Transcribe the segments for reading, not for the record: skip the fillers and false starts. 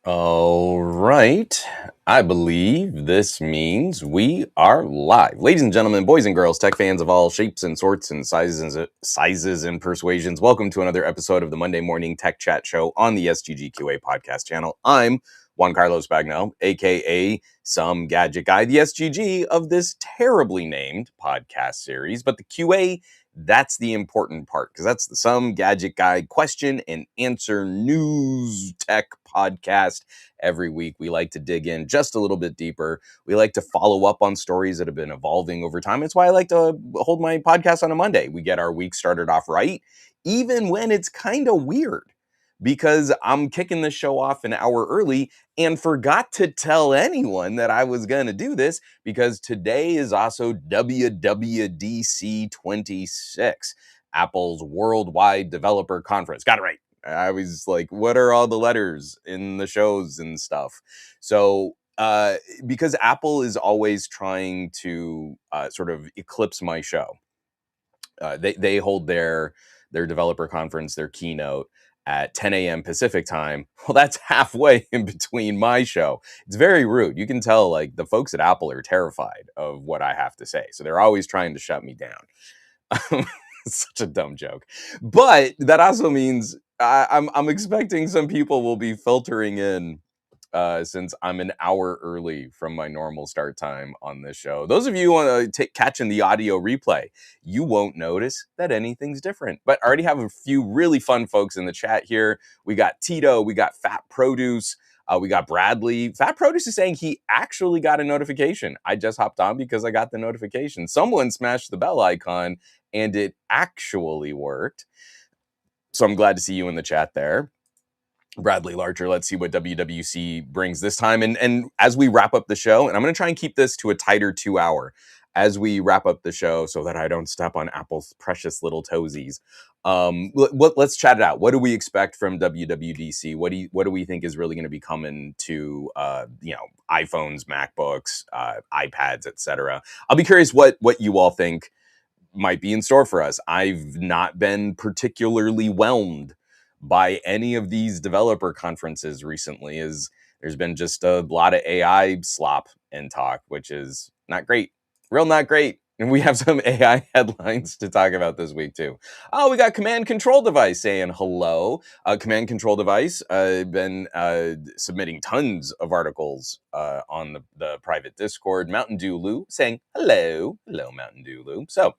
All right. I believe this means we are live. Ladies and gentlemen, boys and girls, tech fans of all shapes and sorts and sizes and persuasions, welcome to another episode of the Monday Morning Tech Chat Show on the SGGQA podcast channel. I'm Juan Carlos Bagnell, aka Some Gadget Guy, the SGG of this terribly named podcast series, but the QA, that's the important part because that's the Some Gadget Guy question and answer news tech podcast. Every week, we like to dig in just a little bit deeper. We like to follow up on stories that have been evolving over time. It's why I like to hold my podcast on a Monday. We get our week started off right, even when it's kind of weird because I'm kicking the show off an hour early and forgot to tell anyone that I was going to do this because today is also WWDC 26, Apple's Worldwide Developer Conference. Got it right. I was like, what are all the letters in the shows and stuff? So, because Apple is always trying to sort of eclipse my show, they hold their developer conference, their keynote at 10 a.m. Pacific time. Well, that's halfway in between my show. It's very rude. You can tell, like, the folks at Apple are terrified of what I have to say, so they're always trying to shut me down. It's such a dumb joke, but that also means I'm expecting some people will be filtering in since I'm an hour early from my normal start time on this show. Those of you want to catching the audio replay, you won't notice that anything's different. But I already have a few really fun folks in the chat here. We got Tito, we got Fat Produce. We got Bradley. Fat Produce is saying he actually got a notification. I just hopped on because I got the notification. Someone smashed the bell icon and it actually worked. So I'm glad to see you in the chat there. Bradley Larcher, let's see what WWC brings this time. And as we wrap up the show, and I'm going to try and keep this to a tighter 2 hour as we wrap up the show so that I don't step on Apple's precious little toesies. Let's chat it out. What do we expect from WWDC? What do we think is really going to be coming to iPhones, MacBooks, iPads, etc.? I'll be curious what you all think might be in store for us. I've not been particularly whelmed by any of these developer conferences recently, as there's been just a lot of AI slop and talk, which is not great. Real not great. And we have some AI headlines to talk about this week too. Oh, we got Command Control Device saying hello. Command Control Device been submitting tons of articles on the private Discord. Mountain Dew Lou saying hello. Hello, Mountain Dew Lou. So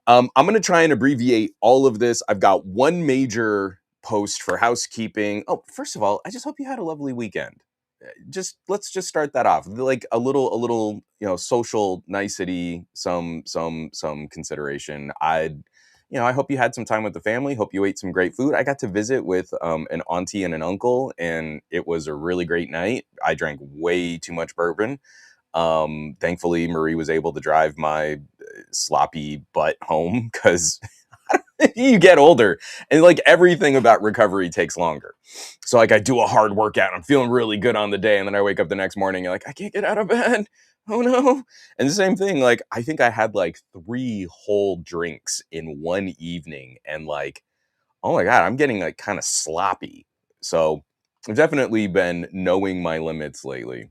I'm going to try and abbreviate all of this. I've got one major post for housekeeping. Oh, first of all, I just hope you had a lovely weekend. Let's just start that off. Like a little, social nicety, some consideration. I hope you had some time with the family. Hope you ate some great food. I got to visit with an auntie and an uncle, and it was a really great night. I drank way too much bourbon. Thankfully, Marie was able to drive my sloppy butt home because you get older and like everything about recovery takes longer. So like I do a hard workout, I'm feeling really good on the day, and then I wake up the next morning and like I can't get out of bed. Oh no. And the same thing, like I think I had like 3 whole drinks in one evening, and like, oh my God, I'm getting like kind of sloppy. So I've definitely been knowing my limits lately.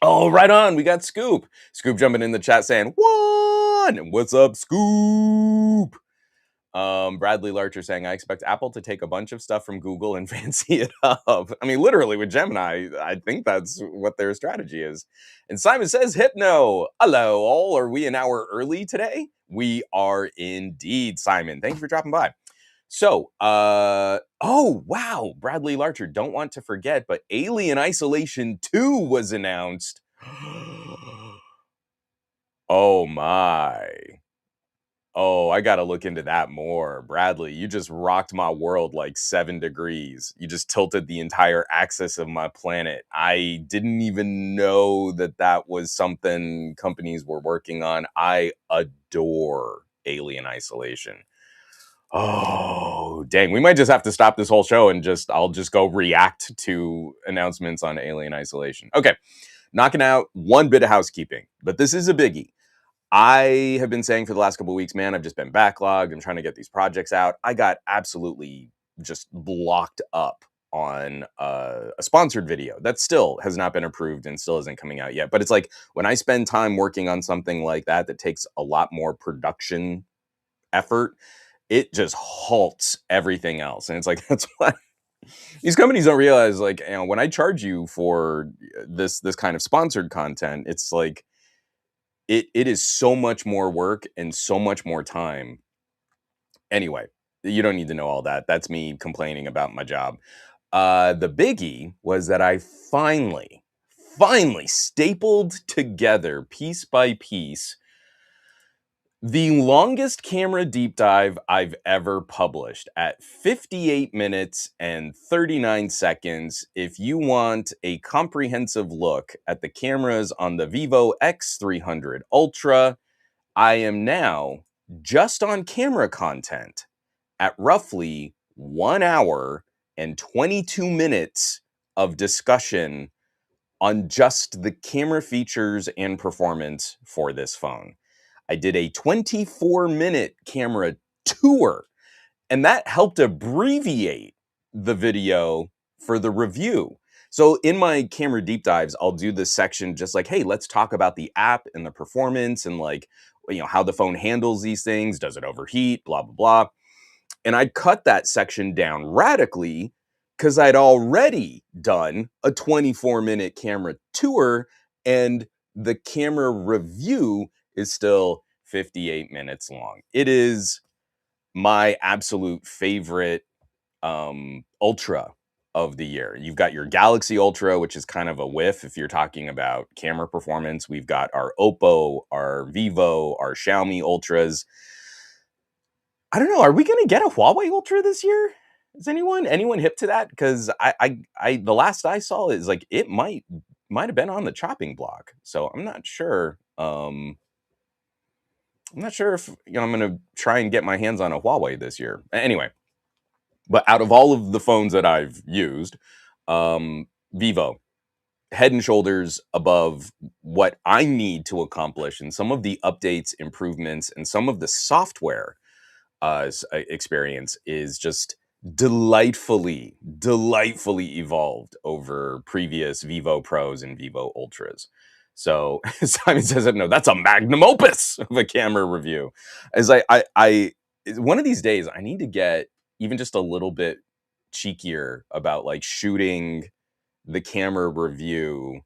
Oh, right on. We got Scoop. Scoop jumping in the chat saying, "One, what's up, Scoop?" Bradley Larcher saying, I expect Apple to take a bunch of stuff from Google and fancy it up. I mean, literally with Gemini, I think that's what their strategy is. And Simon says, Hypno. Hello, all. Are we an hour early today? We are indeed, Simon. Thank you for dropping by. So, oh, wow. Bradley Larcher, don't want to forget, but Alien Isolation 2 was announced. Oh, my. Oh, I got to look into that more. Bradley, you just rocked my world like 7 degrees. You just tilted the entire axis of my planet. I didn't even know that was something companies were working on. I adore Alien Isolation. Oh, dang. We might just have to stop this whole show and I'll just go react to announcements on Alien Isolation. Okay. Knocking out one bit of housekeeping, but this is a biggie. I have been saying for the last couple of weeks, man, I've just been backlogged. I'm trying to get these projects out. I got absolutely just blocked up on a sponsored video that still has not been approved and still isn't coming out yet. But it's like when I spend time working on something like that that takes a lot more production effort, it just halts everything else. And it's like that's why these companies don't realize, like, when I charge you for this kind of sponsored content, it's like it is so much more work and so much more time. Anyway, you don't need to know all that. That's me complaining about my job. The biggie was that I finally stapled together piece by piece the longest camera deep dive I've ever published at 58 minutes and 39 seconds. If you want a comprehensive look at the cameras on the Vivo X300 Ultra, I am now just on camera content at roughly 1 hour and 22 minutes of discussion on just the camera features and performance for this phone. I did a 24-minute camera tour, and that helped abbreviate the video for the review. So in my camera deep dives, I'll do this section just like, hey, let's talk about the app and the performance and like, how the phone handles these things. Does it overheat? Blah, blah, blah. And I'd cut that section down radically because I'd already done a 24-minute camera tour, and the camera review is still 58 minutes long. It is my absolute favorite Ultra of the year. You've got your Galaxy Ultra, which is kind of a whiff if you're talking about camera performance. We've got our Oppo, our Vivo, our Xiaomi Ultras. I don't know. Are we gonna get a Huawei Ultra this year? Is anyone hip to that? Because I the last I saw is like it might have been on the chopping block. So I'm not sure. I'm not sure if I'm gonna try and get my hands on a Huawei this year. Anyway, but out of all of the phones that I've used, Vivo, head and shoulders above what I need to accomplish, and some of the updates, improvements, and some of the software experience is just delightfully evolved over previous Vivo Pros and Vivo Ultras. So Simon says, no, that's a magnum opus of a camera review. As I one of these days, I need to get even just a little bit cheekier about like shooting the camera review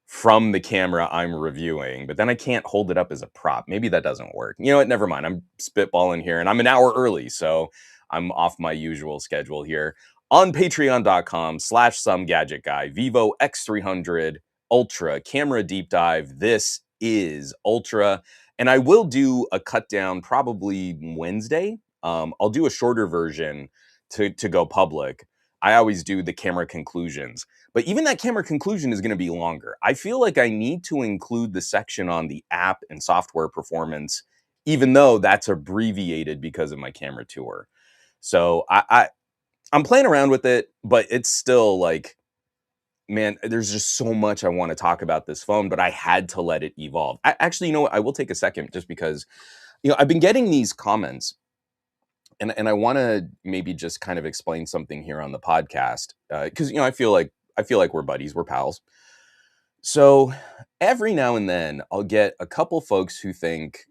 from the camera I'm reviewing, but then I can't hold it up as a prop. Maybe that doesn't work. You know what? Never mind. I'm spitballing here and I'm an hour early, so I'm off my usual schedule here. On patreon.com/somegadgetguy, Vivo X300 Ultra camera deep dive. This is Ultra. And I will do a cut down probably Wednesday. I'll do a shorter version to go public. I always do the camera conclusions. But even that camera conclusion is going to be longer. I feel like I need to include the section on the app and software performance, even though that's abbreviated because of my camera tour. So I'm playing around with it, but it's still like, man, there's just so much I want to talk about this phone, but I had to let it evolve. Actually, you know what? I will take a second just because, I've been getting these comments and I want to maybe just kind of explain something here on the podcast because I feel like we're buddies, we're pals. So every now and then I'll get a couple folks who think,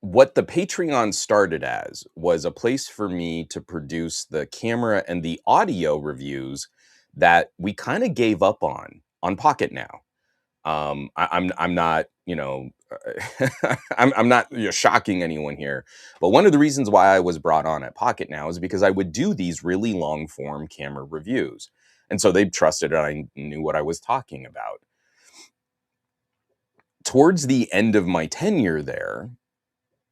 what the Patreon started as was a place for me to produce the camera and the audio reviews that we kind of gave up on Pocket now. I'm not, I'm not shocking anyone here. But one of the reasons why I was brought on at Pocket now is because I would do these really long form camera reviews. And so they trusted I knew what I was talking about. Towards the end of my tenure there,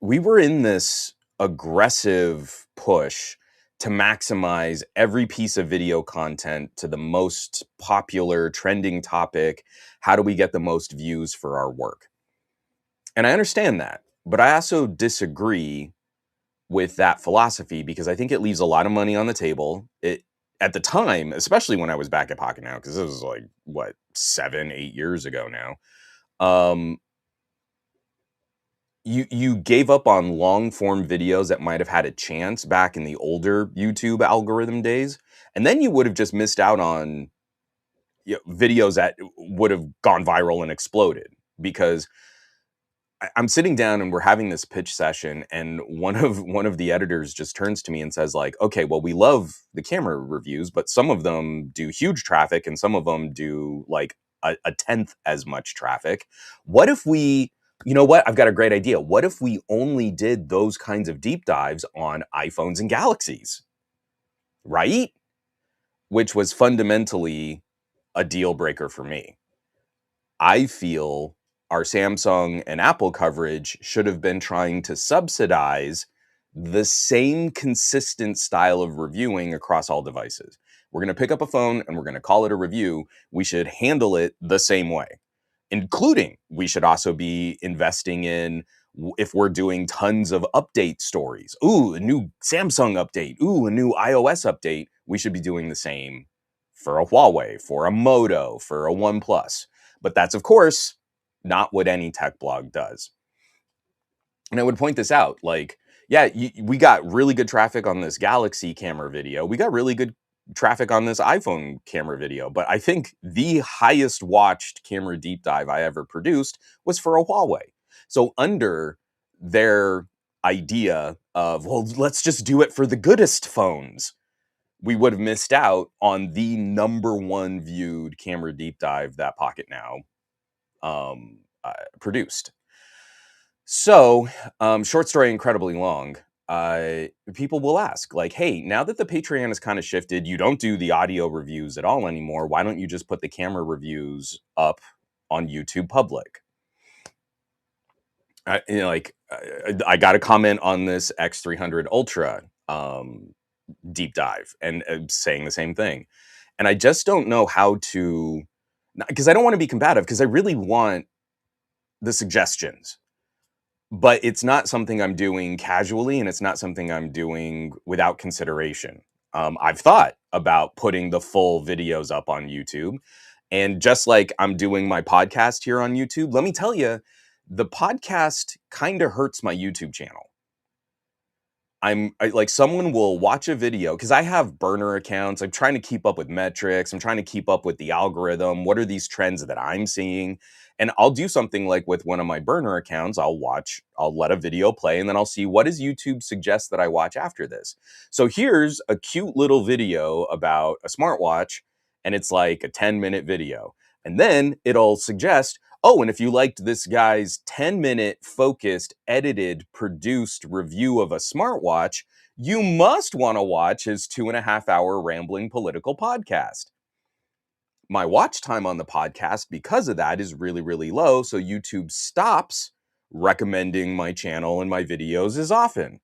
we were in this aggressive push to maximize every piece of video content to the most popular trending topic. How do we get the most views for our work? And I understand that, but I also disagree with that philosophy because I think it leaves a lot of money on the table. It at the time, especially when I was back at Pocket now, because this was like what 7-8 years ago now. you gave up on long form videos that might have had a chance back in the older YouTube algorithm days, and then you would have just missed out on, videos that would have gone viral and exploded. Because I'm sitting down and we're having this pitch session, and one of the editors just turns to me and says, like, "Okay, well, we love the camera reviews, but some of them do huge traffic and some of them do like a tenth as much traffic. What if we, you know what? I've got a great idea. What if we only did those kinds of deep dives on iPhones and Galaxies, right?" Which was fundamentally a deal breaker for me. I feel our Samsung and Apple coverage should have been trying to subsidize the same consistent style of reviewing across all devices. We're going to pick up a phone and we're going to call it a review. We should handle it the same way, including we should also be investing in, if we're doing tons of update stories. Ooh, a new Samsung update. Ooh, a new iOS update. We should be doing the same for a Huawei, for a Moto, for a OnePlus. But that's, of course, not what any tech blog does. And I would point this out, like, yeah, we got really good traffic on this Galaxy camera video. We got really good traffic on this iPhone camera video. But I think the highest watched camera deep dive I ever produced was for a Huawei. So under their idea of, well, let's just do it for the goodest phones, we would have missed out on the number one viewed camera deep dive that Pocket Now produced. So, short story, incredibly long. People will ask, like, "Hey, now that the Patreon has kind of shifted, you don't do the audio reviews at all anymore. Why don't you just put the camera reviews up on YouTube Public?" I got a comment on this X300 Ultra deep dive, and saying the same thing, and I just don't know how to, because I don't want to be combative, because I really want the suggestions. But it's not something I'm doing casually, and it's not something I'm doing without consideration. I've thought about putting the full videos up on YouTube, and just like I'm doing my podcast here on YouTube, let me tell you, the podcast kind of hurts my YouTube channel. Like, someone will watch a video, because I have burner accounts. I'm trying to keep up with metrics. I'm trying to keep up with the algorithm. What are these trends that I'm seeing? And I'll do something like with one of my burner accounts. I'll let a video play, and then I'll see, what does YouTube suggest that I watch after this? So here's a cute little video about a smartwatch, and it's like a 10-minute video. And then it'll suggest, oh, and if you liked this guy's 10-minute focused, edited, produced review of a smartwatch, you must want to watch his 2.5 hour rambling political podcast. My watch time on the podcast, because of that, is really, really low. So YouTube stops recommending my channel and my videos as often.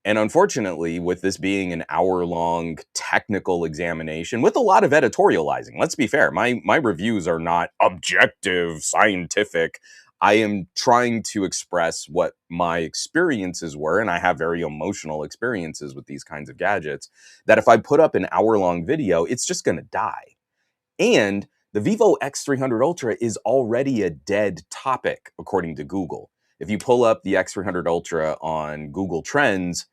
And unfortunately, with this being an hour-long technical examination with a lot of editorializing, let's be fair, my reviews are not objective, scientific. I am trying to express what my experiences were, and I have very emotional experiences with these kinds of gadgets, that if I put up an hour-long video, it's just going to die. And the Vivo X300 Ultra is already a dead topic, according to Google. If you pull up the X300 Ultra on Google Trends,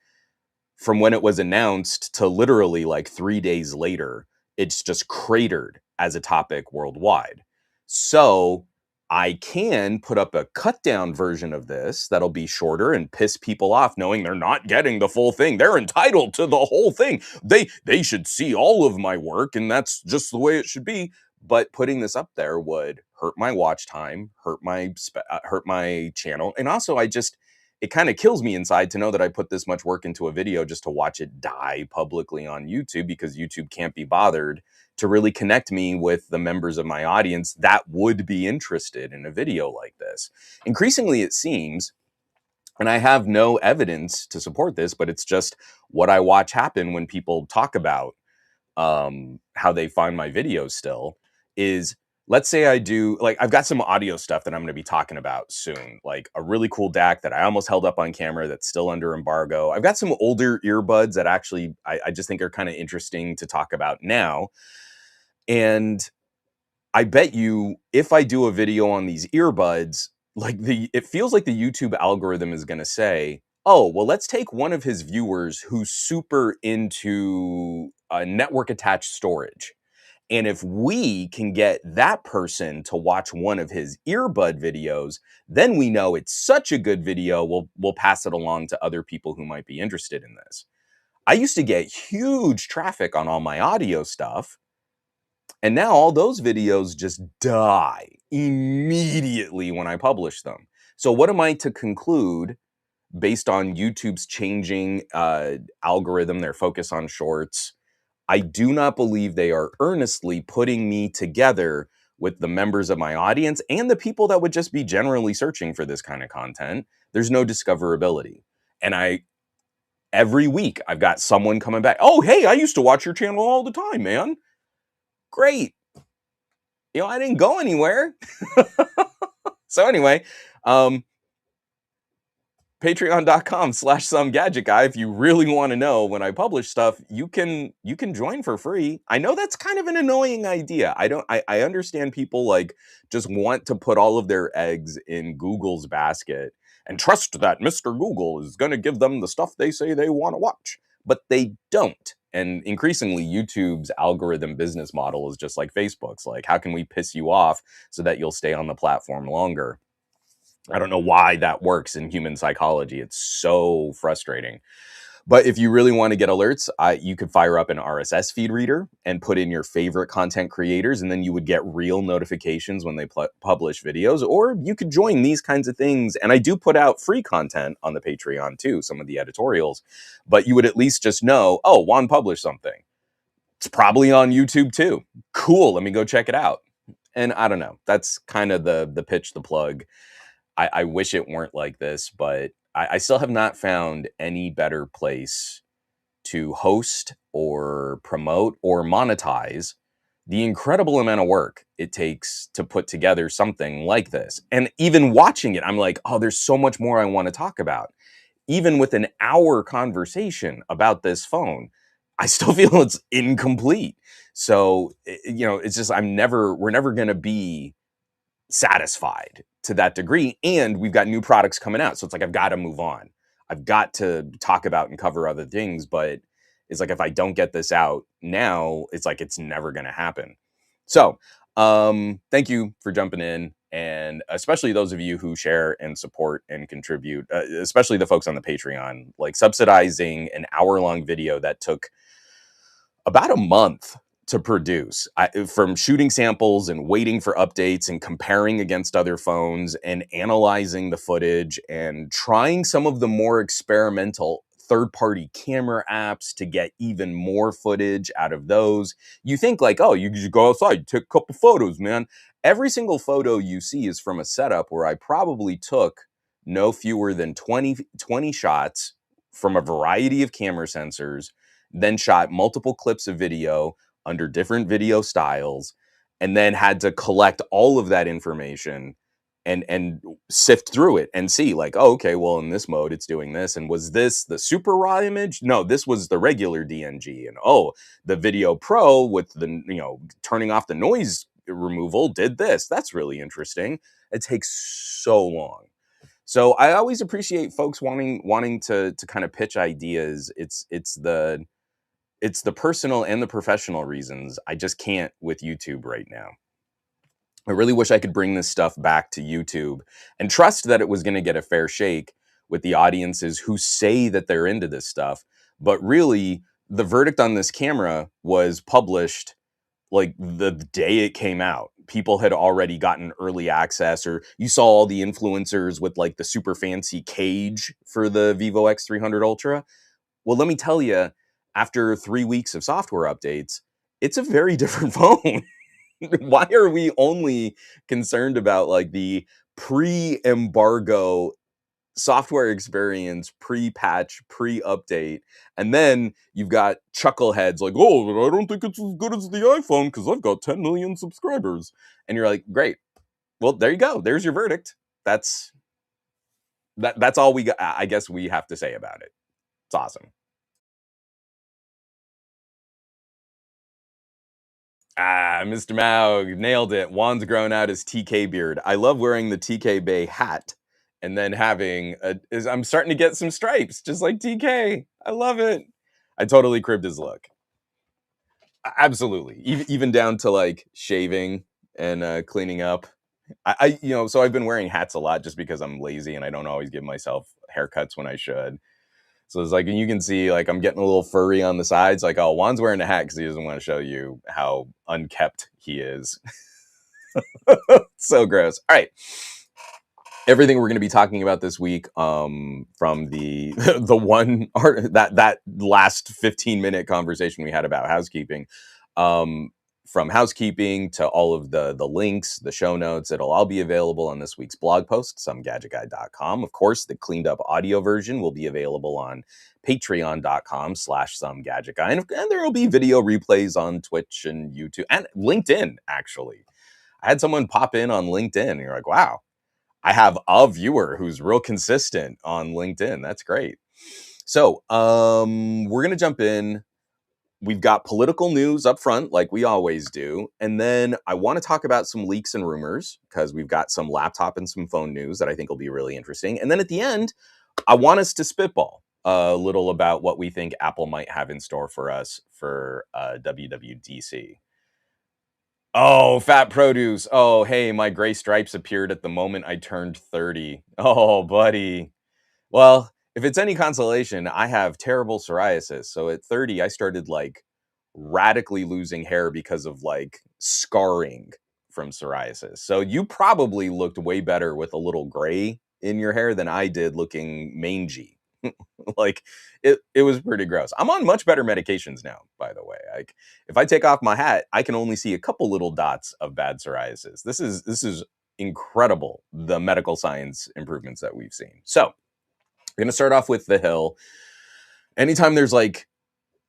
from when it was announced to literally like 3 days later, it's just cratered as a topic worldwide. So I can put up a cut down version of this that'll be shorter and piss people off, knowing they're not getting the full thing. They're entitled to the whole thing. They should see all of my work, and that's just the way it should be. But putting this up there would hurt my watch time, hurt my channel, and also it kind of kills me inside to know that I put this much work into a video just to watch it die publicly on YouTube, because YouTube can't be bothered to really connect me with the members of my audience that would be interested in a video like this. Increasingly, it seems, and I have no evidence to support this, but it's just what I watch happen when people talk about how they find my videos still, is, let's say I do, like, I've got some audio stuff that I'm going to be talking about soon, like a really cool DAC that I almost held up on camera that's still under embargo. I've got some older earbuds that actually I just think are kind of interesting to talk about now. And I bet you, if I do a video on these earbuds, like it feels like the YouTube algorithm is going to say, "Oh, well, let's take one of his viewers who's super into network attached storage. And if we can get that person to watch one of his earbud videos, then we know it's such a good video, we'll pass it along to other people who might be interested in this." I used to get huge traffic on all my audio stuff, and now all those videos just die immediately when I publish them. So what am I to conclude based on YouTube's changing algorithm, their focus on shorts? I do not believe they are earnestly putting me together with the members of my audience and the people that would just be generally searching for this kind of content. There's no discoverability. And every week I've got someone coming back. "Oh, hey, I used to watch your channel all the time, man." Great. I didn't go anywhere. So anyway, um, patreon.com/somegadgetguy. If you really want to know when I publish stuff, you can join for free. I know that's kind of an annoying idea. I understand people like just want to put all of their eggs in Google's basket and trust that Mr. Google is going to give them the stuff they say they want to watch, but they don't. And increasingly, YouTube's algorithm business model is just like Facebook's. Like, how can we piss you off so that you'll stay on the platform longer? I don't know why that works in human psychology. It's so frustrating. But if you really want to get alerts, you could fire up an RSS feed reader and put in your favorite content creators, and then you would get real notifications when they publish videos. Or you could join these kinds of things. And I do put out free content on the Patreon too, some of the editorials. But you would at least just know, oh, Juan published something. It's probably on YouTube too. Cool. Let me go check it out. And I don't know. That's kind of the pitch, the plug. I wish it weren't like this, but I still have not found any better place to host or promote or monetize the incredible amount of work it takes to put together something like this. And even watching it, I'm like, oh, there's so much more I want to talk about. Even with an hour conversation about this phone, I still feel it's incomplete. So, it's just, we're never going to be satisfied to that degree, and we've got new products coming out, so it's like I've got to move on. I've got to talk about and cover other things, but it's like if I don't get this out now, it's like it's never going to happen. So thank you for jumping in, and especially those of you who share and support and contribute, especially the folks on the Patreon. Like, subsidizing an hour-long video that took about a month to produce, from shooting samples and waiting for updates and comparing against other phones and analyzing the footage and trying some of the more experimental third-party camera apps to get even more footage out of those. You think like, oh, you just go outside, take a couple photos, man. Every single photo you see is from a setup where I probably took no fewer than 20 shots from a variety of camera sensors, then shot multiple clips of video under different video styles, and then had to collect all of that information and sift through it and see like, oh, okay, well, in this mode it's doing this, and was this the super raw image? No, this was the regular DNG. And oh, the Video Pro with the turning off the noise removal did this. That's really interesting. It takes so long. So I always appreciate folks wanting to kind of pitch ideas. It's the personal and the professional reasons I just can't with YouTube right now. I really wish I could bring this stuff back to YouTube and trust that it was going to get a fair shake with the audiences who say that they're into this stuff. But really, the verdict on this camera was published like the day it came out. People had already gotten early access, or you saw all the influencers with like the super fancy cage for the Vivo X300 Ultra. Well, let me tell you, after 3 weeks of software updates, it's a very different phone. Why are we only concerned about like the pre-embargo software experience, pre-patch, pre-update, and then you've got chuckleheads like, oh, I don't think it's as good as the iPhone because I've got 10 million subscribers. And you're like, great. Well, there you go. There's your verdict. That's all we got, I guess we have to say about it. It's awesome. Ah, Mr. Mao, nailed it. Juan's grown out his TK beard. I love wearing the TK Bay hat and then having I'm starting to get some stripes, just like TK. I love it. I totally cribbed his look. Absolutely. Even down to like shaving and cleaning up. So I've been wearing hats a lot just because I'm lazy and I don't always give myself haircuts when I should. So it's like, and you can see like I'm getting a little furry on the sides. Like, oh, Juan's wearing a hat because he doesn't want to show you how unkept he is. So gross. All right. Everything we're going to be talking about this week, from the the one art that last 15-minute conversation we had about housekeeping, um, from housekeeping to all of the links, the show notes, it'll all be available on this week's blog post, somegadgetguy.com. Of course, the cleaned up audio version will be available on patreon.com/somegadgetguy, and there will be video replays on Twitch and YouTube and LinkedIn. Actually, I had someone pop in on LinkedIn, and you're like, wow. I have a viewer who's real consistent on LinkedIn. That's great. So, we're gonna jump in. We've got political news up front, like we always do, and then I want to talk about some leaks and rumors because we've got some laptop and some phone news that I think will be really interesting. And then at the end, I want us to spitball a little about what we think Apple might have in store for us for WWDC. Oh, fat produce. Oh, hey, my gray stripes appeared at the moment I turned 30. Oh, buddy. Well, if it's any consolation, I have terrible psoriasis. So at 30, I started like radically losing hair because of like scarring from psoriasis. So you probably looked way better with a little gray in your hair than I did looking mangy. Like it was pretty gross. I'm on much better medications now, by the way. Like if I take off my hat, I can only see a couple little dots of bad psoriasis. This is incredible, the medical science improvements that we've seen. So we're gonna start off with the Hill. Anytime there's like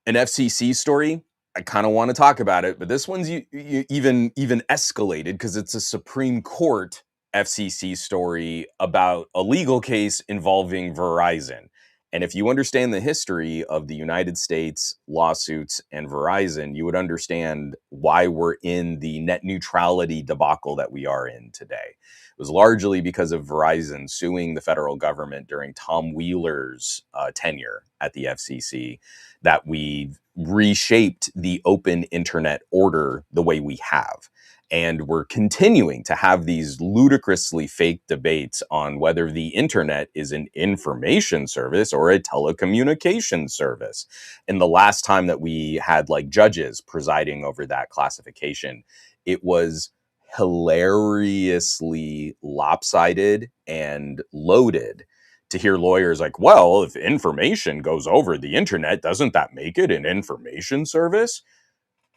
an FCC story, I kind of want to talk about it, but this one's even escalated because it's a Supreme Court FCC story about a legal case involving Verizon. And if you understand the history of the United States lawsuits and Verizon, you would understand why we're in the net neutrality debacle that we are in today. It was largely because of Verizon suing the federal government during Tom Wheeler's tenure at the FCC that we reshaped the open internet order the way we have. And we're continuing to have these ludicrously fake debates on whether the internet is an information service or a telecommunication service. And the last time that we had like judges presiding over that classification, it was hilariously lopsided and loaded to hear lawyers like, well, if information goes over the internet, doesn't that make it an information service?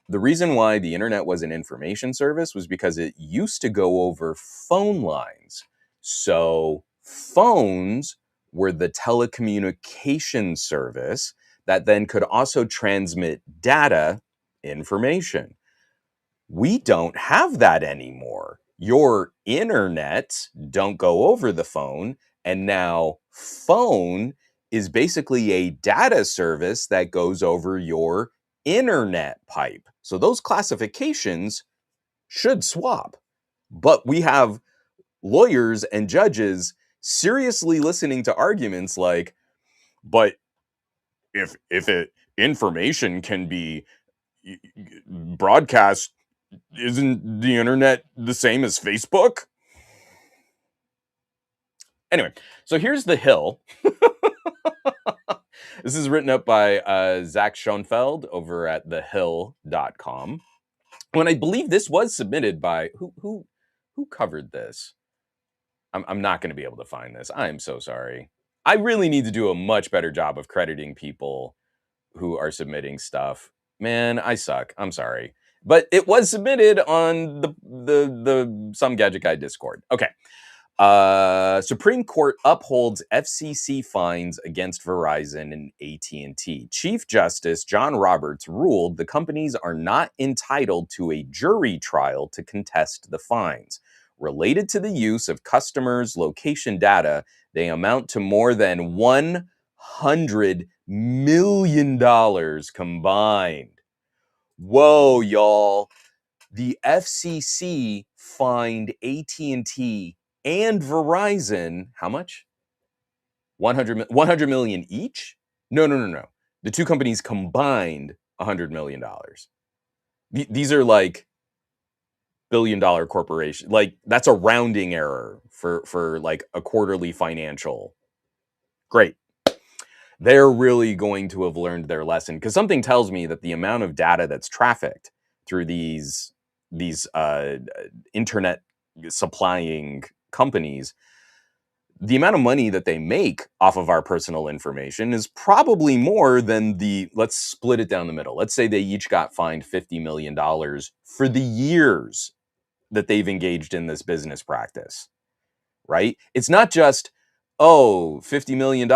The reason why the internet was an information service was because it used to go over phone lines. So phones were the telecommunication service that then could also transmit data, information. We don't have that anymore. Your internet don't go over the phone, and now phone is basically a data service that goes over your internet pipe. So those classifications should swap. But we have lawyers and judges seriously listening to arguments like, but if it information can be broadcast, isn't the internet the same as Facebook? Anyway, so here's the Hill. This is written up by Zach Schoenfeld over at thehill.com. When I believe this was submitted by who covered this? I'm not going to be able to find this. I'm so sorry. I really need to do a much better job of crediting people who are submitting stuff. Man, I suck. I'm sorry. But it was submitted on the Some Gadget Guy Discord. Okay. Supreme Court upholds FCC fines against Verizon and AT&T. Chief Justice John Roberts ruled the companies are not entitled to a jury trial to contest the fines. Related to the use of customers' location data, they amount to more than $100 million combined. Whoa, y'all. the FCC fined AT&T and Verizon, how much? 100 million each? No. The two companies combined $100 million. These are like billion-dollar corporation. Like, that's a rounding error for like a quarterly financial. Great. They're really going to have learned their lesson, because something tells me that the amount of data that's trafficked through these internet supplying companies, the amount of money that they make off of our personal information is probably more than let's split it down the middle. Let's say they each got fined $50 million for the years that they've engaged in this business practice, right? It's not just, oh, $50 million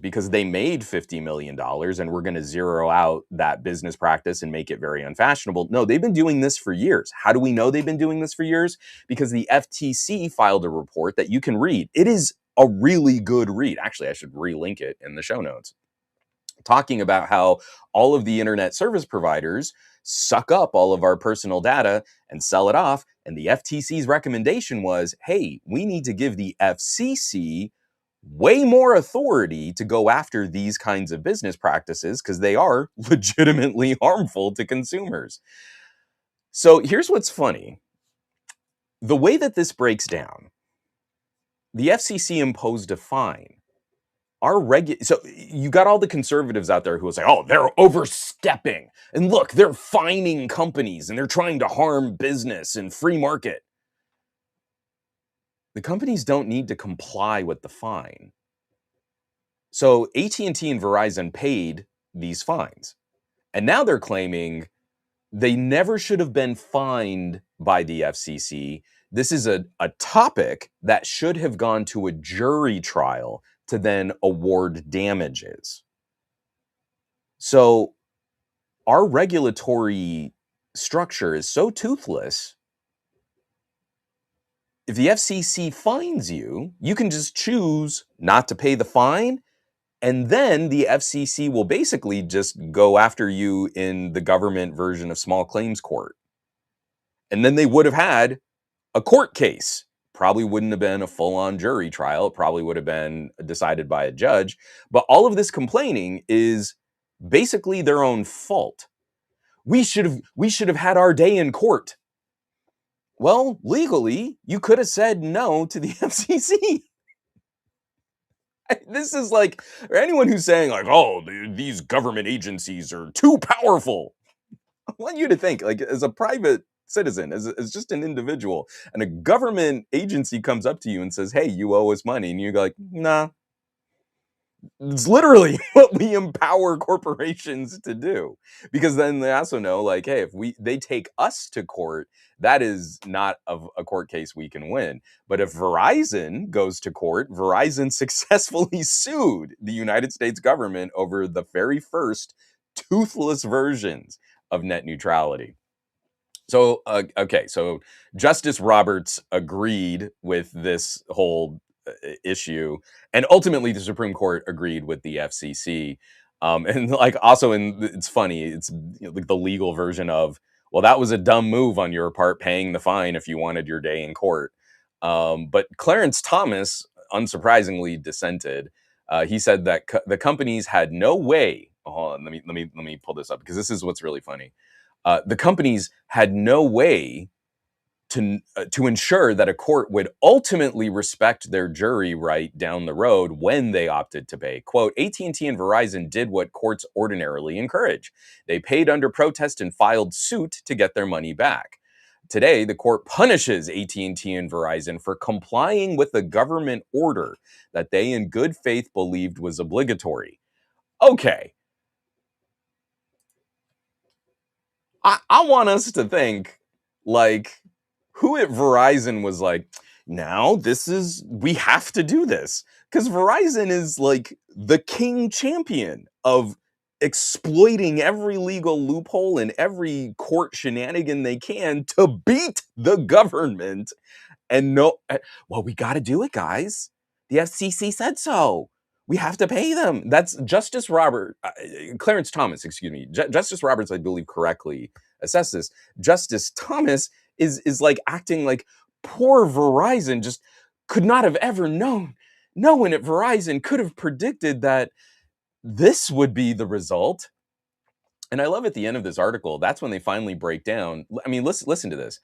because they made $50 million and we're going to zero out that business practice and make it very unfashionable. No, they've been doing this for years. How do we know they've been doing this for years? Because the FTC filed a report that you can read. It is a really good read. Actually, I should relink it in the show notes, talking about how all of the internet service providers suck up all of our personal data and sell it off. And the FTC's recommendation was, hey, we need to give the FCC way more authority to go after these kinds of business practices, because they are legitimately harmful to consumers. So here's what's funny. The way that this breaks down, the FCC imposed a fine. So you got all the conservatives out there who will say, oh, they're overstepping. And look, they're fining companies and they're trying to harm business and free market. The companies don't need to comply with the fine. So AT&T and Verizon paid these fines. And now they're claiming they never should have been fined by the FCC. This is a topic that should have gone to a jury trial to then award damages. So our regulatory structure is so toothless. If the FCC fines you, you can just choose not to pay the fine, and then the FCC will basically just go after you in the government version of small claims court. And then they would have had a court case. Probably wouldn't have been a full-on jury trial. It probably would have been decided by a judge. But all of this complaining is basically their own fault. We should have had our day in court. Well, legally, you could have said no to the FCC. This is like, or anyone who's saying like, oh, these government agencies are too powerful. I want you to think, like, as a private citizen, as just an individual, and a government agency comes up to you and says, hey, you owe us money. And you go like, nah. It's literally what we empower corporations to do, because then they also know, like, hey, if they take us to court, that is not a court case we can win. But if Verizon goes to court, Verizon successfully sued the United States government over the very first toothless versions of net neutrality. So, okay, so Justice Roberts agreed with this whole issue, and ultimately the Supreme Court agreed with the FCC. And like, also, it's funny, it's like the legal version of, well, that was a dumb move on your part, paying the fine if you wanted your day in court. But Clarence Thomas, unsurprisingly, dissented. He said that the companies had no way. Hold on, let me pull this up, because this is what's really funny. The companies had no way to ensure that a court would ultimately respect their jury right down the road when they opted to pay. Quote, AT&T and Verizon did what courts ordinarily encourage. They paid under protest and filed suit to get their money back. Today, the court punishes AT&T and Verizon for complying with a government order that they in good faith believed was obligatory. Okay. I want us to think, like, who at Verizon was like, now we have to do this. Because Verizon is like the king champion of exploiting every legal loophole and every court shenanigan they can to beat the government. And well, we got to do it, guys. The FCC said so. We have to pay them. That's Clarence Thomas, excuse me. Justice Roberts, I believe correctly, assess this. Justice Thomas is like acting like poor Verizon just could not have ever known. No one at Verizon could have predicted that this would be the result. And I love at the end of this article, that's when they finally break down. I mean, listen to this.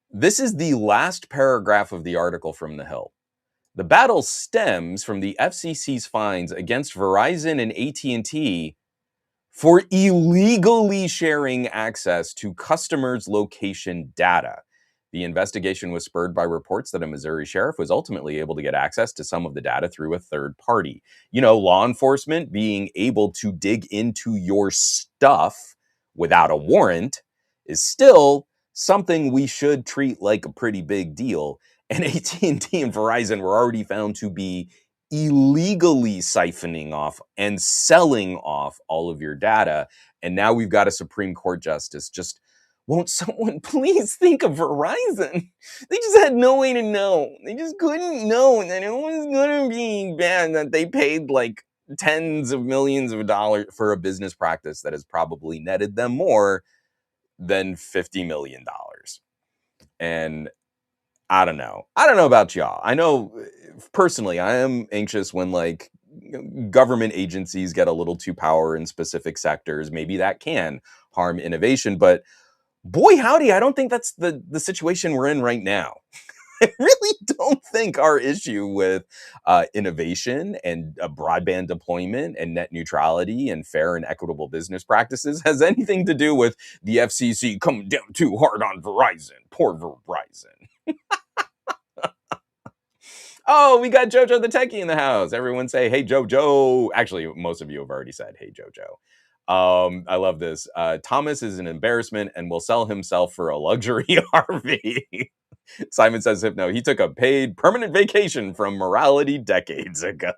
This is the last paragraph of the article from The Hill. The battle stems from the FCC's fines against Verizon and AT&T for illegally sharing access to customers' location data. The investigation was spurred by reports that a Missouri sheriff was ultimately able to get access to some of the data through a third party. You know, law enforcement being able to dig into your stuff without a warrant is still something we should treat like a pretty big deal. And AT&T and Verizon were already found to be illegally siphoning off and selling off all of your data. And now we've got a Supreme Court justice. Just won't someone please think of Verizon? They just had no way to know. They just couldn't know that it was going to be bad, that they paid like tens of millions of dollars for a business practice that has probably netted them more than $50 million. And I don't know. I don't know about y'all. I know personally, I am anxious when like government agencies get a little too power in specific sectors. Maybe that can harm innovation, but boy howdy, I don't think that's the situation we're in right now. I really don't think our issue with innovation and broadband deployment and net neutrality and fair and equitable business practices has anything to do with the FCC coming down too hard on Verizon. Poor Verizon. Oh, we got Jojo the Techie in the house. Everyone say, hey, Jojo. Actually, most of you have already said, hey, Jojo. I love this. Thomas is an embarrassment and will sell himself for a luxury RV. Simon says, Hypno, he took a paid permanent vacation from morality decades ago.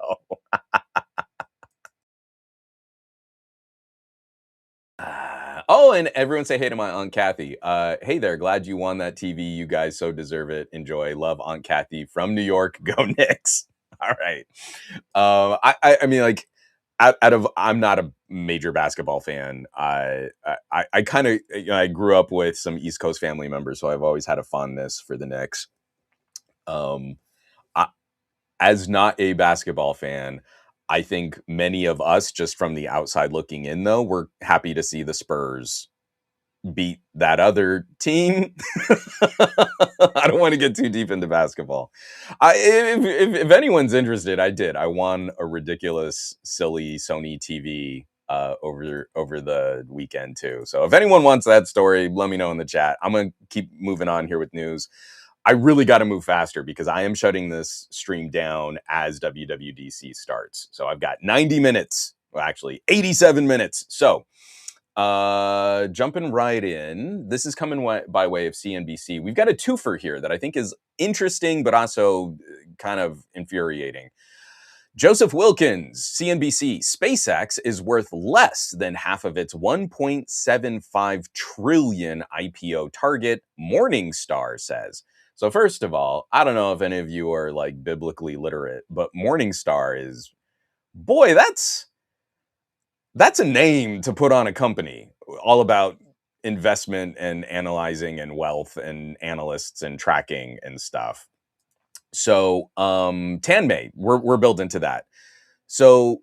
Oh, and everyone say hey to my Aunt Kathy. Hey there, glad you won that TV. You guys so deserve it. Enjoy. Love, Aunt Kathy from New York. Go Knicks. All right. I mean, like, out of I'm not a major basketball fan. I kind of, you know, I grew up with some East Coast family members, so I've always had a fondness for the Knicks. Um, I, as not a basketball fan, I think many of us, just from the outside looking in, though, we're happy to see the Spurs beat that other team. I don't want to get too deep into basketball. If anyone's interested, I won a ridiculous, silly Sony TV over the weekend too. So if anyone wants that story, let me know in the chat. I'm gonna keep moving on here with news. I really got to move faster because I am shutting this stream down as WWDC starts. So I've got 90 minutes, well, actually 87 minutes. So jumping right in, this is coming by way of CNBC. We've got a twofer here that I think is interesting, but also kind of infuriating. Joseph Wilkins, CNBC, SpaceX is worth less than half of its 1.75 trillion IPO target, Morningstar says. So first of all, I don't know if any of you are like biblically literate, but Morningstar is, boy, that's a name to put on a company, all about investment and analyzing and wealth and analysts and tracking and stuff. So Tanmay, we're built into that. So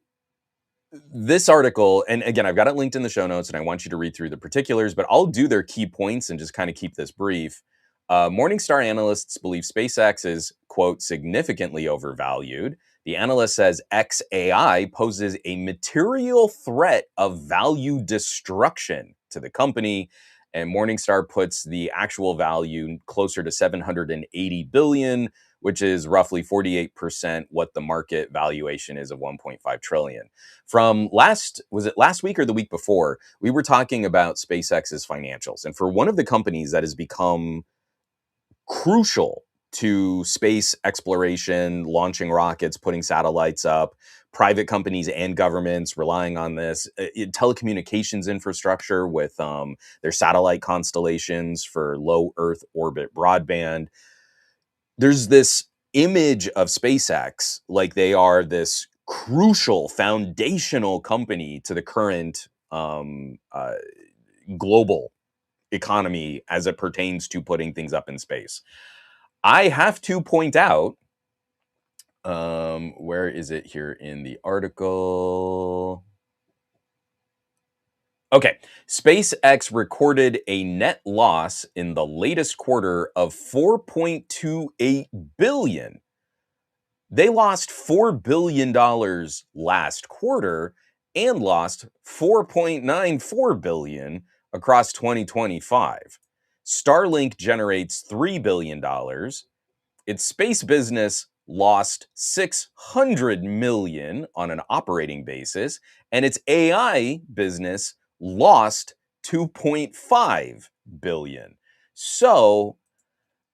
this article, and again, I've got it linked in the show notes, and I want you to read through the particulars, but I'll do their key points and just kind of keep this brief. Morningstar analysts believe SpaceX is, quote, significantly overvalued. The analyst says XAI poses a material threat of value destruction to the company, and Morningstar puts the actual value closer to 780 billion, which is roughly 48% what the market valuation is of 1.5 trillion. From last week or the week before, we were talking about SpaceX's financials. And for one of the companies that has become crucial to space exploration, launching rockets, putting satellites up, private companies and governments relying on this, telecommunications infrastructure with their satellite constellations for low Earth orbit broadband. There's this image of SpaceX like they are this crucial foundational company to the current global economy as it pertains to putting things up in space. I have to point out, where is it here in the article? Okay, SpaceX recorded a net loss in the latest quarter of 4.28 billion. They lost $4 billion last quarter and lost 4.94 billion across 2025. Starlink generates $3 billion. Its space business lost 600 million on an operating basis, and its AI business lost 2.5 billion. So,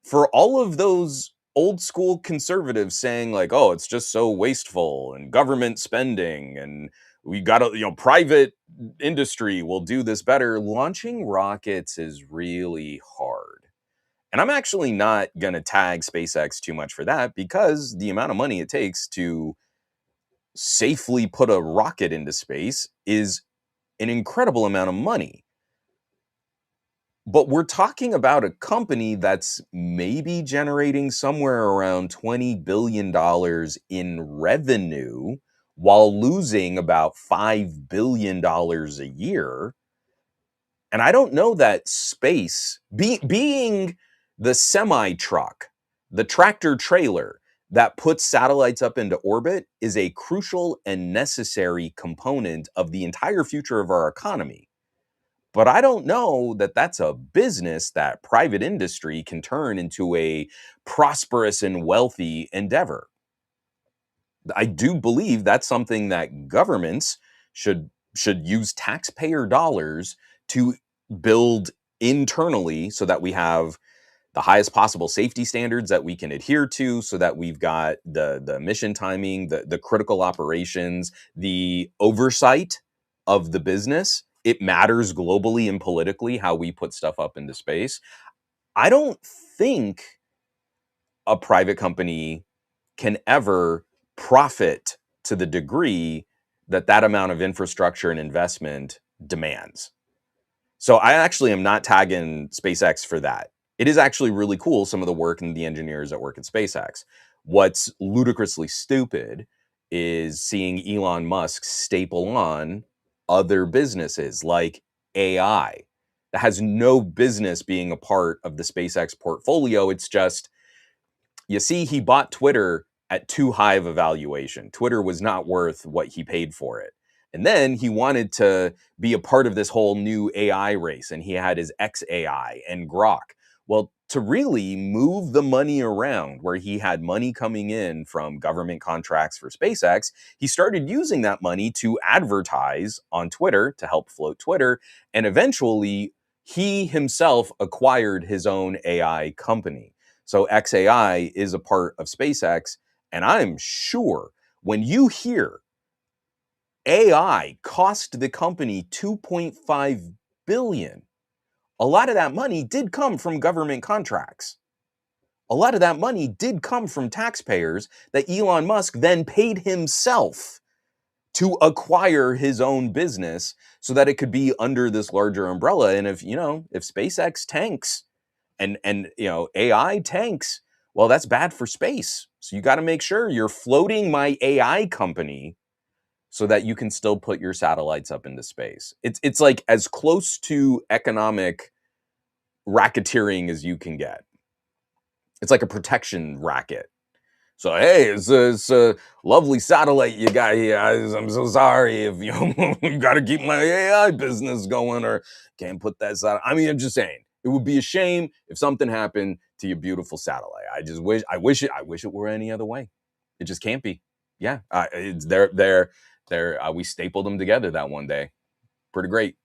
for all of those old school conservatives saying like, "Oh, it's just so wasteful and government spending and we got to, private industry will do this better," launching rockets is really hard. And I'm actually not going to tag SpaceX too much for that, because the amount of money it takes to safely put a rocket into space is an incredible amount of money. But we're talking about a company that's maybe generating somewhere around $20 billion in revenue while losing about $5 billion a year. And I don't know that space, being the semi truck, the tractor trailer that puts satellites up into orbit, is a crucial and necessary component of the entire future of our economy. But I don't know that that's a business that private industry can turn into a prosperous and wealthy endeavor. I do believe that's something that governments should use taxpayer dollars to build internally, so that we have the highest possible safety standards that we can adhere to, so that we've got the mission timing, the critical operations, the oversight of the business. It matters globally and politically how we put stuff up into space. I don't think a private company can ever profit to the degree that that amount of infrastructure and investment demands. So I actually am not tagging SpaceX for that. It is actually really cool, some of the work and the engineers that work at SpaceX. What's ludicrously stupid is seeing Elon Musk staple on other businesses like AI that has no business being a part of the SpaceX portfolio. It's just, you see, he bought Twitter at too high of a valuation. Twitter was not worth what he paid for it. And then he wanted to be a part of this whole new AI race, and he had his XAI and Grok. Well, to really move the money around, where he had money coming in from government contracts for SpaceX, he started using that money to advertise on Twitter to help float Twitter. And eventually, he himself acquired his own AI company. So XAI is a part of SpaceX. And I'm sure when you hear AI cost the company 2.5 billion, a lot of that money did come from government contracts. A lot of that money did come from taxpayers that Elon Musk then paid himself to acquire his own business so that it could be under this larger umbrella. And if SpaceX tanks and AI tanks, well, that's bad for space. So you got to make sure you're floating my AI company so that you can still put your satellites up into space. It's like as close to economic racketeering as you can get. It's like a protection racket. So, hey, it's a lovely satellite you got here. I'm so sorry if you got to keep my AI business going, or can't put that satellite. I mean, I'm just saying, it would be a shame if something happened to your beautiful satellite. I wish it were any other way. It just can't be. Yeah, it's we stapled them together that one day. Pretty great.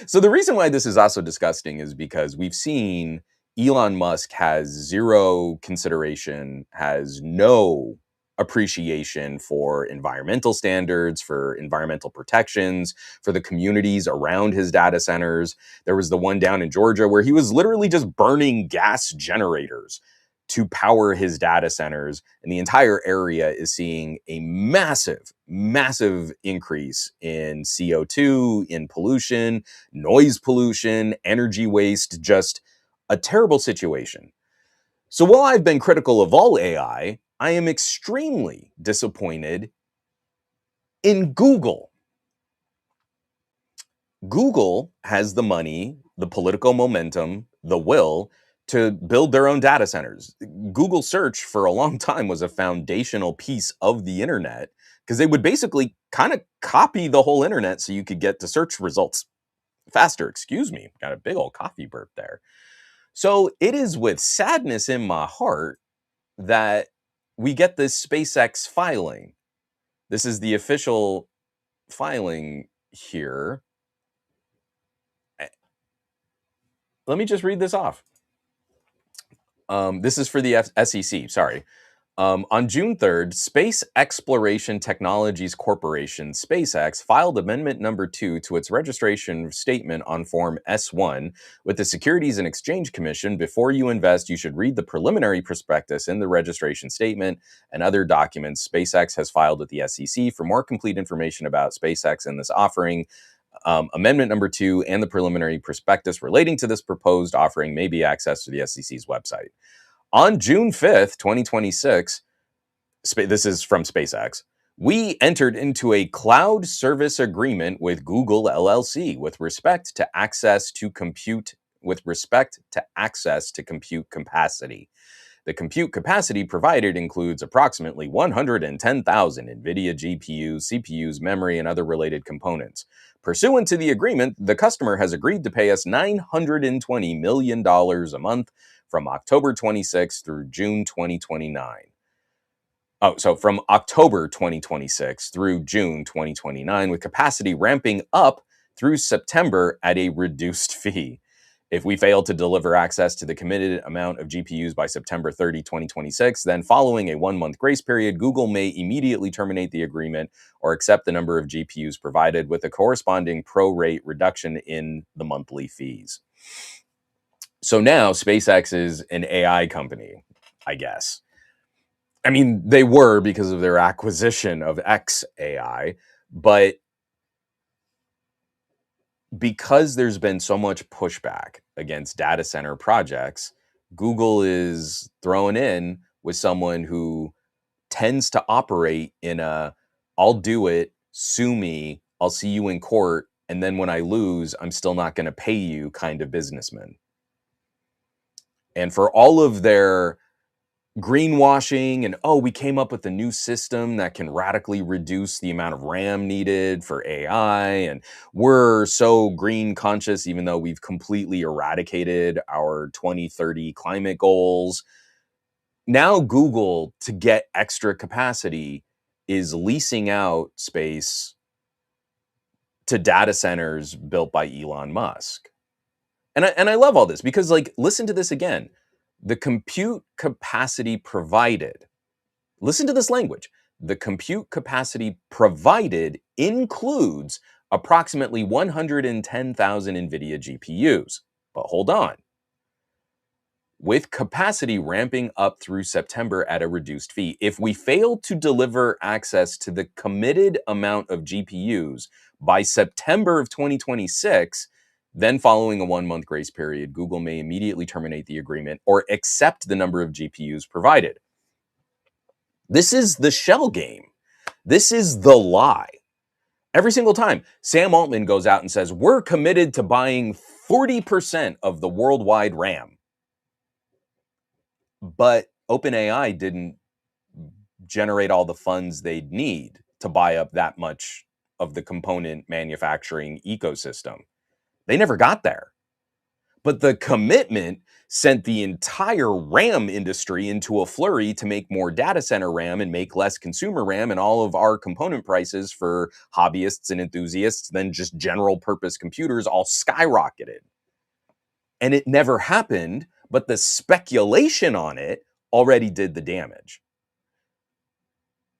So the reason why this is also disgusting is because we've seen Elon Musk has zero consideration, has no appreciation for environmental standards, for environmental protections, for the communities around his data centers. There was the one down in Georgia where he was literally just burning gas generators to power his data centers. And the entire area is seeing a massive, massive increase in CO2, in pollution, noise pollution, energy waste, just a terrible situation. So while I've been critical of all AI, I am extremely disappointed in Google. Google has the money, the political momentum, the will to build their own data centers. Google search for a long time was a foundational piece of the internet because they would basically kind of copy the whole internet so you could get to search results faster. Excuse me, got a big old coffee burp there. So it is with sadness in my heart that we get this SpaceX filing. This is the official filing here. Let me just read this off. This is for the SEC, sorry. On June 3rd, Space Exploration Technologies Corporation, SpaceX, filed Amendment Number 2 to its registration statement on Form S1 with the Securities and Exchange Commission. Before you invest, you should read the preliminary prospectus in the registration statement and other documents SpaceX has filed with the SEC. For more complete information about SpaceX and this offering, Amendment Number 2 and the preliminary prospectus relating to this proposed offering may be accessed through the SEC's website. On June 5th, 2026, this is from SpaceX, we entered into a cloud service agreement with Google LLC with respect to access to compute capacity. The compute capacity provided includes approximately 110,000 NVIDIA GPUs, CPUs, memory, and other related components. Pursuant to the agreement, the customer has agreed to pay us $920 million a month from October 26 through June 2029. So from October 2026 through June 2029, with capacity ramping up through September at a reduced fee. If we fail to deliver access to the committed amount of GPUs by September 30, 2026, then following a 1-month grace period, Google may immediately terminate the agreement or accept the number of GPUs provided with a corresponding pro-rate reduction in the monthly fees. So now SpaceX is an AI company, I guess. I mean, they were because of their acquisition of XAI, but because there's been so much pushback against data center projects, Google is thrown in with someone who tends to operate in a, I'll do it, sue me, I'll see you in court, and then when I lose, I'm still not going to pay you kind of businessman. And for all of their greenwashing and, oh, we came up with a new system that can radically reduce the amount of RAM needed for AI, and we're so green conscious, even though we've completely eradicated our 2030 climate goals. Now Google, to get extra capacity, is leasing out space to data centers built by Elon Musk. And I love all this because, like, listen to this again. The compute capacity provided, listen to this language. The compute capacity provided includes approximately 110,000 NVIDIA GPUs. But hold on. With capacity ramping up through September at a reduced fee, if we fail to deliver access to the committed amount of GPUs by September of 2026, then following a 1-month grace period, Google may immediately terminate the agreement or accept the number of GPUs provided. This is the shell game. This is the lie. Every single time, Sam Altman goes out and says, we're committed to buying 40% of the worldwide RAM. But OpenAI didn't generate all the funds they'd need to buy up that much of the component manufacturing ecosystem. They never got there. But the commitment sent the entire RAM industry into a flurry to make more data center RAM and make less consumer RAM, and all of our component prices for hobbyists and enthusiasts, then just general purpose computers, all skyrocketed. And it never happened, but the speculation on it already did the damage.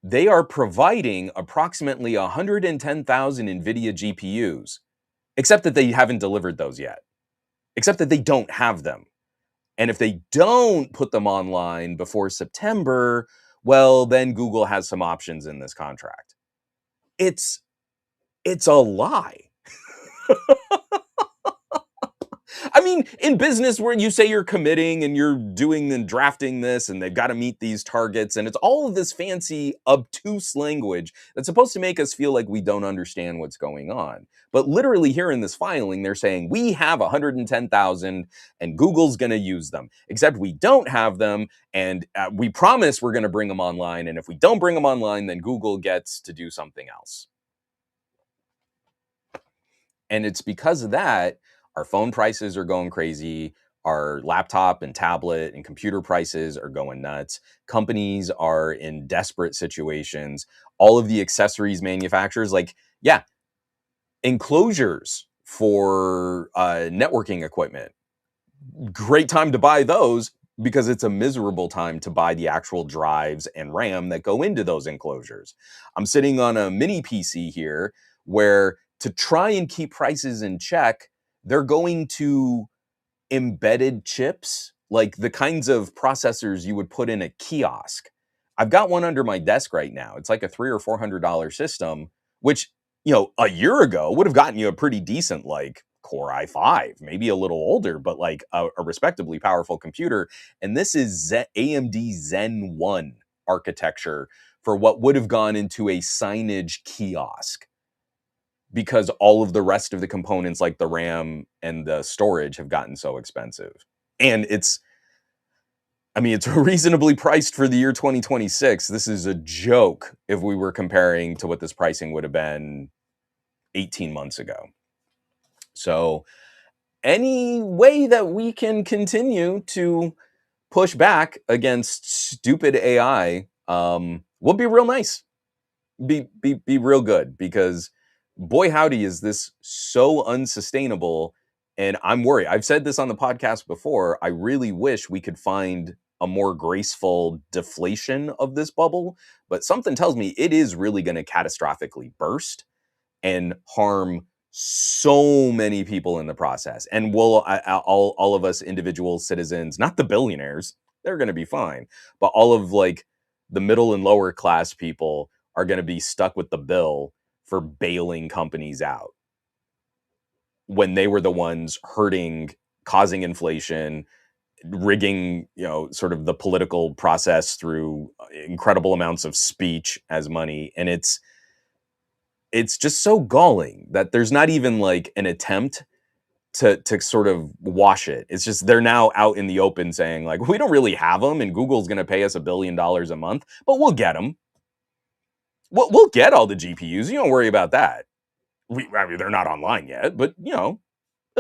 They are providing approximately 110,000 NVIDIA GPUs, except that they haven't delivered those yet, except that they don't have them. And if they don't put them online before September, well, then Google has some options in this contract. It's a lie. I mean, in business where you say you're committing and you're doing and drafting this and they've got to meet these targets, and it's all of this fancy, obtuse language that's supposed to make us feel like we don't understand what's going on. But literally here in this filing, they're saying we have 110,000 and Google's going to use them, except we don't have them. And we promise we're going to bring them online. And if we don't bring them online, then Google gets to do something else. And it's because of that, our phone prices are going crazy. Our laptop and tablet and computer prices are going nuts. Companies are in desperate situations. All of the accessories manufacturers, like, yeah, enclosures for networking equipment. Great time to buy those because it's a miserable time to buy the actual drives and RAM that go into those enclosures. I'm sitting on a mini PC here where to try and keep prices in check, they're going to embedded chips, like the kinds of processors you would put in a kiosk. I've got one under my desk right now. It's like a $300 or $400 system, which, a year ago would have gotten you a pretty decent, like, Core i5, maybe a little older, but like a respectably powerful computer. And this is AMD Zen 1 architecture for what would have gone into a signage kiosk, because all of the rest of the components like the RAM and the storage have gotten so expensive. And it's reasonably priced for the year 2026. This is a joke if we were comparing to what this pricing would have been 18 months ago. So any way that we can continue to push back against stupid AI would be real nice. Be real good, because boy howdy is this so unsustainable. And I'm worried. I've said this on the podcast before. I really wish we could find a more graceful deflation of this bubble, but something tells me it is really going to catastrophically burst and harm so many people in the process. And all of us individual citizens, not the billionaires, they're going to be fine, but all of like the middle and lower class people are going to be stuck with the bill for bailing companies out when they were the ones hurting, causing inflation, rigging, sort of the political process through incredible amounts of speech as money. And it's just so galling that there's not even like an attempt to sort of wash it. It's just they're now out in the open saying like, we don't really have them and Google's going to pay us $1 billion a month, but we'll get them. We'll get all the GPUs. You don't worry about that. They're not online yet, but it'll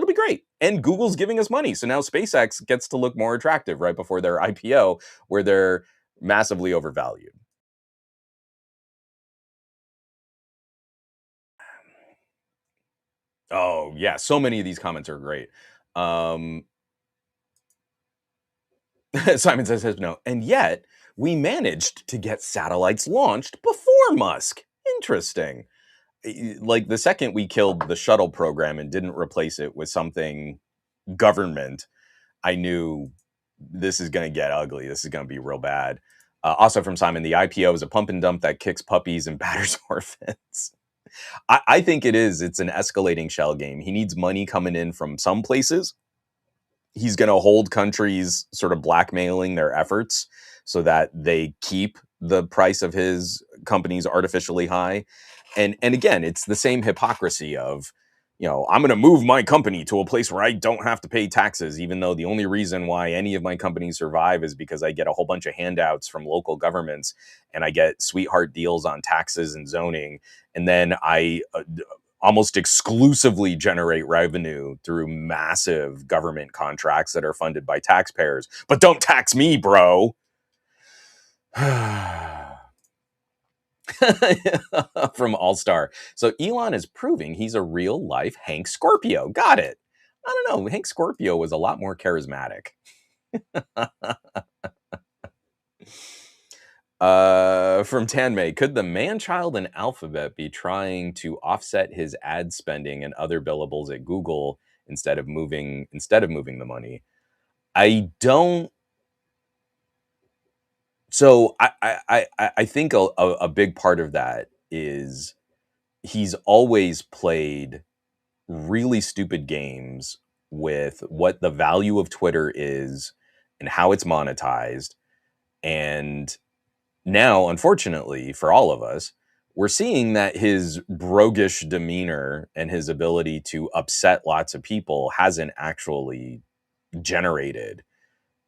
be great. And Google's giving us money. So now SpaceX gets to look more attractive right before their IPO, where they're massively overvalued. Oh, yeah. So many of these comments are great. Simon says no. And yet, we managed to get satellites launched before Musk. Interesting. Like the second we killed the shuttle program and didn't replace it with something government, I knew this is going to get ugly. This is going to be real bad. Also from Simon, the IPO is a pump and dump that kicks puppies and batters orphans. I think it is. It's an escalating shell game. He needs money coming in from some places. He's going to hold countries sort of blackmailing their efforts so that they keep the price of his companies artificially high. And again, it's the same hypocrisy of, I'm going to move my company to a place where I don't have to pay taxes, even though the only reason why any of my companies survive is because I get a whole bunch of handouts from local governments and I get sweetheart deals on taxes and zoning. And then I almost exclusively generate revenue through massive government contracts that are funded by taxpayers. But don't tax me, bro. From All Star. So Elon is proving he's a real life Hank Scorpio. Got it. I don't know. Hank Scorpio was a lot more charismatic. From Tanmay, could the man-child in Alphabet be trying to offset his ad spending and other billables at Google instead of moving the money? I don't. So I think a big part of that is he's always played really stupid games with what the value of Twitter is and how it's monetized. And now, unfortunately, for all of us, we're seeing that his roguish demeanor and his ability to upset lots of people hasn't actually generated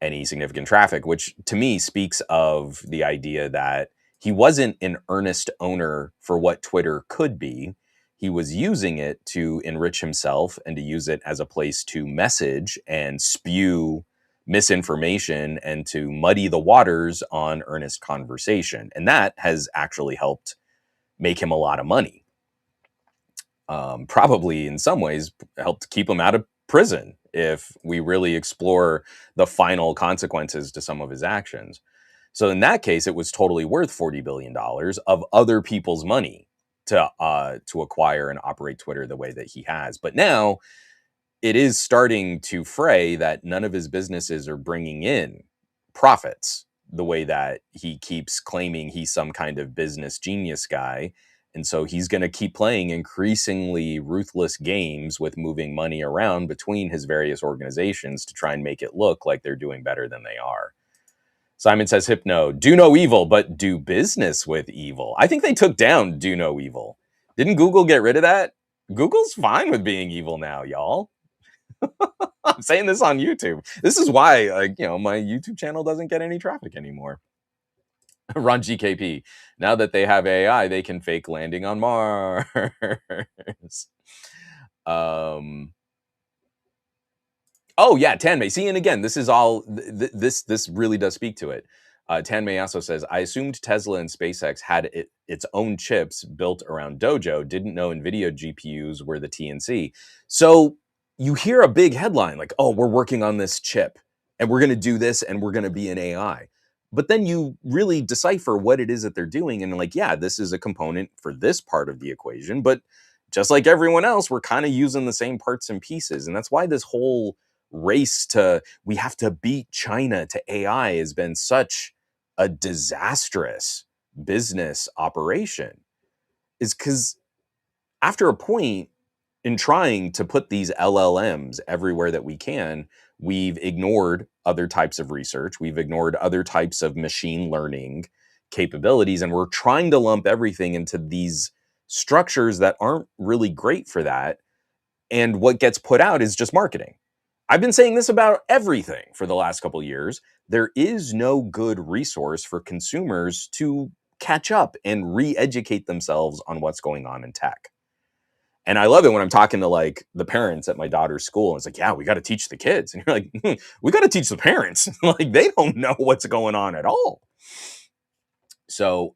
any significant traffic, which to me speaks of the idea that he wasn't an earnest owner for what Twitter could be. He was using it to enrich himself and to use it as a place to message and spew misinformation and to muddy the waters on earnest conversation. And that has actually helped make him a lot of money. Probably in some ways helped keep him out of prison if we really explore the final consequences to some of his actions. So in that case, it was totally worth $40 billion of other people's money to acquire and operate Twitter the way that he has. But now it is starting to fray that none of his businesses are bringing in profits the way that he keeps claiming he's some kind of business genius guy. And so he's going to keep playing increasingly ruthless games with moving money around between his various organizations to try and make it look like they're doing better than they are. Simon says, Hypno, do no evil, but do business with evil. I think they took down do no evil. Didn't Google get rid of that? Google's fine with being evil now, y'all. I'm saying this on YouTube. This is why, my YouTube channel doesn't get any traffic anymore. Ron GKP. Now that they have AI, they can fake landing on Mars. Oh yeah, Tanmay. See, and again, this is all. This really does speak to it. Tanmay also says, I assumed Tesla and SpaceX had its own chips built around Dojo. Didn't know NVIDIA GPUs were the TNC. So you hear a big headline like, oh, we're working on this chip and we're going to do this and we're going to be an AI. But then you really decipher what it is that they're doing. And like, yeah, this is a component for this part of the equation. But just like everyone else, we're kind of using the same parts and pieces. And that's why this whole race to we have to beat China to AI has been such a disastrous business operation, is because after a point in trying to put these LLMs everywhere that we can, we've ignored other types of research. We've ignored other types of machine learning capabilities. And we're trying to lump everything into these structures that aren't really great for that. And what gets put out is just marketing. I've been saying this about everything for the last couple of years. There is no good resource for consumers to catch up and re-educate themselves on what's going on in tech. And I love it when I'm talking to like the parents at my daughter's school. And it's like, yeah, we got to teach the kids. And you're like, we got to teach the parents. Like they don't know what's going on at all. So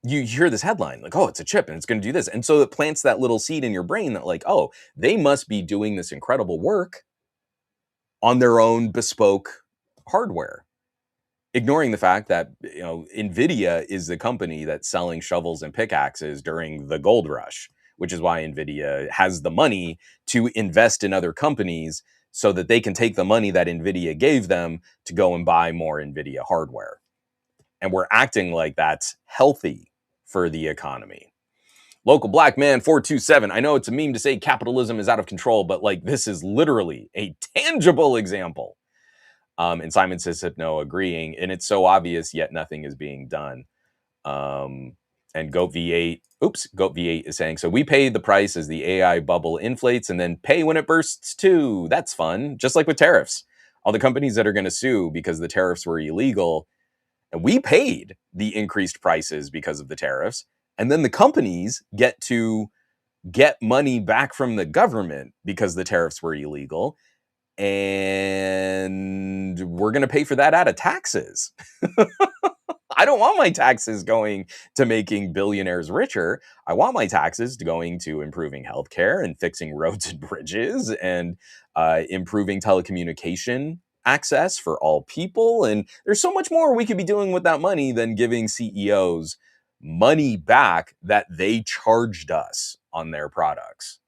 you hear this headline like, oh, it's a chip and it's going to do this. And so it plants that little seed in your brain that like, oh, they must be doing this incredible work on their own bespoke hardware, ignoring the fact that NVIDIA is the company that's selling shovels and pickaxes during the gold rush, which is why NVIDIA has the money to invest in other companies so that they can take the money that NVIDIA gave them to go and buy more NVIDIA hardware. And we're acting like that's healthy for the economy. Local Black Man 427. I know it's a meme to say capitalism is out of control, but like this is literally a tangible example. And Simon says Hypno agreeing, and it's so obvious, yet nothing is being done. And Goat V8 is saying, so we pay the price as the AI bubble inflates and then pay when it bursts too. That's fun. Just like with tariffs. All the companies that are going to sue because the tariffs were illegal, and we paid the increased prices because of the tariffs. And then the companies get to get money back from the government because the tariffs were illegal. And we're going to pay for that out of taxes. I don't want my taxes going to making billionaires richer. I want my taxes going to improving healthcare and fixing roads and bridges and improving telecommunication access for all people. And there's so much more we could be doing with that money than giving CEOs money back that they charged us on their products.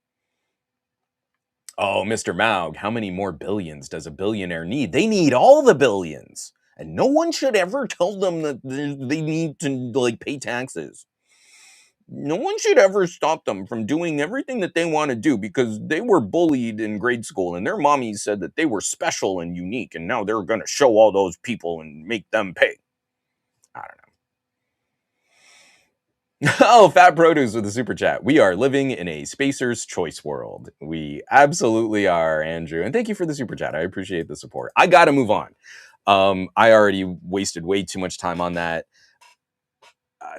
Oh, Mr. Maug, how many more billions does a billionaire need? They need all the billions. And no one should ever tell them that they need to like pay taxes. No one should ever stop them from doing everything that they want to do because they were bullied in grade school and their mommies said that they were special and unique and now they're going to show all those people and make them pay. I don't know. Oh, Fat Produce with a super chat. We are living in a spacer's choice world. We absolutely are, Andrew. And thank you for the super chat. I appreciate the support. I got to move on. I already wasted way too much time on that.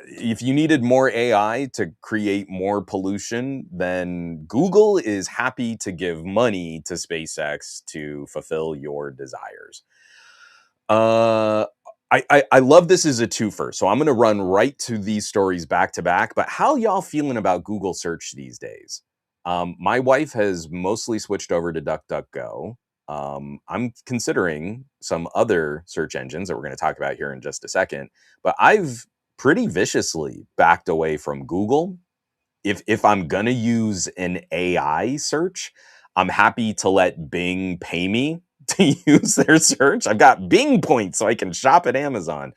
If you needed more AI to create more pollution, then Google is happy to give money to SpaceX to fulfill your desires. Uh, I love this as a twofer, so I'm going to run right to these stories back to back. But how y'all feeling about Google search these days? My wife has mostly switched over to DuckDuckGo. I'm considering some other search engines that we're going to talk about here in just a second, but I've pretty viciously backed away from Google. If I'm gonna use an AI search, I'm happy to let Bing pay me to use their search. I've got Bing points so I can shop at Amazon.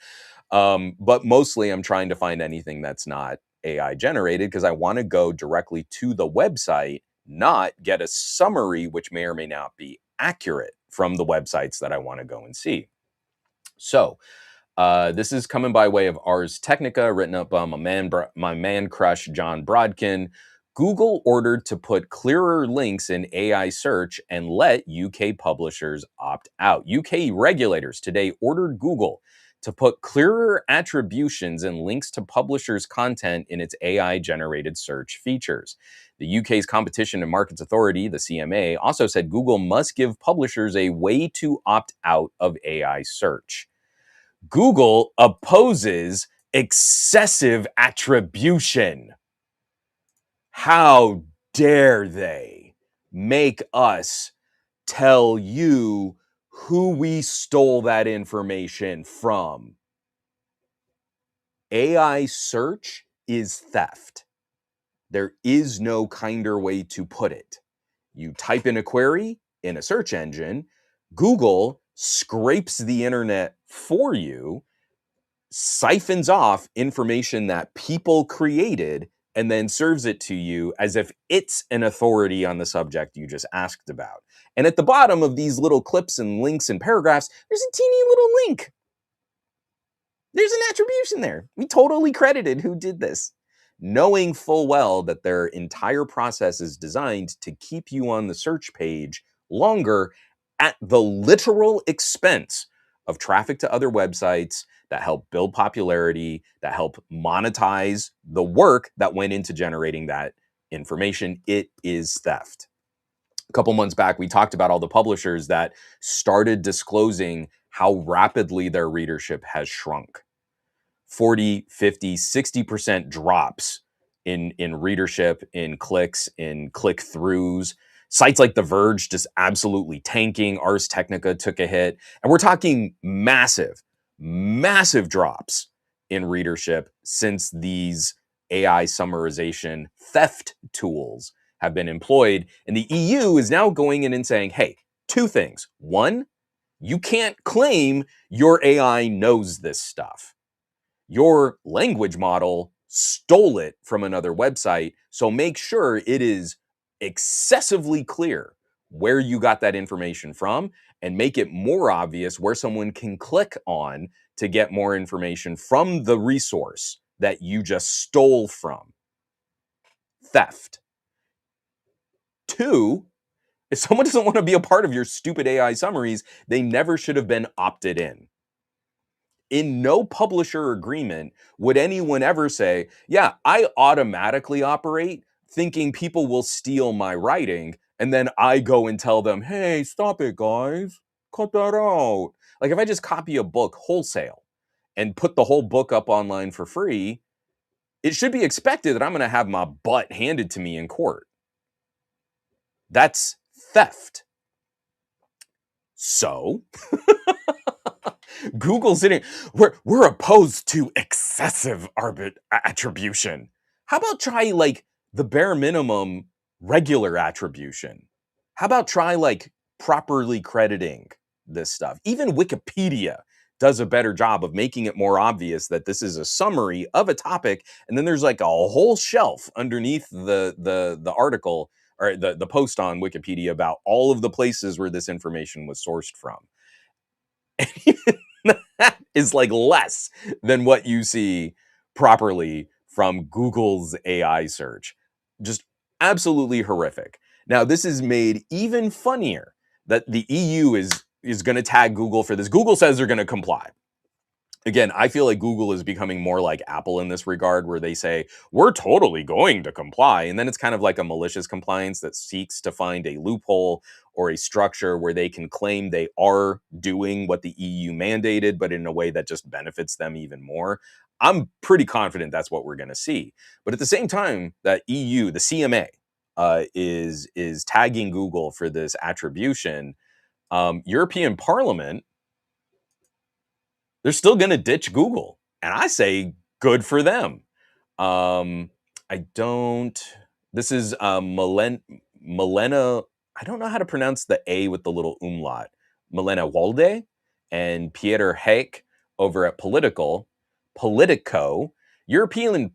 But mostly I'm trying to find anything that's not AI generated because I want to go directly to the website, not get a summary which may or may not be accurate from the websites that I want to go and see. So this is coming by way of Ars Technica, written up by my man crush, John Brodkin. Google ordered to put clearer links in AI search and let UK publishers opt out. UK regulators today ordered Google to put clearer attributions and links to publishers' content in its AI-generated search features. The UK's Competition and Markets Authority, the CMA, also said Google must give publishers a way to opt out of AI search. Google opposes excessive attribution. How dare they make us tell you who we stole that information from? AI search is theft. There is no kinder way to put it. You type in a query in a search engine, Google scrapes the internet for you, siphons off information that people created, and then serves it to you as if it's an authority on the subject you just asked about. And at the bottom of these little clips and links and paragraphs, there's a teeny little link. There's an attribution there. We totally credited who did this, knowing full well that their entire process is designed to keep you on the search page longer at the literal expense of traffic to other websites that help build popularity, that help monetize the work that went into generating that information. It is theft. A couple months back, we talked about all the publishers that started disclosing how rapidly their readership has shrunk. 40, 50, 60% drops in readership, in clicks, in click-throughs. Sites like The Verge just absolutely tanking. Ars Technica took a hit. And we're talking massive, massive drops in readership since these AI summarization theft tools have been employed. And the EU is now going in and saying, hey, two things. One, you can't claim your AI knows this stuff. Your language model stole it from another website, so make sure it is excessively clear where you got that information from and make it more obvious where someone can click on to get more information from the resource that you just stole from. Theft. Two, if someone doesn't want to be a part of your stupid AI summaries, they never should have been opted in. In no publisher agreement would anyone ever say, yeah, I automatically operate thinking people will steal my writing, and then I go and tell them, hey, stop it, guys. Cut that out. Like if I just copy a book wholesale and put the whole book up online for free, it should be expected that I'm going to have my butt handed to me in court. That's theft. So Google's sitting, we're opposed to excessive attribution. How about try like the bare minimum regular attribution? How about try like properly crediting this stuff? Even Wikipedia does a better job of making it more obvious that this is a summary of a topic, and then there's like a whole shelf underneath the article or the post on Wikipedia about all of the places where this information was sourced from. And even that is like less than what you see properly from Google's AI search. Just absolutely horrific. Now, this is made even funnier that the EU is going to tag Google for this. Google says they're going to comply. Again, I feel like Google is becoming more like Apple in this regard, where they say, we're totally going to comply. And then it's kind of like a malicious compliance that seeks to find a loophole or a structure where they can claim they are doing what the EU mandated, but in a way that just benefits them even more. I'm pretty confident that's what we're going to see. But at the same time, that EU, the CMA, is tagging Google for this attribution. European Parliament, they're still going to ditch Google. And I say good for them. I don't, this is Milena, I don't know how to pronounce the A with the little umlaut. Milena Walde and Pieter Haek over at Politico, European,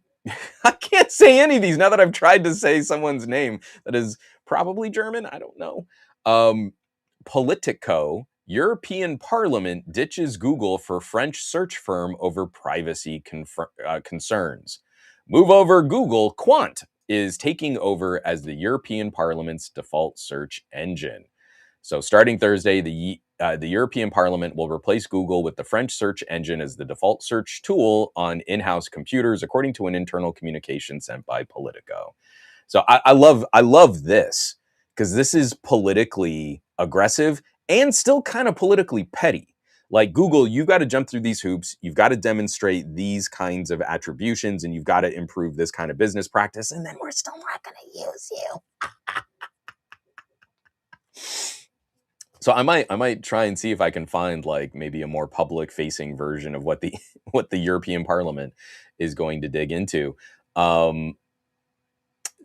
I can't say any of these now that I've tried to say someone's name that is probably German. I don't know. Politico, European Parliament ditches Google for French search firm over privacy concerns. Move over Google, Quant is taking over as the European Parliament's default search engine. So starting Thursday, the European Parliament will replace Google with the French search engine as the default search tool on in-house computers, according to an internal communication sent by Politico. So I love this because this is politically aggressive and still kind of politically petty. Like Google, you've got to jump through these hoops. You've got to demonstrate these kinds of attributions, and you've got to improve this kind of business practice. And then we're still not going to use you. So I might try and see if I can find like maybe a more public facing version of what the what the European Parliament is going to dig into.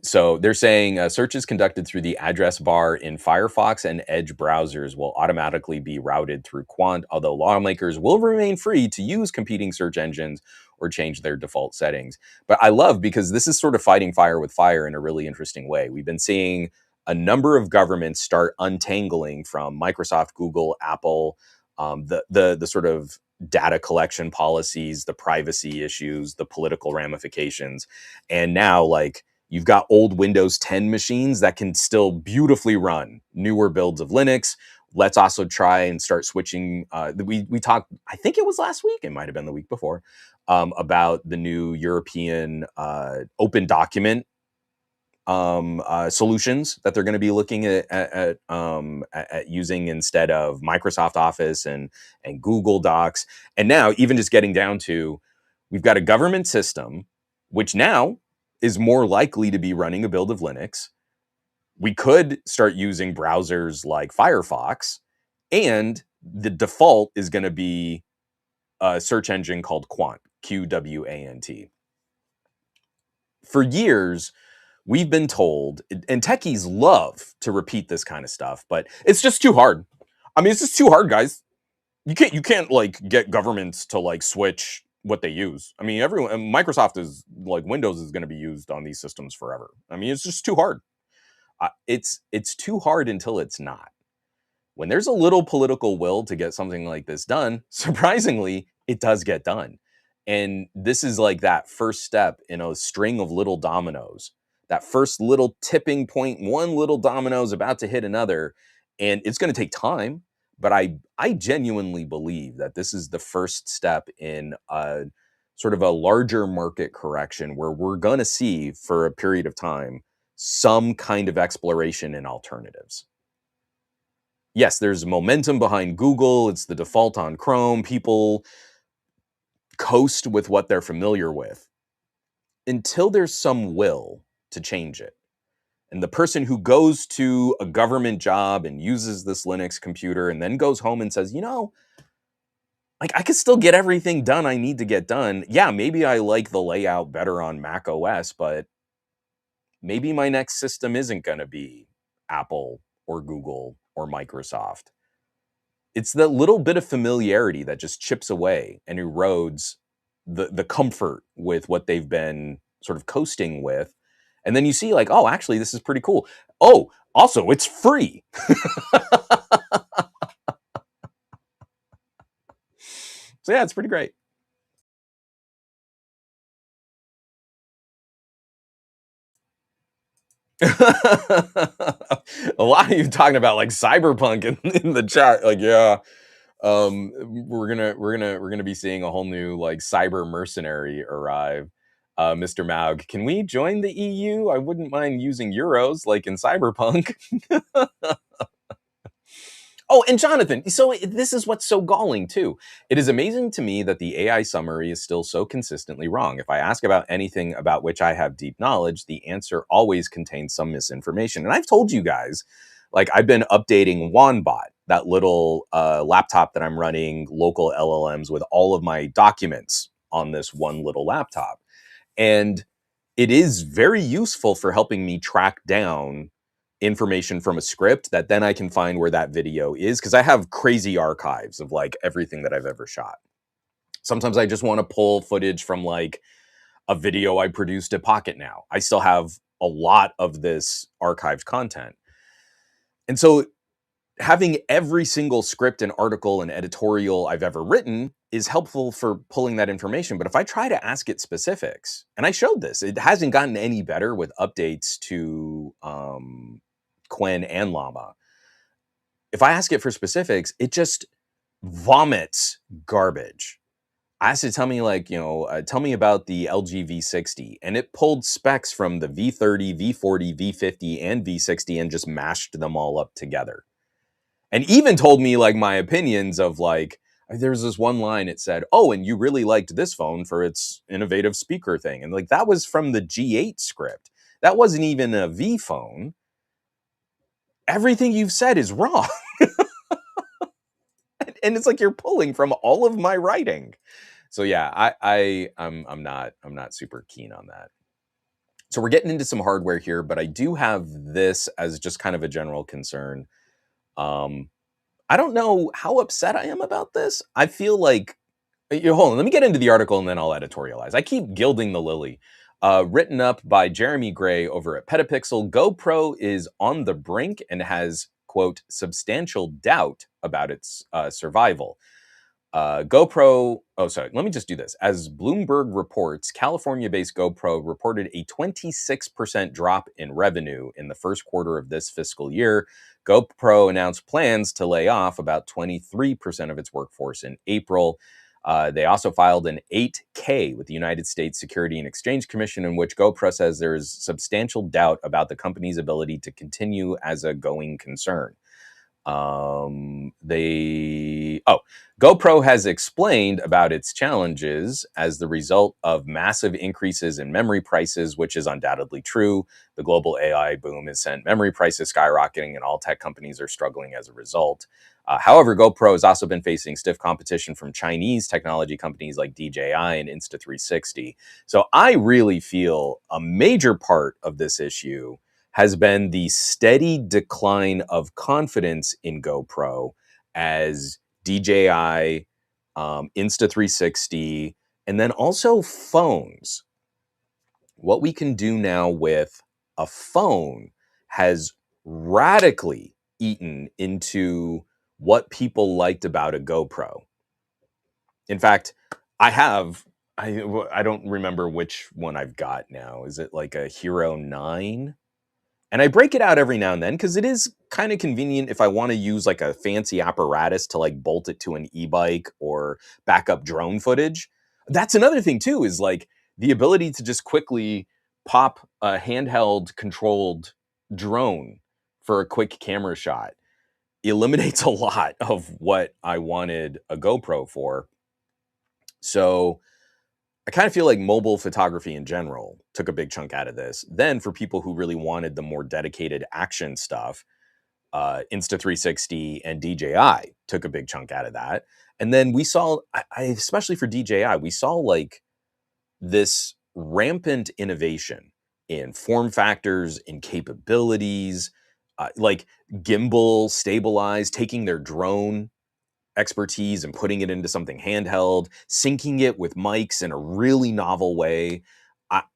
So they're saying searches conducted through the address bar in Firefox and Edge browsers will automatically be routed through Quant, although lawmakers will remain free to use competing search engines or change their default settings. But I love because this is sort of fighting fire with fire in a really interesting way. We've been seeing a number of governments start untangling from Microsoft, Google, Apple, the sort of data collection policies, the privacy issues, the political ramifications, and now like you've got old Windows 10 machines that can still beautifully run newer builds of Linux. Let's also try and start switching. We talked, I think it was last week, it might have been the week before, about the new European open document solutions that they're going to be looking at using instead of Microsoft Office and Google Docs. And now even just getting down to, we've got a government system, which now is more likely to be running a build of Linux. We could start using browsers like Firefox, and the default is going to be a search engine called Quant, QWANT. For years, we've been told, and techies love to repeat this kind of stuff, but it's just too hard. I mean, it's just too hard, guys. You can't like get governments to like switch what they use. I mean, everyone, Microsoft is like Windows is going to be used on these systems forever. I mean, it's just too hard. It's too hard until it's not. When there's a little political will to get something like this done, surprisingly, it does get done. And this is like that first step in a string of little dominoes. That first little tipping point, one little domino is about to hit another, and it's going to take time. But I genuinely believe that this is the first step in a sort of a larger market correction where we're going to see for a period of time some kind of exploration in alternatives. Yes, there's momentum behind Google. It's the default on Chrome. People coast with what they're familiar with until there's some will to change it. And the person who goes to a government job and uses this Linux computer and then goes home and says, you know, like I could still get everything done I need to get done. Yeah, maybe I like the layout better on Mac OS, but maybe my next system isn't going to be Apple or Google or Microsoft. It's that little bit of familiarity that just chips away and erodes the comfort with what they've been sort of coasting with. And then you see like, oh, actually, this is pretty cool. Oh, also, it's free. So yeah, it's pretty great. A lot of you talking about like cyberpunk in the chat. Like, yeah, we're gonna be seeing a whole new like cyber mercenary arrive. Mr. Maug, can we join the EU? I wouldn't mind using euros like in cyberpunk. Oh, and Jonathan, so this is what's so galling too. It is amazing to me that the AI summary is still so consistently wrong. If I ask about anything about which I have deep knowledge, the answer always contains some misinformation. And I've told you guys, like I've been updating Wanbot, that little laptop that I'm running local LLMs with all of my documents on this one little laptop. And it is very useful for helping me track down information from a script that then I can find where that video is, because I have crazy archives of like everything that I've ever shot. Sometimes I just want to pull footage from like a video I produced at Pocket Now. I still have a lot of this archived content. And so having every single script and article and editorial I've ever written is helpful for pulling that information. But if I try to ask it specifics, and I showed this, it hasn't gotten any better with updates to Quen and Llama. If I ask it for specifics, it just vomits garbage. I asked it to tell me like, tell me about the LG V60, and it pulled specs from the V30, V40, V50, and V60 and just mashed them all up together. And even told me like my opinions of like, there's this one line it said, oh, and you really liked this phone for its innovative speaker thing. And like, that was from the G8 script. That wasn't even a V phone. Everything you've said is wrong. And it's like you're pulling from all of my writing. So yeah, I'm not super keen on that. So we're getting into some hardware here, but I do have this as just kind of a general concern. I don't know how upset I am about this. I feel like, hold on, let me get into the article and then I'll editorialize. I keep gilding the lily. Written up by Jeremy Gray over at Petapixel, GoPro is on the brink and has, quote, substantial doubt about its survival. GoPro, oh, sorry, let me just do this. As Bloomberg reports, California-based GoPro reported a 26% drop in revenue in the first quarter of this fiscal year. GoPro announced plans to lay off about 23% of its workforce in April. They also filed an 8K with the United States Security and Exchange Commission, in which GoPro says there is substantial doubt about the company's ability to continue as a going concern. GoPro has explained about its challenges as the result of massive increases in memory prices, which is undoubtedly true. The global AI boom has sent memory prices skyrocketing, and all tech companies are struggling as a result. However, GoPro has also been facing stiff competition from Chinese technology companies like DJI and Insta360. So I really feel a major part of this issue has been the steady decline of confidence in GoPro as DJI, Insta360, and then also phones. What we can do now with a phone has radically eaten into what people liked about a GoPro. In fact, I don't remember which one I've got now. Is it like a Hero 9? And I break it out every now and then because it is kind of convenient if I want to use like a fancy apparatus to like bolt it to an e-bike or back up drone footage. That's another thing too, is like the ability to just quickly pop a handheld controlled drone for a quick camera shot eliminates a lot of what I wanted a GoPro for. So I kind of feel like mobile photography in general took a big chunk out of this. Then for people who really wanted the more dedicated action stuff, Insta360 and DJI took a big chunk out of that. And then we saw, especially for DJI, we saw like this rampant innovation in form factors, in capabilities. like gimbal stabilized, taking their drone expertise and putting it into something handheld, syncing it with mics in a really novel way.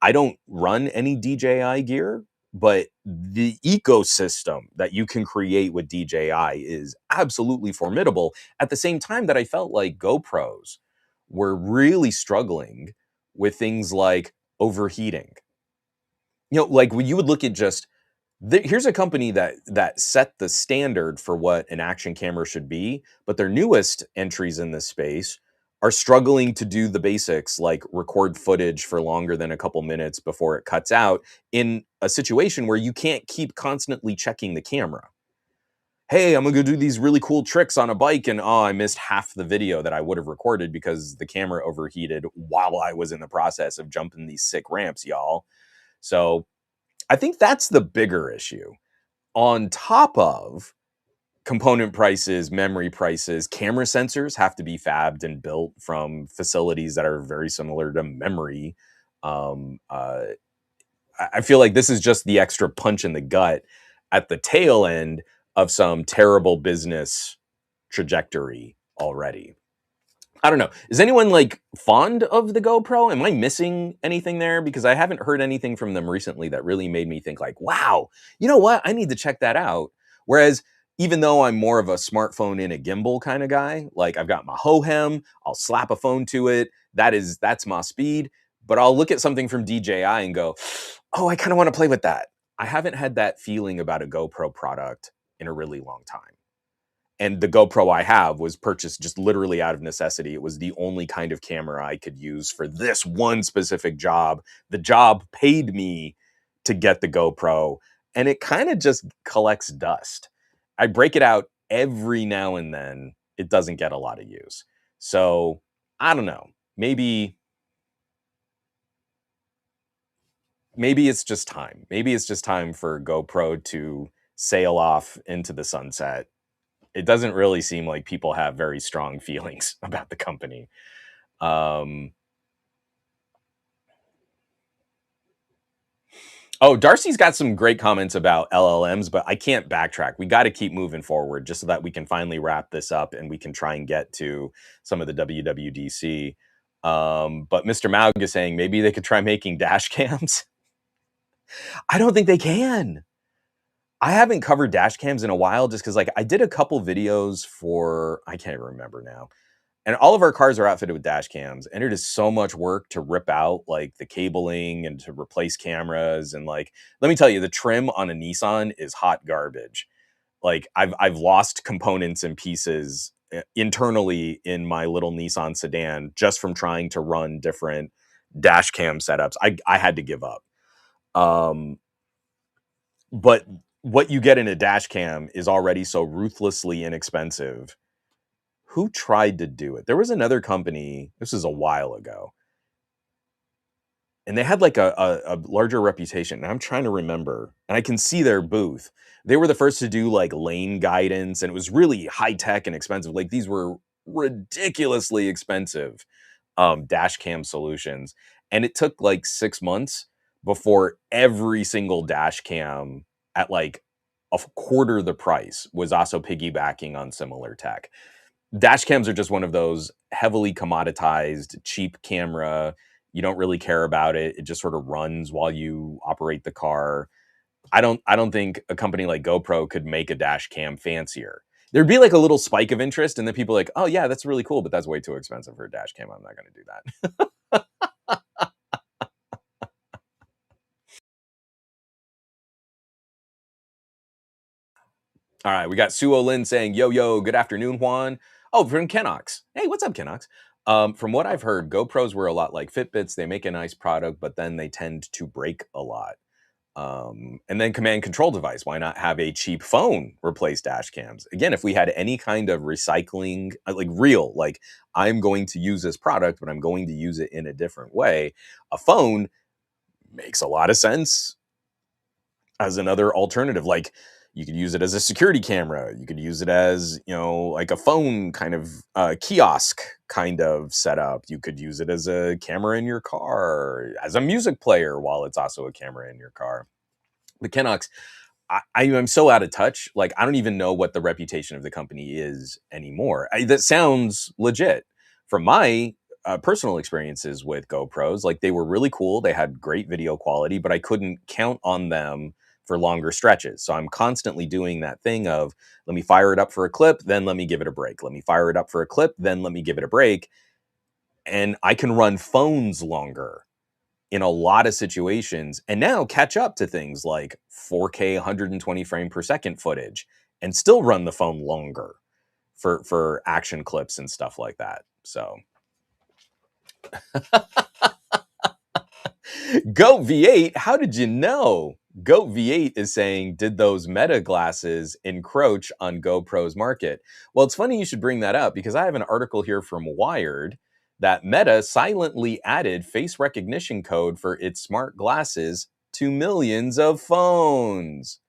I don't run any DJI gear, but the ecosystem that you can create with DJI is absolutely formidable. At the same time that I felt like GoPros were really struggling with things like overheating. Like when you would look at just here's a company that set the standard for what an action camera should be, but their newest entries in this space are struggling to do the basics like record footage for longer than a couple minutes before it cuts out in a situation where you can't keep constantly checking the camera. Hey, I'm gonna go do these really cool tricks on a bike, and I missed half the video that I would have recorded because the camera overheated while I was in the process of jumping these sick ramps, y'all. So I think that's the bigger issue. On top of component prices, memory prices, camera sensors have to be fabbed and built from facilities that are very similar to memory. I feel like this is just the extra punch in the gut at the tail end of some terrible business trajectory already. I don't know. Is anyone like fond of the GoPro? Am I missing anything there? Because I haven't heard anything from them recently that really made me think like, wow, you know what? I need to check that out. Whereas even though I'm more of a smartphone in a gimbal kind of guy, like I've got my Hohem, I'll slap a phone to it. That's my speed. But I'll look at something from DJI and go, oh, I kind of want to play with that. I haven't had that feeling about a GoPro product in a really long time. And the GoPro I have was purchased just literally out of necessity. It was the only kind of camera I could use for this one specific job. The job paid me to get the GoPro, and it kind of just collects dust. I break it out every now and then. It doesn't get a lot of use. So I don't know. Maybe it's just time. Maybe it's just time for GoPro to sail off into the sunset. It doesn't really seem like people have very strong feelings about the company. Darcy's got some great comments about LLMs, but I can't backtrack. We got to keep moving forward just so that we can finally wrap this up and we can try and get to some of the WWDC. But Mr. Maug is saying maybe they could try making dash cams. I don't think they can. I haven't covered dash cams in a while just because like I did a couple videos for, I can't remember now. And all of our cars are outfitted with dash cams, and it is so much work to rip out like the cabling and to replace cameras. And like, let me tell you, the trim on a Nissan is hot garbage. Like I've lost components and pieces internally in my little Nissan sedan just from trying to run different dash cam setups. I had to give up. But what you get in a dash cam is already so ruthlessly inexpensive. Who tried to do it? There was another company, this was a while ago, and they had like a larger reputation. And I'm trying to remember, and I can see their booth. They were the first to do like lane guidance, and it was really high tech and expensive. Like these were ridiculously expensive dash cam solutions. And it took like 6 months before every single dash cam at like a quarter the price was also piggybacking on similar tech. Dash cams are just one of those heavily commoditized, cheap camera. You don't really care about it. It just sort of runs while you operate the car. I don't think a company like GoPro could make a dash cam fancier. There'd be like a little spike of interest, and then people are like, oh yeah, that's really cool, but that's way too expensive for a dash cam. I'm not going to do that. All right, we got Suo Lin saying, yo, good afternoon, Juan. Oh, from Kenox. Hey, what's up, Kenox? From what I've heard, GoPros were a lot like Fitbits. They make a nice product, but then they tend to break a lot. And then command control device. Why not have a cheap phone replace dash cams? Again, if we had any kind of recycling, like real, like I'm going to use this product, but I'm going to use it in a different way, a phone makes a lot of sense as another alternative. Like you could use it as a security camera. You could use it as, like a phone kind of kiosk kind of setup. You could use it as a camera in your car, as a music player while it's also a camera in your car. But Kenox, I'm so out of touch. Like, I don't even know what the reputation of the company is anymore. That sounds legit. From my personal experiences with GoPros, like they were really cool. They had great video quality, but I couldn't count on them for longer stretches. So I'm constantly doing that thing of let me fire it up for a clip, then let me give it a break. Let me fire it up for a clip, then let me give it a break. And I can run phones longer in a lot of situations and now catch up to things like 4K 120 frame per second footage and still run the phone longer for action clips and stuff like that. So Goat V8, how did you know? Goat V8 is saying, did those Meta glasses encroach on GoPro's market? Well, it's funny you should bring that up because I have an article here from Wired that Meta silently added face recognition code for its smart glasses to millions of phones.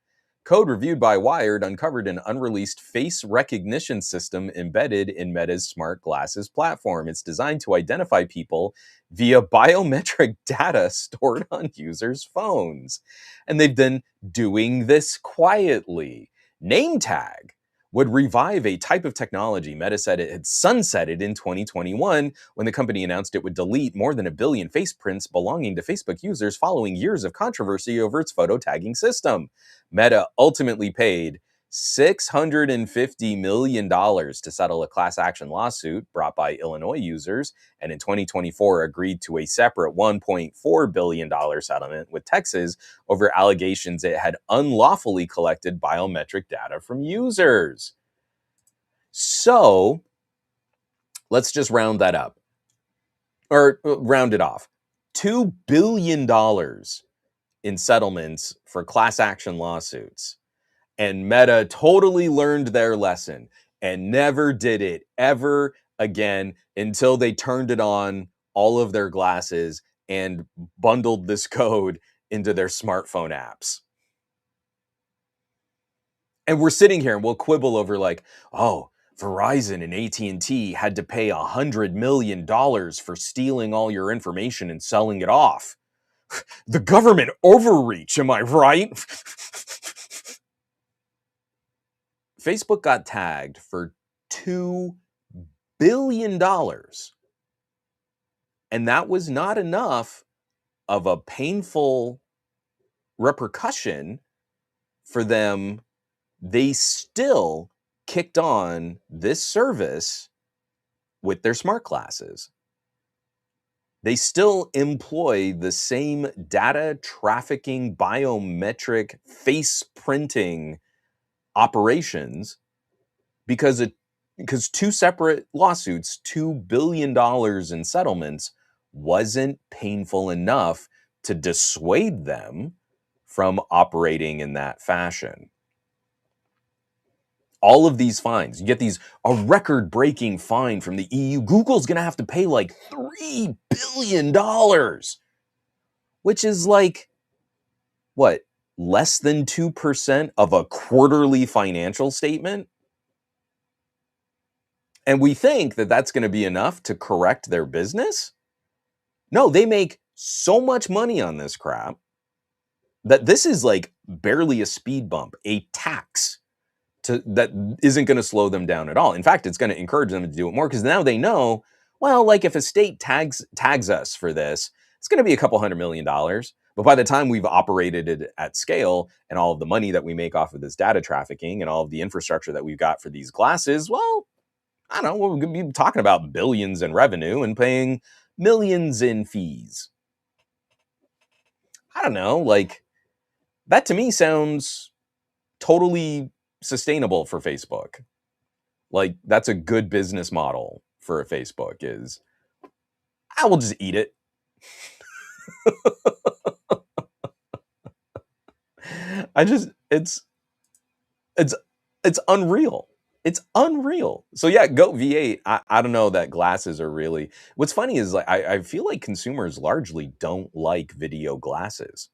Code reviewed by Wired uncovered an unreleased face recognition system embedded in Meta's smart glasses platform. It's designed to identify people via biometric data stored on users' phones. And they've been doing this quietly. Name tag would revive a type of technology Meta said it had sunsetted in 2021 when the company announced it would delete more than 1 billion face prints belonging to Facebook users following years of controversy over its photo tagging system. Meta ultimately paid $650 million to settle a class action lawsuit brought by Illinois users, and in 2024 agreed to a separate $1.4 billion settlement with Texas over allegations it had unlawfully collected biometric data from users. So let's just round that up, or round it off. $2 billion in settlements for class action lawsuits. And Meta totally learned their lesson and never did it ever again until they turned it on all of their glasses and bundled this code into their smartphone apps. And we're sitting here and we'll quibble over like, oh, Verizon and AT&T had to pay $100 million for stealing all your information and selling it off. The government overreach, am I right? Facebook got tagged for $2 billion. And that was not enough of a painful repercussion for them. They still kicked on this service with their smart glasses. They still employ the same data trafficking, biometric, face printing operations because two separate lawsuits, $2 billion in settlements, wasn't painful enough to dissuade them from operating in that fashion. All of these fines, you get a record-breaking fine from the EU. Google's going to have to pay like $3 billion, which is like, what, less than 2% of a quarterly financial statement? And we think that that's going to be enough to correct their business? No, they make so much money on this crap that this is like barely a speed bump, a tax that isn't going to slow them down at all. In fact, it's going to encourage them to do it more because now they know, well, like if a state tags us for this, it's going to be a couple $100 million. But by the time we've operated it at scale and all of the money that we make off of this data trafficking and all of the infrastructure that we've got for these glasses, well, I don't know, we're going to be talking about billions in revenue and paying millions in fees. I don't know, like that to me sounds totally sustainable for Facebook. Like that's a good business model for a Facebook is I will just eat it. It's unreal. It's unreal. So yeah, Goat V8. I don't know that glasses are really. What's funny is like I feel like consumers largely don't like video glasses.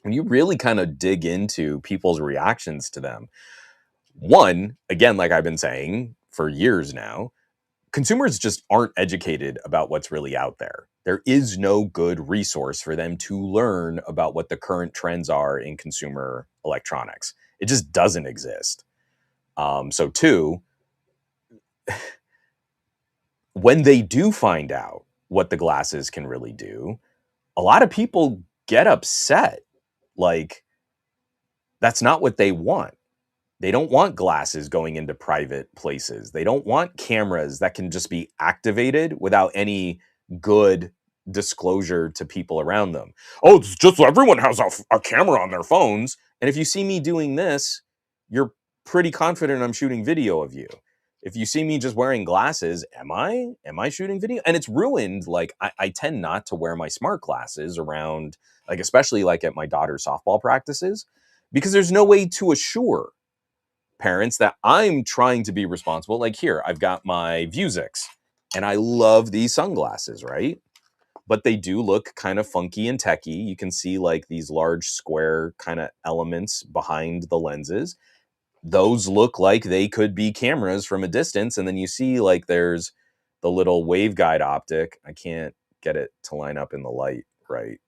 When you really kind of dig into people's reactions to them, one, again, like I've been saying for years now, consumers just aren't educated about what's really out there. There is no good resource for them to learn about what the current trends are in consumer electronics. It just doesn't exist. So two, when they do find out what the glasses can really do, a lot of people get upset. Like, that's not what they want. They don't want glasses going into private places. They don't want cameras that can just be activated without any good disclosure to people around them. Oh, it's just everyone has a camera on their phones. And if you see me doing this, you're pretty confident I'm shooting video of you. If you see me just wearing glasses, am I shooting video? And it's ruined. Like, I tend not to wear my smart glasses around, like, especially like at my daughter's softball practices, because there's no way to assure parents that I'm trying to be responsible. Like, here, I've got my Vuzix, and I love these sunglasses, right? But they do look kind of funky and techy. You can see like these large square kind of elements behind the lenses. Those look like they could be cameras from a distance. And then you see like there's the little waveguide optic. I can't get it to line up in the light, right?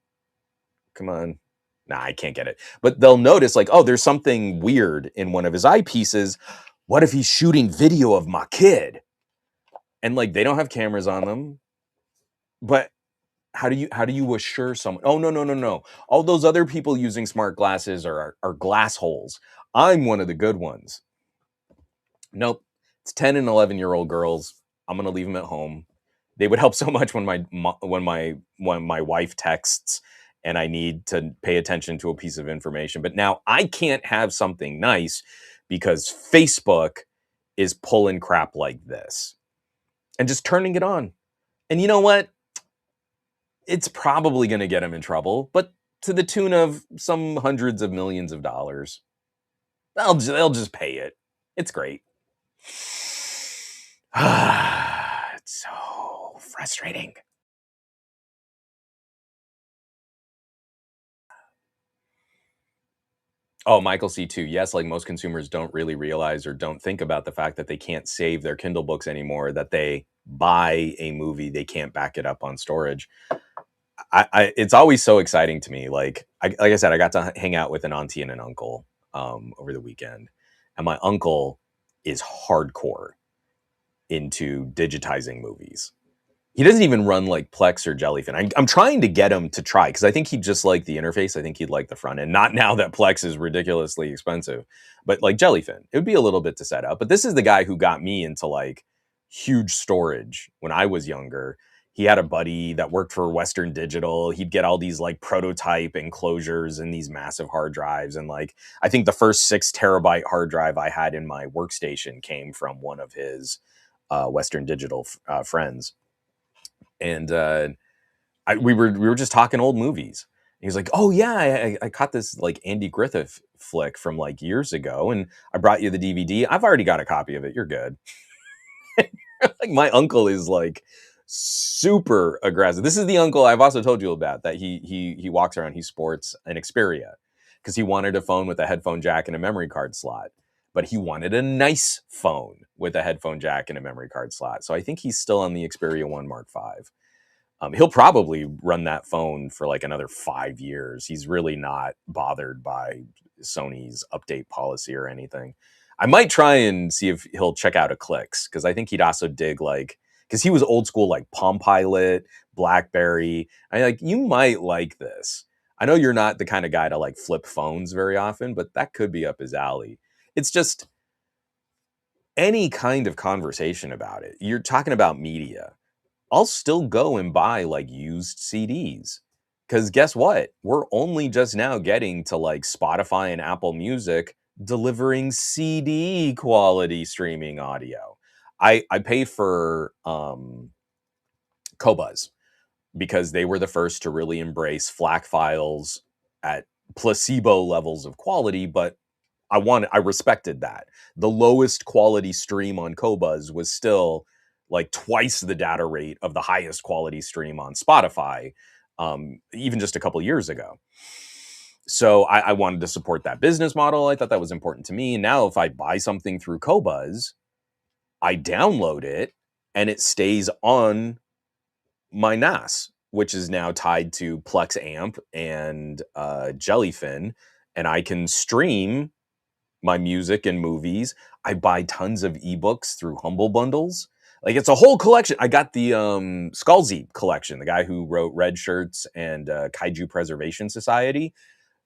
Come on. Nah, I can't get it. But they'll notice like, oh, there's something weird in one of his eyepieces. What if he's shooting video of my kid? And like, they don't have cameras on them. But how do you assure someone? Oh, no. All those other people using smart glasses are glass holes. I'm one of the good ones. Nope. It's 10 and 11-year-old girls. I'm going to leave them at home. They would help so much when my wife texts and I need to pay attention to a piece of information. But now I can't have something nice because Facebook is pulling crap like this and just turning it on. And you know what? It's probably going to get them in trouble, but to the tune of some hundreds of millions of dollars. They'll just pay it. It's great. It's so frustrating. Oh, Michael C2. Yes, like most consumers don't really realize or don't think about the fact that they can't save their Kindle books anymore, that they buy a movie, they can't back it up on storage. It's always so exciting to me. Like I said, I got to hang out with an auntie and an uncle over the weekend. And my uncle is hardcore into digitizing movies. He doesn't even run like Plex or Jellyfin. I'm trying to get him to try because I think he'd just like the interface. I think he'd like the front end. Not now that Plex is ridiculously expensive, but like Jellyfin, it would be a little bit to set up. But this is the guy who got me into like huge storage when I was younger. He had a buddy that worked for Western Digital. He'd get all these like prototype enclosures and these massive hard drives. And like, I think the first 6 terabyte hard drive I had in my workstation came from one of his Western Digital friends. And we were just talking old movies. He was like, "Oh yeah, I caught this like Andy Griffith flick from like years ago, and I brought you the DVD. I've already got a copy of it. You're good." Like, my uncle is like super aggressive. This is the uncle I've also told you about, that he walks around. He sports an Xperia because he wanted a phone with a headphone jack and a memory card slot. But he wanted a nice phone with a headphone jack and a memory card slot. So I think he's still on the Xperia 1 Mark V. He'll probably run that phone for like another 5 years. He's really not bothered by Sony's update policy or anything. I might try and see if he'll check out Eclipse, because I think he'd also dig like, because he was old school like Palm Pilot, BlackBerry. You might like this. I know you're not the kind of guy to like flip phones very often, but that could be up his alley. It's just any kind of conversation about it. You're talking about media. I'll still go and buy like used CDs. Because guess what? We're only just now getting to like Spotify and Apple Music delivering CD quality streaming audio. I pay for Qobuz because they were the first to really embrace FLAC files at placebo levels of quality, but I respected that. The lowest quality stream on Qobuz was still like twice the data rate of the highest quality stream on Spotify, even just a couple years ago. So I wanted to support that business model. I thought that was important to me. And now if I buy something through Qobuz, I download it and it stays on my NAS. which is now tied to Plex Amp and Jellyfin, and I can stream my music and movies. I buy tons of ebooks through Humble Bundles. Like, it's a whole collection. I got the Skullsy collection, the guy who wrote Red Shirts and Kaiju Preservation Society.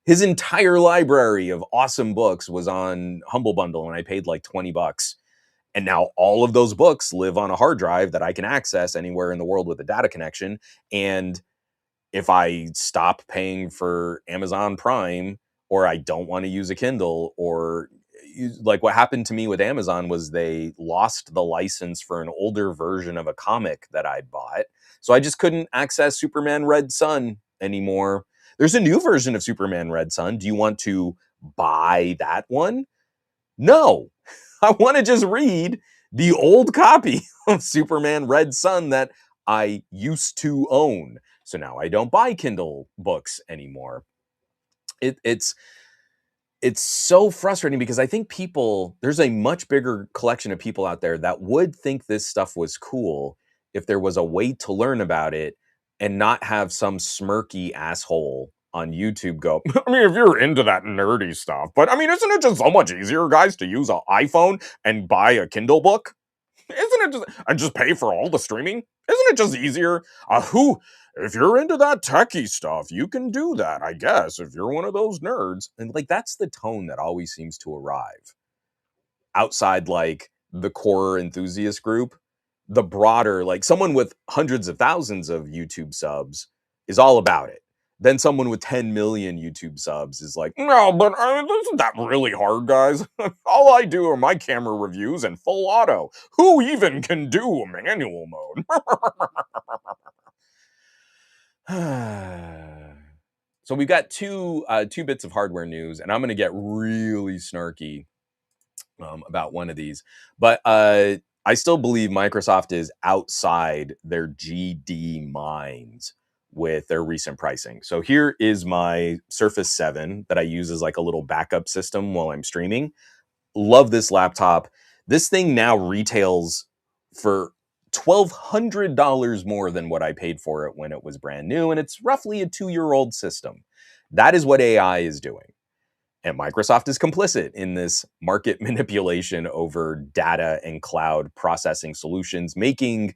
His entire library of awesome books was on Humble Bundle, and I paid like $20. And now all of those books live on a hard drive that I can access anywhere in the world with a data connection. And if I stop paying for Amazon Prime, or I don't want to use a Kindle, or like what happened to me with Amazon was they lost the license for an older version of a comic that I'd bought. So I just couldn't access Superman Red Sun anymore. There's a new version of Superman Red Sun. Do you want to buy that one? No. I want to just read the old copy of Superman Red Sun that I used to own. So now I don't buy Kindle books anymore. It's so frustrating because I think there's a much bigger collection of people out there that would think this stuff was cool if there was a way to learn about it and not have some smirky asshole on YouTube go, I mean, if you're into that nerdy stuff, but I mean, isn't it just so much easier, guys, to use an iPhone and buy a Kindle book? Isn't it just, and just pay for all the streaming? Isn't it just easier? If you're into that techie stuff, you can do that, I guess, if you're one of those nerds. And like, that's the tone that always seems to arrive outside like the core enthusiast group. The broader, like someone with hundreds of thousands of YouTube subs is all about it. Then someone with 10 million YouTube subs is like, no, but isn't that really hard, guys? All I do are my camera reviews and full auto. Who even can do a manual mode? So we've got two bits of hardware news, and I'm going to get really snarky about one of these. But I still believe Microsoft is outside their GD minds with their recent pricing. So here is my Surface 7 that I use as like a little backup system while I'm streaming. Love this laptop. This thing now retails for $1,200 more than what I paid for it when it was brand new, and it's roughly a 2-year-old system. That is what AI is doing. And Microsoft is complicit in this market manipulation over data and cloud processing solutions, making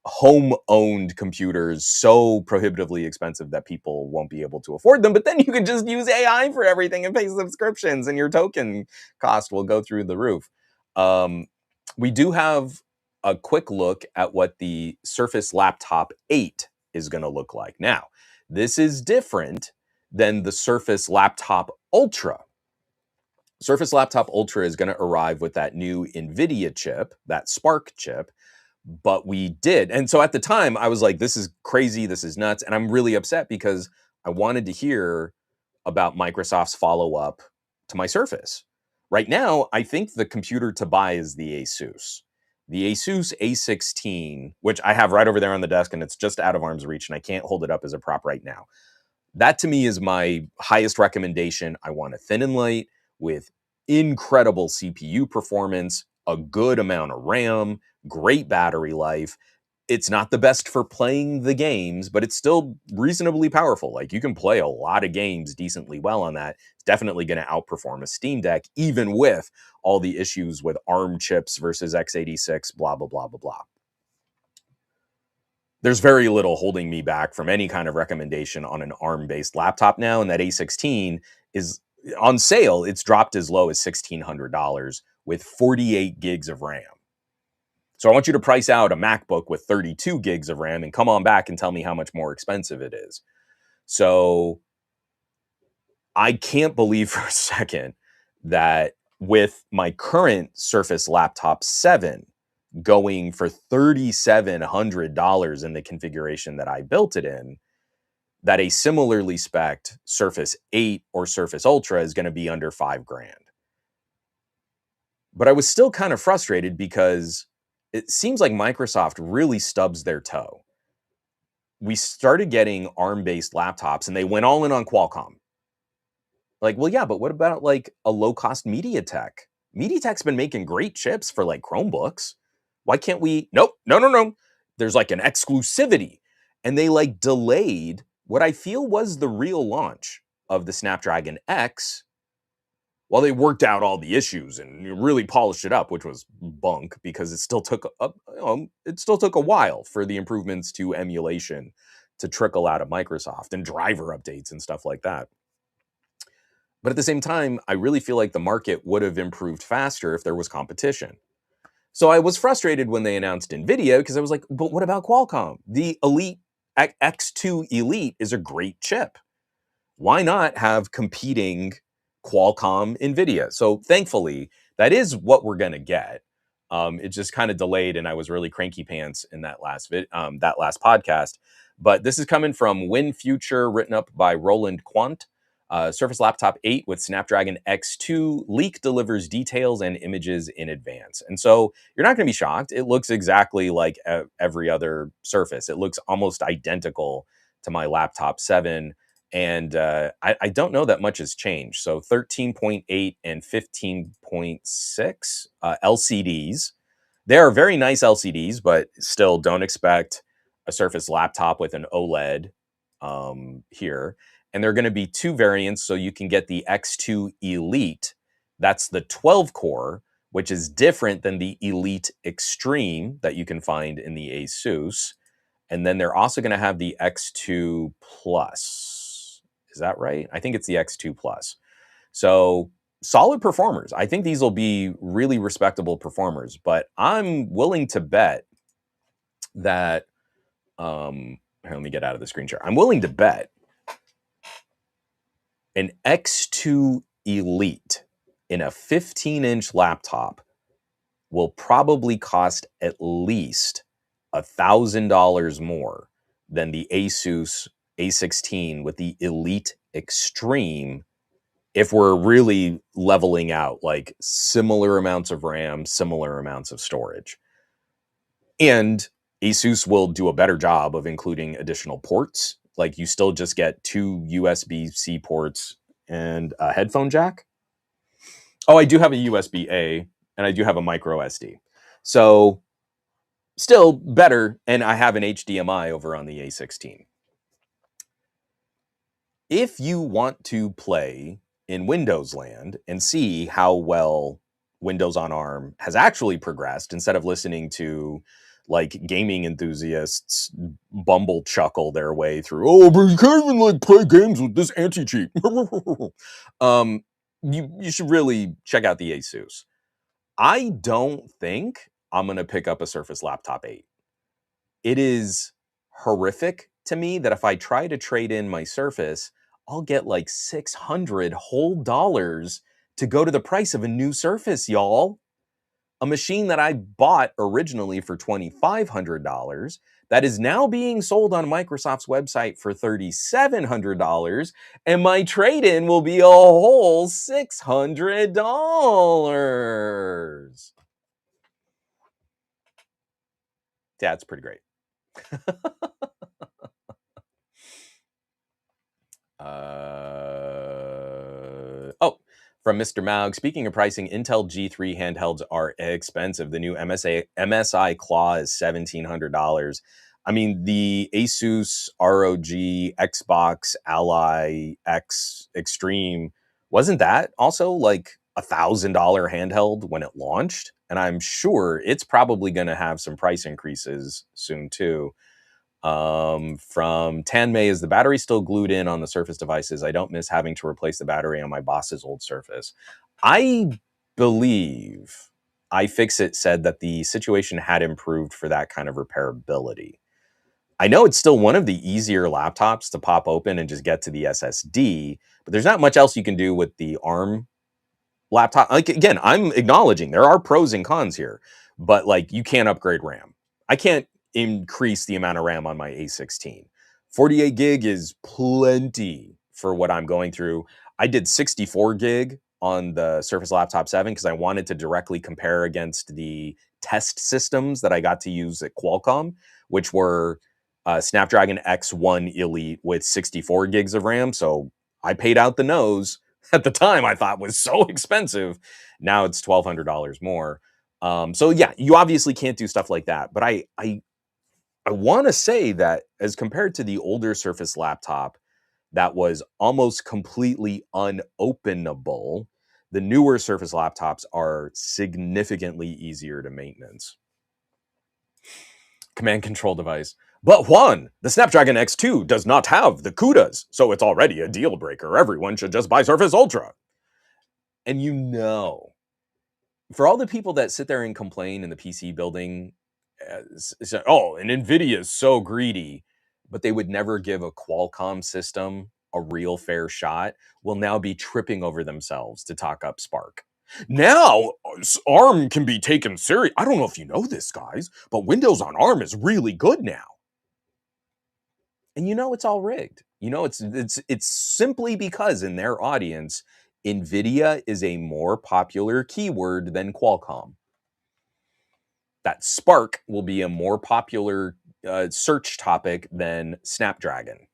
home-owned computers so prohibitively expensive that people won't be able to afford them. But then you can just use AI for everything and pay subscriptions, and your token cost will go through the roof. We do have a quick look at what the Surface Laptop 8 is going to look like. Now, this is different than the Surface Laptop Ultra. Surface Laptop Ultra is going to arrive with that new NVIDIA chip, that Spark chip, but we did. And so at the time, I was like, this is crazy, this is nuts, and I'm really upset because I wanted to hear about Microsoft's follow-up to my Surface. Right now, I think the computer to buy is the Asus. The Asus A16, which I have right over there on the desk, and it's just out of arm's reach, and I can't hold it up as a prop right now. That to me is my highest recommendation. I want a thin and light with incredible CPU performance, a good amount of RAM, great battery life. It's not the best for playing the games, but it's still reasonably powerful. Like, you can play a lot of games decently well on that. It's definitely going to outperform a Steam Deck, even with all the issues with ARM chips versus x86, blah, blah, blah, blah, blah. There's very little holding me back from any kind of recommendation on an ARM-based laptop now, and that A16 is on sale. It's dropped as low as $1,600 with 48 gigs of RAM. So I want you to price out a MacBook with 32 gigs of RAM and come on back and tell me how much more expensive it is. So I can't believe for a second that with my current Surface Laptop 7 going for $3,700 in the configuration that I built it in, that a similarly spec'd Surface 8 or Surface Ultra is going to be under $5,000. But I was still kind of frustrated because it seems like Microsoft really stubs their toe. We started getting ARM-based laptops and they went all in on Qualcomm. Like, well, yeah, but what about like a low-cost MediaTek? MediaTek's been making great chips for like Chromebooks. Why can't we? Nope, no. There's like an exclusivity. And they like delayed what I feel was the real launch of the Snapdragon X while they worked out all the issues and really polished it up, which was bunk because it still took a while for the improvements to emulation to trickle out of Microsoft and driver updates and stuff like that. But at the same time, I really feel like the market would have improved faster if there was competition. So I was frustrated when they announced NVIDIA because I was like, but what about Qualcomm? The Elite X2 Elite is a great chip. Why not have competing Qualcomm NVIDIA? So thankfully, that is what we're going to get. It just kind of delayed, and I was really cranky pants in that last podcast. But this is coming from Win Future, written up by Roland Quant. Surface Laptop 8 with Snapdragon X2 leak delivers details and images in advance. And so you're not going to be shocked. It looks exactly like every other Surface. It looks almost identical to my Laptop 7. And I don't know that much has changed. So 13.8 and 15.6 LCDs. They are very nice LCDs, but still don't expect a Surface Laptop with an OLED here. And there are going to be two variants. So you can get the X2 Elite. That's the 12 core, which is different than the Elite Extreme that you can find in the Asus. And then they're also going to have the X2 Plus. Is that right? I think it's the X2 Plus. So solid performers. I think these will be really respectable performers, but I'm willing to bet that, here, let me get out of the screen share. I'm willing to bet an X2 Elite in a 15-inch laptop will probably cost at least $1,000 more than the Asus A16 with the Elite Extreme if we're really leveling out like similar amounts of RAM, similar amounts of storage. And Asus will do a better job of including additional ports. Like you still just get 2 USB-C ports and a headphone jack. Oh, I do have a USB-A and I do have a micro SD. So still better, and I have an HDMI over on the A16. If you want to play in Windows land and see how well Windows on ARM has actually progressed, instead of listening to like gaming enthusiasts bumble chuckle their way through, oh, but you can't even like play games with this anti-cheat. You should really check out the Asus. I don't think I'm going to pick up a Surface Laptop 8. It is horrific to me that if I try to trade in my Surface, I'll get like $600 whole dollars to go to the price of a new Surface, y'all. A machine that I bought originally for $2,500 that is now being sold on Microsoft's website for $3,700, and my trade-in will be a whole $600. Yeah, it's pretty great. From Mr. Maug, speaking of pricing, Intel G3 handhelds are expensive. The new MSI Claw is $1,700. I mean, the Asus ROG Xbox Ally X Extreme, wasn't that also like $1,000 handheld when it launched? And I'm sure it's probably going to have some price increases soon too. From Tanmay, is the battery still glued in on the Surface devices? I don't miss having to replace the battery on my boss's old Surface. I believe iFixit said that the situation had improved for that kind of repairability. I know it's still one of the easier laptops to pop open and just get to the SSD, but there's not much else you can do with the ARM laptop. Like, again, I'm acknowledging there are pros and cons here, but like you can't upgrade RAM. I can't increase the amount of RAM on my A16. 48 gig is plenty for what I'm going through. I did 64 gig on the Surface Laptop 7 because I wanted to directly compare against the test systems that I got to use at Qualcomm, which were Snapdragon X1 Elite with 64 gigs of RAM. So I paid out the nose. At the time, I thought was so expensive. Now it's $1,200 more. So yeah, you obviously can't do stuff like that. But I I want to say that as compared to the older Surface laptop that was almost completely unopenable, the newer Surface laptops are significantly easier to maintenance. Command control device. But Juan, the Snapdragon X2 does not have the CUDAs, so it's already a deal breaker. Everyone should just buy Surface Ultra. And for all the people that sit there and complain in the PC building, oh, and NVIDIA is so greedy, but they would never give a Qualcomm system a real fair shot, will now be tripping over themselves to talk up Spark. Now, ARM can be taken serious. I don't know if you know this, guys, but Windows on ARM is really good now. And it's all rigged. It's simply because in their audience, NVIDIA is a more popular keyword than Qualcomm. That Spark will be a more popular search topic than Snapdragon.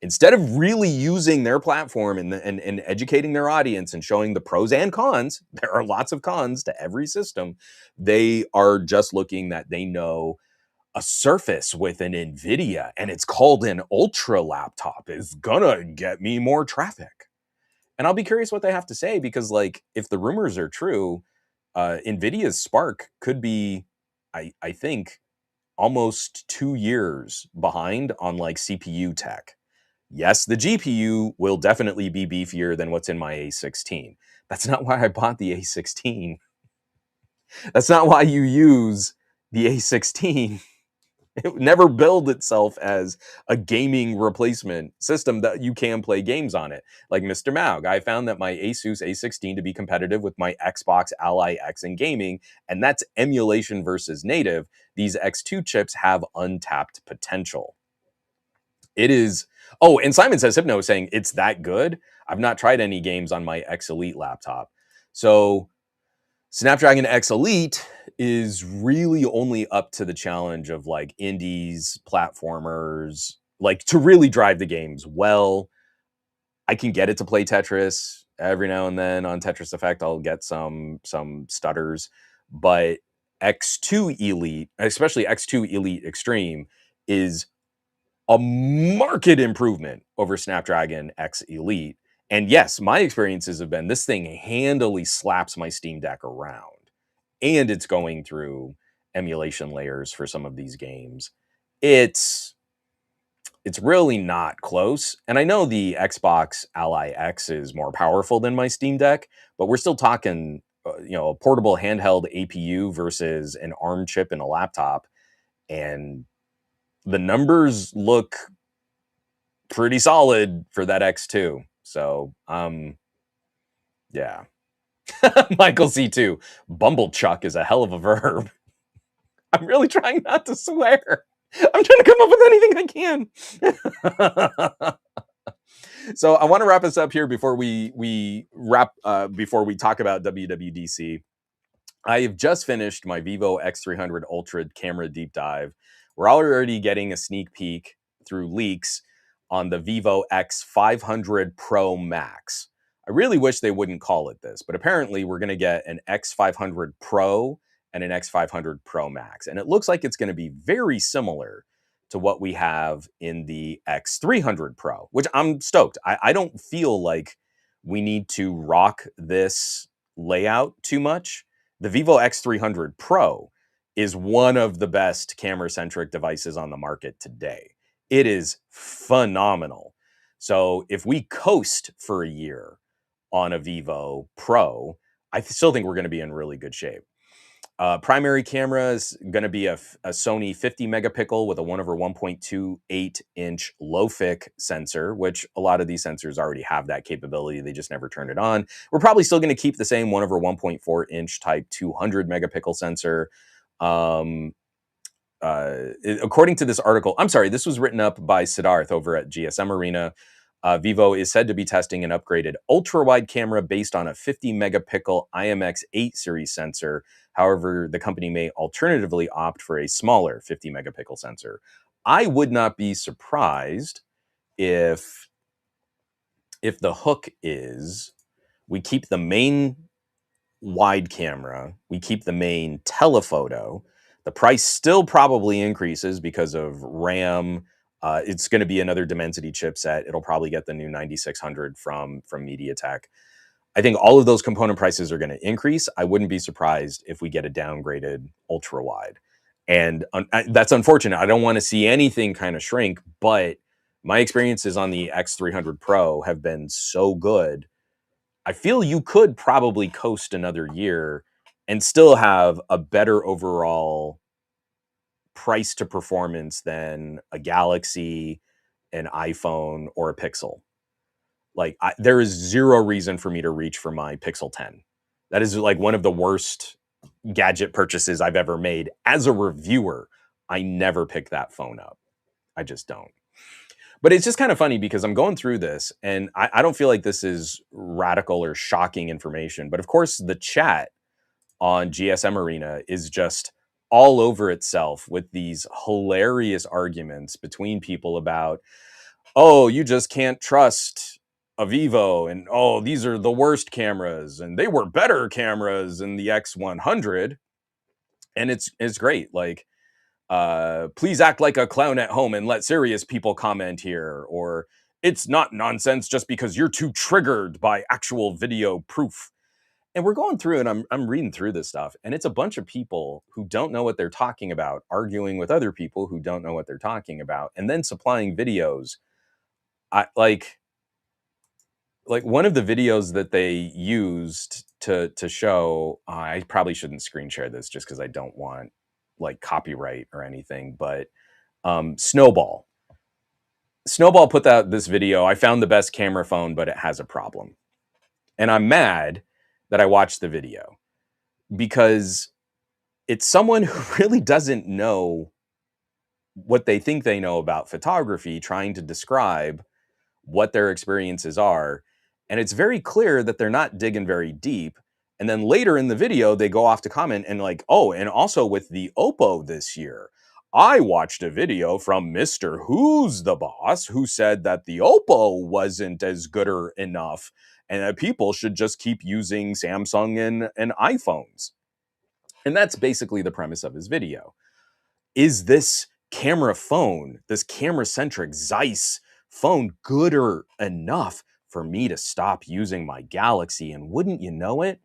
Instead of really using their platform and educating their audience and showing the pros and cons, there are lots of cons to every system. They are just looking that they know a Surface with an NVIDIA and it's called an Ultra laptop is gonna get me more traffic. And I'll be curious what they have to say because, like, if the rumors are true, NVIDIA's Spark could be, I think, almost 2 years behind on like CPU tech. Yes, the GPU will definitely be beefier than what's in my A16. That's not why I bought the A16. That's not why you use the A16. It never billed itself as a gaming replacement system that you can play games on it. Like Mr. Maug, I found that my Asus A16 to be competitive with my Xbox Ally X in gaming, and that's emulation versus native. These X2 chips have untapped potential. It is. Oh, and Simon Says Hypno is saying it's that good. I've not tried any games on my X Elite laptop. So Snapdragon X Elite is really only up to the challenge of like indies, platformers, like to really drive the games well. I can get it to play Tetris every now and then on Tetris Effect. I'll get some stutters, but X2 Elite, especially X2 Elite Extreme, is a marked improvement over Snapdragon X Elite. And yes, my experiences have been this thing handily slaps my Steam Deck around. And it's going through emulation layers for some of these games. It's really not close. And I know the Xbox Ally X is more powerful than my Steam Deck, but we're still talking a portable handheld APU versus an ARM chip in a laptop, and the numbers look pretty solid for that X2. So, yeah. Michael C2, Bumblechuck is a hell of a verb. I'm really trying not to swear. I'm trying to come up with anything I can. So I want to wrap this up here before we talk about WWDC. I have just finished my Vivo X300 Ultra camera deep dive. We're already getting a sneak peek through leaks on the Vivo X500 Pro Max. I really wish they wouldn't call it this, but apparently we're going to get an X500 Pro and an X500 Pro Max. And it looks like it's going to be very similar to what we have in the X300 Pro, which I'm stoked. I don't feel like we need to rock this layout too much. The Vivo X300 Pro is one of the best camera-centric devices on the market today. It is phenomenal. So if we coast for a year on a Vivo Pro, I still think we're going to be in really good shape. Primary camera is going to be a Sony 50 megapixel with a 1/1.28 inch low-fic sensor, which a lot of these sensors already have that capability. They just never turned it on. We're probably still going to keep the same 1/1.4 inch type 200 megapixel sensor. According to this article, I'm sorry, this was written up by Siddharth over at GSM Arena. Vivo is said to be testing an upgraded ultra-wide camera based on a 50 megapixel IMX8 series sensor. However, the company may alternatively opt for a smaller 50 megapixel sensor. I would not be surprised if the hook is we keep the main wide camera, we keep the main telephoto, The price still probably increases because of RAM. It's going to be another Dimensity chipset. It'll probably get the new 9600 from MediaTek. I think all of those component prices are going to increase. I wouldn't be surprised if we get a downgraded ultra wide. And that's unfortunate. I don't want to see anything kind of shrink, but my experiences on the X300 Pro have been so good. I feel you could probably coast another year and still have a better overall price to performance than a Galaxy, an iPhone, or a Pixel. Like, there is zero reason for me to reach for my Pixel 10. That is like one of the worst gadget purchases I've ever made. As a reviewer, I never pick that phone up. I just don't. But it's just kind of funny because I'm going through this and I don't feel like this is radical or shocking information. But of course, the chat on GSM Arena is just all over itself with these hilarious arguments between people about, oh, you just can't trust a Vivo, and oh, these are the worst cameras, and they were better cameras in the X100. And it's great. Like, please act like a clown at home and let serious people comment here, or it's not nonsense just because you're too triggered by actual video proof. And we're going through and I'm reading through this stuff, and it's a bunch of people who don't know what they're talking about, arguing with other people who don't know what they're talking about, and then supplying videos. I like one of the videos that they used to show, I probably shouldn't screen share this just because I don't want like copyright or anything, but Snowball put out this video. I found the best camera phone, but it has a problem. And I'm mad that I watched the video because it's someone who really doesn't know what they think they know about photography trying to describe what their experiences are. And it's very clear that they're not digging very deep. And then later in the video, they go off to comment and like, oh, and also with the Oppo this year, I watched a video from Mr. Who's the Boss who said that the Oppo wasn't as good or enough and that people should just keep using Samsung and iPhones. And that's basically the premise of his video. Is this camera phone, this camera-centric Zeiss phone, good or enough for me to stop using my Galaxy? And wouldn't you know it,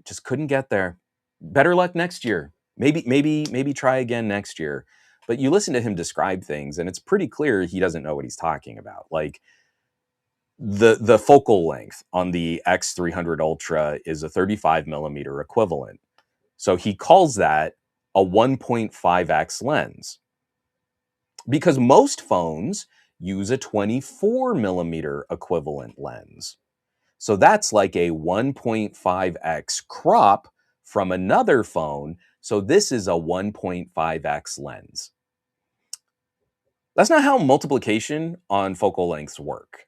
just couldn't get there. Better luck next year. Maybe try again next year. But you listen to him describe things, and it's pretty clear he doesn't know what he's talking about. Like the focal length on the X300 Ultra is a 35 millimeter equivalent. So he calls that a 1.5x lens because most phones use a 24 millimeter equivalent lens. So that's like a 1.5x crop from another phone. So this is a 1.5x lens. That's not how multiplication on focal lengths work.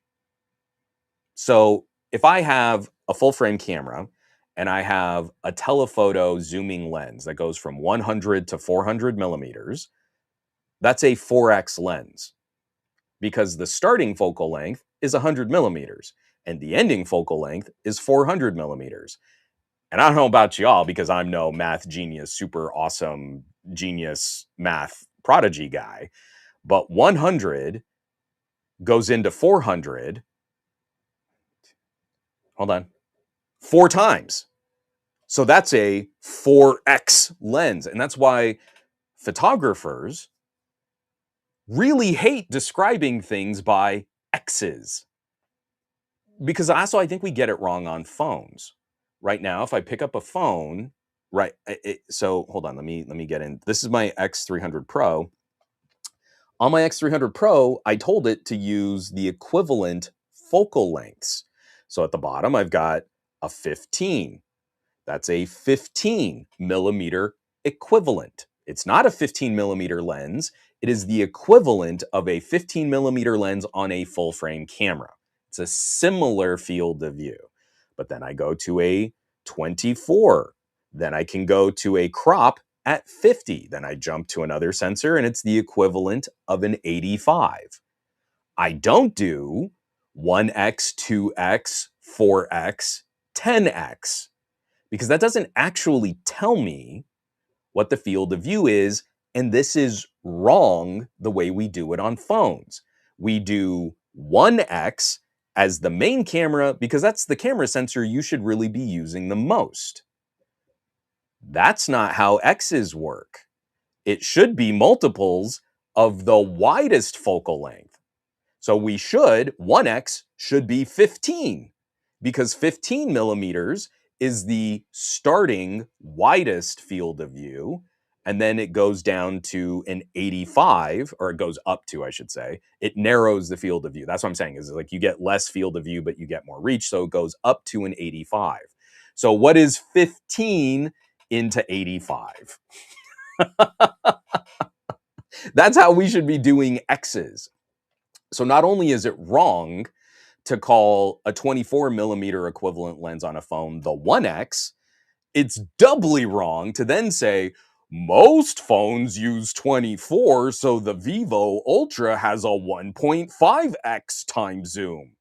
So if I have a full frame camera and I have a telephoto zooming lens that goes from 100 to 400 millimeters, that's a 4x lens because the starting focal length is 100 millimeters and the ending focal length is 400 millimeters. And I don't know about y'all because I'm no math genius, super awesome genius math prodigy guy, but 100 goes into 400. Hold on. 4 times. So that's a 4x lens. And that's why photographers really hate describing things by X's. Because also I think we get it wrong on phones. Right now, if I pick up a phone, right, so hold on, let me get in. This is my X300 Pro. On my X300 Pro, I told it to use the equivalent focal lengths. So at the bottom, I've got a 15. That's a 15 millimeter equivalent. It's not a 15 millimeter lens. It is the equivalent of a 15 millimeter lens on a full frame camera. It's a similar field of view. But then I go to a 24. Then I can go to a crop at 50. Then I jump to another sensor and it's the equivalent of an 85. I don't do 1x, 2x, 4x, 10x. Because that doesn't actually tell me what the field of view is, and this is wrong the way we do it on phones. We do 1x as the main camera because that's the camera sensor you should really be using the most. That's not how X's work. It should be multiples of the widest focal length. So 1x should be 15 because 15 millimeters is the starting widest field of view. And then it goes down to an 85, or it goes up to, I should say. It narrows the field of view. That's what I'm saying, is like you get less field of view, but you get more reach. So it goes up to an 85. So what is 15 into 85? That's how we should be doing X's. So not only is it wrong to call a 24 millimeter equivalent lens on a phone the 1x, it's doubly wrong to then say most phones use 24, so the Vivo Ultra has a 1.5x time zoom.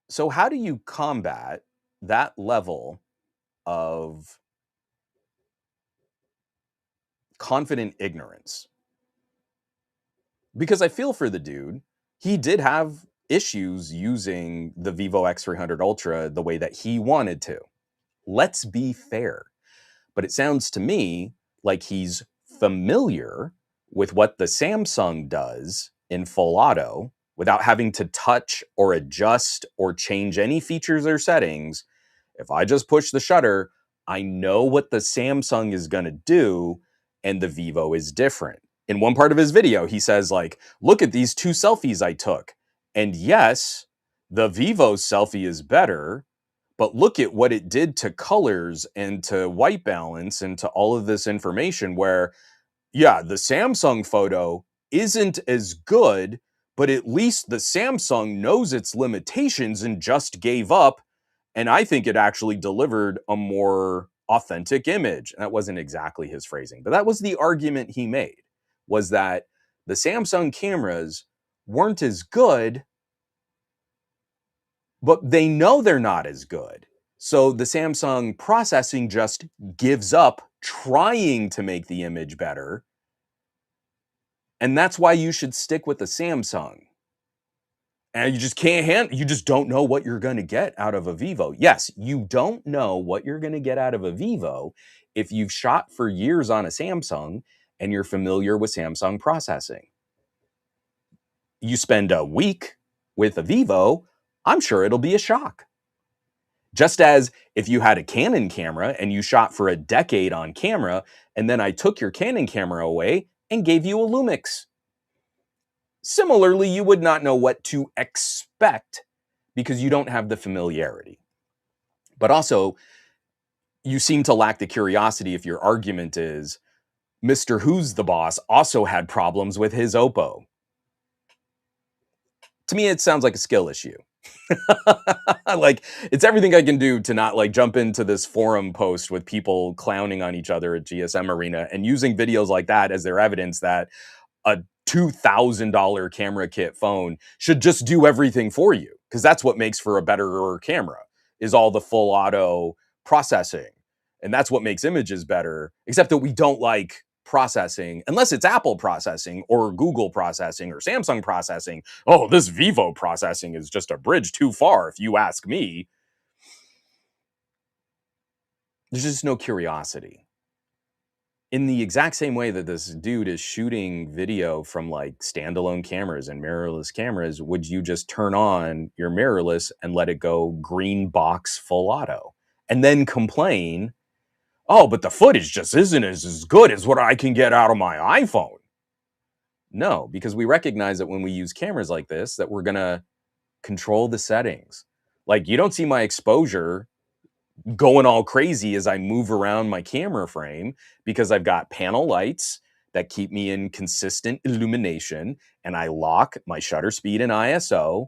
So how do you combat that level of confident ignorance? Because I feel for the dude. He did have issues using the Vivo X300 Ultra the way that he wanted to. Let's be fair. But it sounds to me like he's familiar with what the Samsung does in full auto without having to touch or adjust or change any features or settings. If I just push the shutter, I know what the Samsung is going to do, and the Vivo is different. In one part of his video, he says, like, look at these two selfies I took. And yes, the Vivo selfie is better, but look at what it did to colors and to white balance and to all of this information where, yeah, the Samsung photo isn't as good, but at least the Samsung knows its limitations and just gave up. And I think it actually delivered a more authentic image. And that wasn't exactly his phrasing, but that was the argument he made, was that the Samsung cameras weren't as good, but they know they're not as good. So the Samsung processing just gives up trying to make the image better. And that's why you should stick with the Samsung. And you just you just don't know what you're going to get out of a Vivo. Yes, you don't know what you're going to get out of a Vivo if you've shot for years on a Samsung and you're familiar with Samsung processing. You spend a week with a Vivo, I'm sure it'll be a shock. Just as if you had a Canon camera and you shot for a decade on camera, and then I took your Canon camera away and gave you a Lumix. Similarly, you would not know what to expect because you don't have the familiarity. But also, you seem to lack the curiosity if your argument is Mr. Who's the Boss also had problems with his Oppo. To me, it sounds like a skill issue. Like, it's everything I can do to not like jump into this forum post with people clowning on each other at GSM Arena and using videos like that as their evidence that a $2,000 camera kit phone should just do everything for you, because that's what makes for a better camera, is all the full auto processing. And that's what makes images better, except that we don't like processing unless it's Apple processing or Google processing or Samsung processing. Oh, this Vivo processing is just a bridge too far, if you ask me. There's just no curiosity. In the exact same way that this dude is shooting video from like standalone cameras and mirrorless cameras, would you just turn on your mirrorless and let it go green box full auto and then complain, oh, but the footage just isn't as good as what I can get out of my iPhone? No, because we recognize that when we use cameras like this, that we're going to control the settings. Like, you don't see my exposure going all crazy as I move around my camera frame because I've got panel lights that keep me in consistent illumination, and I lock my shutter speed and ISO.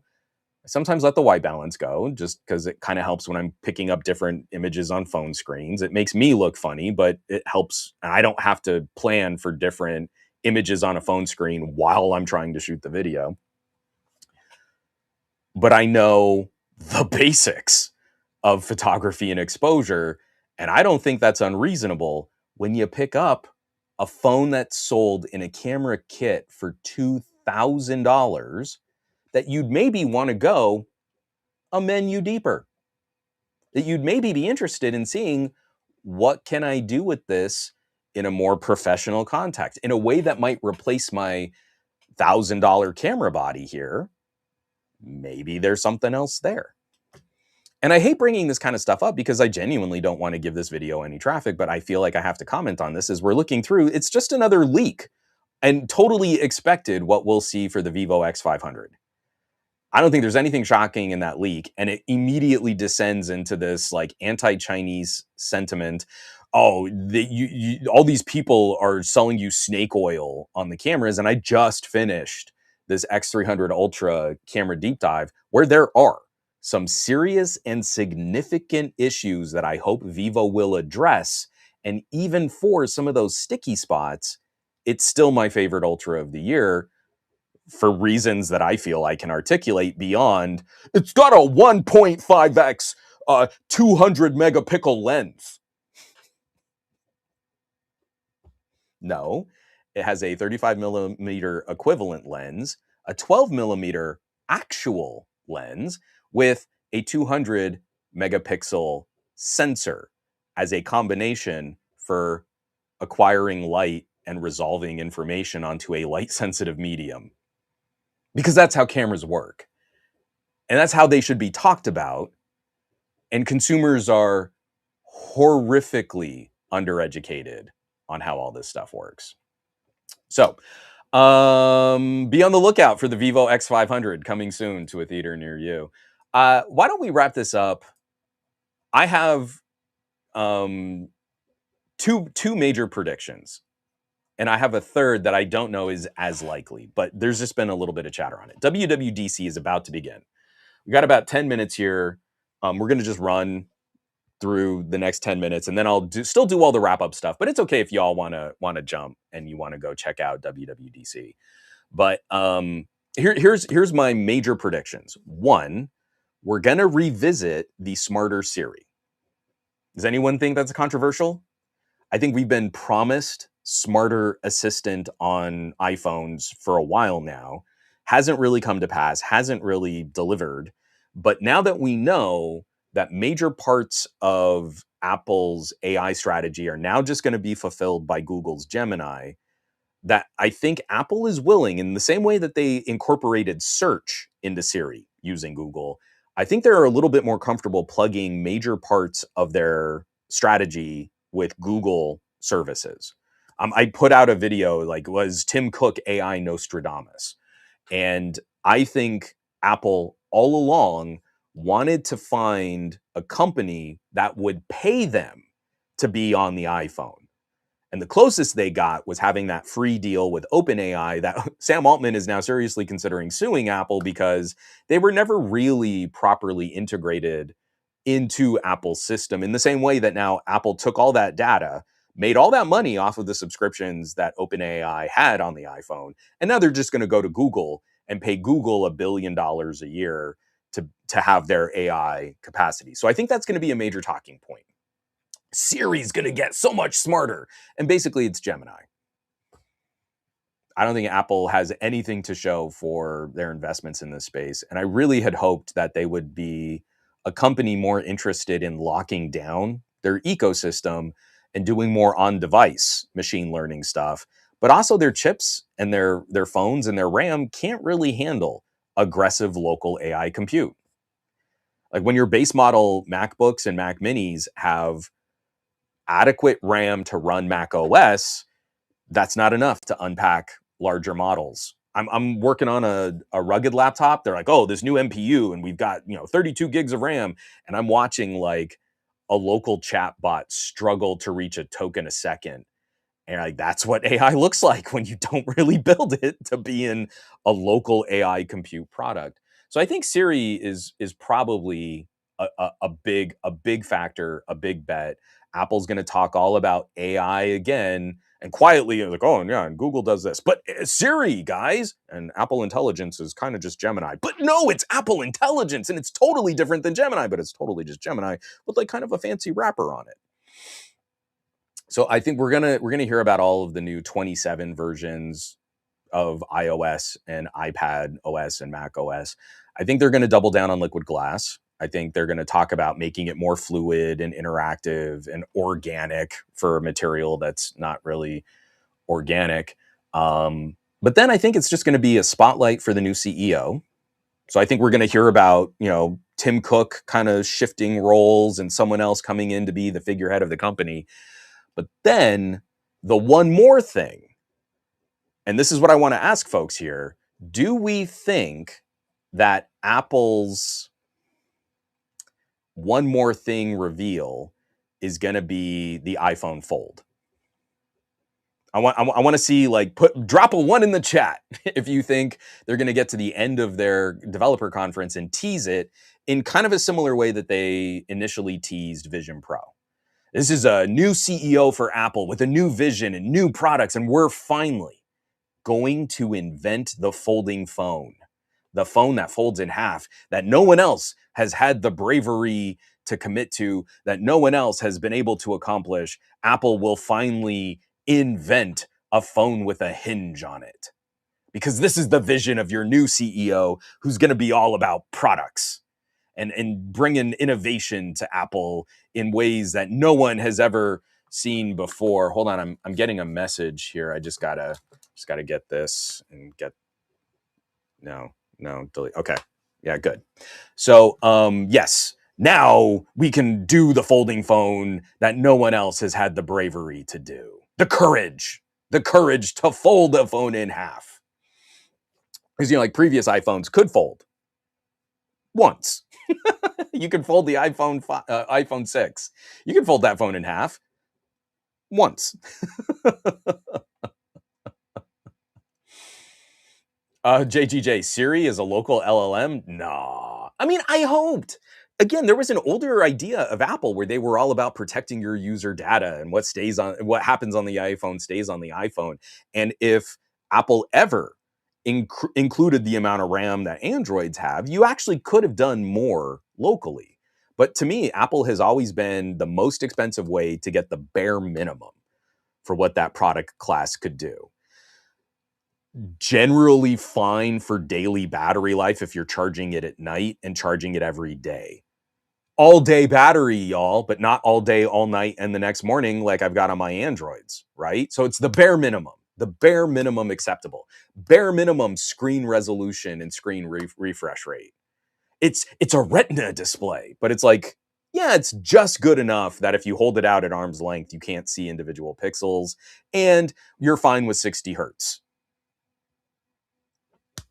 I sometimes let the white balance go just because it kind of helps when I'm picking up different images on phone screens. It makes me look funny, but it helps. And I don't have to plan for different images on a phone screen while I'm trying to shoot the video. But I know the basics. of photography and exposure. And I don't think that's unreasonable when you pick up a phone that's sold in a camera kit for $2,000 that you'd maybe want to go a menu deeper, that you'd maybe be interested in seeing what can I do with this in a more professional context, in a way that might replace my $1,000 camera body here. Maybe there's something else there. And I hate bringing this kind of stuff up because I genuinely don't want to give this video any traffic, but I feel like I have to comment on this as we're looking through. It's just another leak, and totally expected what we'll see for the Vivo X500. I don't think there's anything shocking in that leak, and it immediately descends into this like anti-Chinese sentiment. Oh, all these people are selling you snake oil on the cameras, and I just finished this X300 Ultra camera deep dive where there are some serious and significant issues that I hope Vivo will address. And even for some of those sticky spots, it's still my favorite Ultra of the year, for reasons that I feel I can articulate beyond, it's got a 1.5x 200 megapixel lens. No, it has a 35 millimeter equivalent lens, a 12 millimeter actual lens with a 200 megapixel sensor as a combination for acquiring light and resolving information onto a light sensitive medium. Because that's how cameras work. And that's how they should be talked about. And consumers are horrifically undereducated on how all this stuff works. So, be on the lookout for the Vivo X500 coming soon to a theater near you. Why don't we wrap this up? I have two major predictions, and I have a third that I don't know is as likely, but there's just been a little bit of chatter on it. WWDC is about to begin. We got about 10 minutes here. We're going to just run through the next 10 minutes, and then I'll still do all the wrap up stuff, but it's okay if y'all want to jump and you want to go check out WWDC. But here's my major predictions. One, we're going to revisit the smarter Siri. Does anyone think that's controversial? I think we've been promised smarter assistant on iPhones for a while now. Hasn't really come to pass, hasn't really delivered. But now that we know that major parts of Apple's AI strategy are now just going to be fulfilled by Google's Gemini, that I think Apple is willing, in the same way that they incorporated search into Siri using Google, I think they're a little bit more comfortable plugging major parts of their strategy with Google services. I put out a video, like, was Tim Cook AI Nostradamus? And I think Apple all along wanted to find a company that would pay them to be on the iPhone. And the closest they got was having that free deal with OpenAI that Sam Altman is now seriously considering suing Apple because they were never really properly integrated into Apple's system, in the same way that now Apple took all that data, made all that money off of the subscriptions that OpenAI had on the iPhone, and now they're just going to go to Google and pay Google $1 billion a year to have their AI capacity. So I think that's going to be a major talking point. Siri's going to get so much smarter. And basically, it's Gemini. I don't think Apple has anything to show for their investments in this space. And I really had hoped that they would be a company more interested in locking down their ecosystem and doing more on-device machine learning stuff. But also their chips and their phones and their RAM can't really handle aggressive local AI compute. Like when your base model MacBooks and Mac Minis have adequate RAM to run Mac OS, that's not enough to unpack larger models. I'm working on a rugged laptop. They're like, oh, this new MPU, and we've got 32 gigs of RAM, and I'm watching like a local chat bot struggle to reach a token a second. And like, that's what AI looks like when you don't really build it to be in a local AI compute product. So I think Siri is probably a big factor, a big bet. Apple's going to talk all about AI again. And quietly, like, oh, yeah, and Google does this. But Siri, guys, and Apple Intelligence is kind of just Gemini. But no, it's Apple Intelligence, and it's totally different than Gemini, but it's totally just Gemini with like kind of a fancy wrapper on it. So I think we're gonna hear about all of the new 27 versions of iOS and iPad OS and Mac OS. I think they're going to double down on liquid glass. I think they're going to talk about making it more fluid and interactive and organic for a material that's not really organic. But then I think it's just going to be a spotlight for the new CEO. So I think we're going to hear about, Tim Cook kind of shifting roles and someone else coming in to be the figurehead of the company. But then the one more thing, and this is what I want to ask folks here. Do we think that Apple's one more thing reveal is going to be the iPhone Fold? I want to see, like, drop a 1 in the chat if you think they're going to get to the end of their developer conference and tease it in kind of a similar way that they initially teased Vision Pro. This is a new CEO for Apple with a new vision and new products, and we're finally going to invent the folding phone, the phone that folds in half, that no one else has had the bravery to commit to, that no one else has been able to accomplish. Apple will finally invent a phone with a hinge on it, because this is the vision of your new CEO, who's going to be all about products and bringing innovation to Apple in ways that no one has ever seen before. Hold on, I'm getting a message here. I just gotta get this and get no delete. Okay, yeah, good. So yes, now we can do the folding phone that no one else has had the bravery to do. The courage to fold a phone in half. Because like previous iPhones could fold once. You can fold the iPhone 6. You can fold that phone in half once. JGJ, Siri is a local LLM? Nah. I mean, I hoped. Again, there was an older idea of Apple where they were all about protecting your user data, and what happens on the iPhone stays on the iPhone. And if Apple ever included the amount of RAM that Androids have, you actually could have done more locally. But to me, Apple has always been the most expensive way to get the bare minimum for what that product class could do. Generally fine for daily battery life if you're charging it at night and charging it every day. All day battery, y'all, but not all day, all night, and the next morning like I've got on my Androids, right? So it's the bare minimum acceptable. Bare minimum screen resolution and screen refresh rate. It's a Retina display, but it's like, yeah, it's just good enough that if you hold it out at arm's length, you can't see individual pixels, and you're fine with 60 hertz.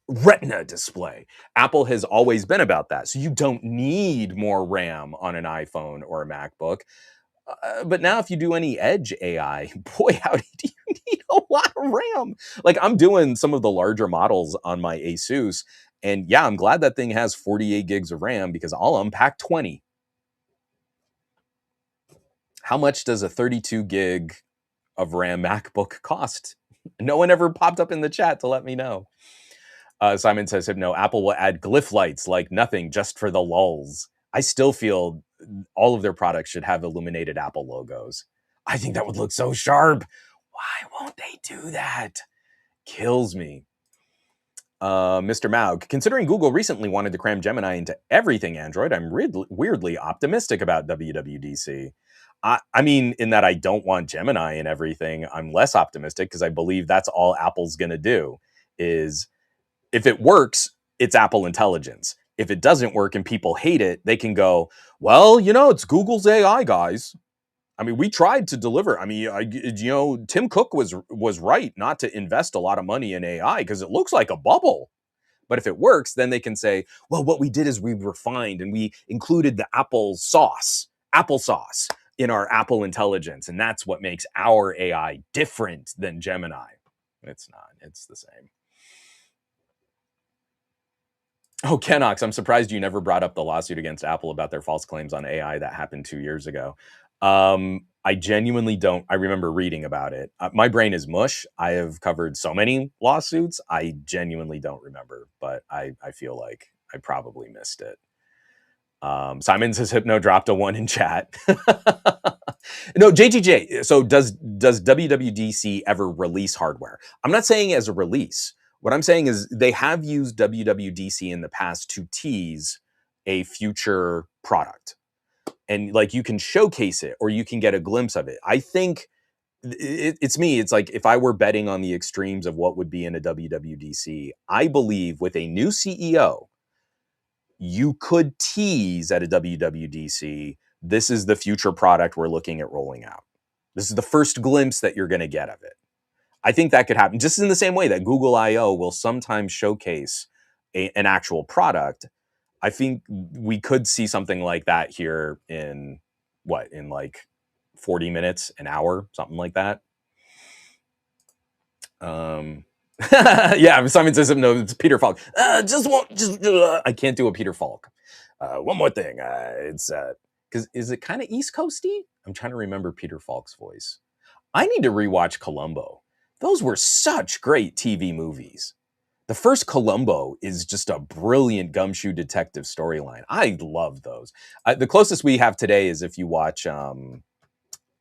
Retina display. Apple has always been about that. So you don't need more RAM on an iPhone or a MacBook. But now if you do any edge AI, boy, howdy, do you need a lot of RAM. Like, I'm doing some of the larger models on my Asus, and yeah, I'm glad that thing has 48 gigs of RAM because I'll unpack 20. How much does a 32 gig of RAM MacBook cost? No one ever popped up in the chat to let me know. Simon says, no, Apple will add glyph lights like nothing just for the lulz. I still feel all of their products should have illuminated Apple logos. I think that would look so sharp. Why won't they do that? Kills me. Mr. Maug, considering Google recently wanted to cram Gemini into everything Android, I'm weirdly optimistic about WWDC. I mean, in that I don't want Gemini in everything, I'm less optimistic because I believe that's all Apple's going to do is, if it works, it's Apple Intelligence. If it doesn't work and people hate it, they can go, well, it's Google's AI, guys. I mean, we tried to deliver. I mean, Tim Cook was right not to invest a lot of money in AI because it looks like a bubble. But if it works, then they can say, well, what we did is we refined and we included the applesauce in our Apple Intelligence. And that's what makes our AI different than Gemini. It's not. It's the same. Oh, Kenox, I'm surprised you never brought up the lawsuit against Apple about their false claims on AI that happened 2 years ago. I genuinely don't. I remember reading about it. My brain is mush. I have covered so many lawsuits. I genuinely don't remember, but I feel like I probably missed it. Simon says Hypno dropped a 1 in chat. No, JGJ. So does WWDC ever release hardware? I'm not saying as a release. What I'm saying is they have used WWDC in the past to tease a future product. And like you can showcase it or you can get a glimpse of it. I think it's me. It's like if I were betting on the extremes of what would be in a WWDC, I believe with a new CEO, you could tease at a WWDC, this is the future product we're looking at rolling out. This is the first glimpse that you're going to get of it. I think that could happen just in the same way that Google I/O will sometimes showcase an actual product. I think we could see something like that here in like 40 minutes, an hour, something like that. Yeah, Simon says no, it's Peter Falk. I can't do a Peter Falk. One more thing. It's because is it kind of East Coasty? I'm trying to remember Peter Falk's voice. I need to rewatch Columbo. Those were such great TV movies. The first Columbo is just a brilliant gumshoe detective storyline. I love those. The closest we have today is if you watch,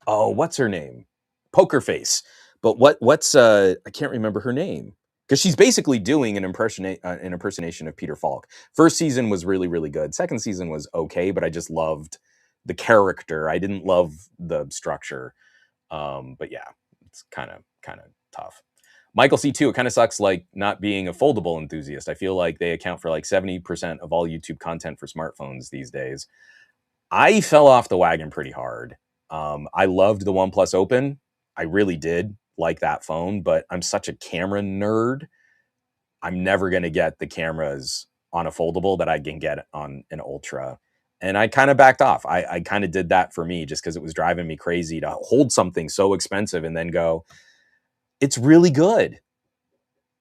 what's her name? Poker Face. But what's I can't remember her name because she's basically doing an impersonation of Peter Falk. First season was really, really good. Second season was okay, but I just loved the character. I didn't love the structure. But yeah, it's kind of tough. Michael C2, it kind of sucks like not being a foldable enthusiast. I feel like they account for like 70% of all YouTube content for smartphones these days. I fell off the wagon pretty hard. I loved the OnePlus Open. I really did like that phone, but I'm such a camera nerd. I'm never going to get the cameras on a foldable that I can get on an Ultra. And I kind of backed off. I kind of did that for me just because it was driving me crazy to hold something so expensive and then go, it's really good.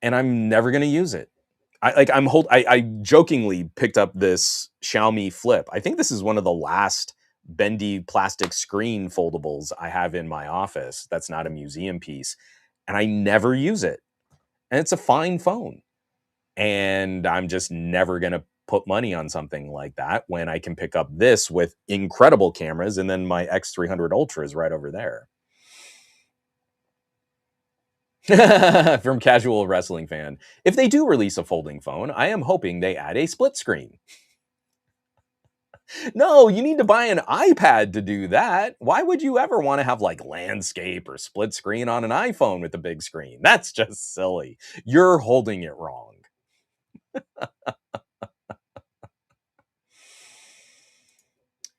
And I'm never going to use it. I jokingly picked up this Xiaomi Flip. I think this is one of the last bendy plastic screen foldables I have in my office. That's not a museum piece. And I never use it. And it's a fine phone. And I'm just never going to put money on something like that when I can pick up this with incredible cameras and then my X300 Ultra is right over there. From Casual Wrestling Fan. If they do release a folding phone, I am hoping they add a split screen. No, you need to buy an iPad to do that. Why would you ever want to have like landscape or split screen on an iPhone with a big screen? That's just silly. You're holding it wrong.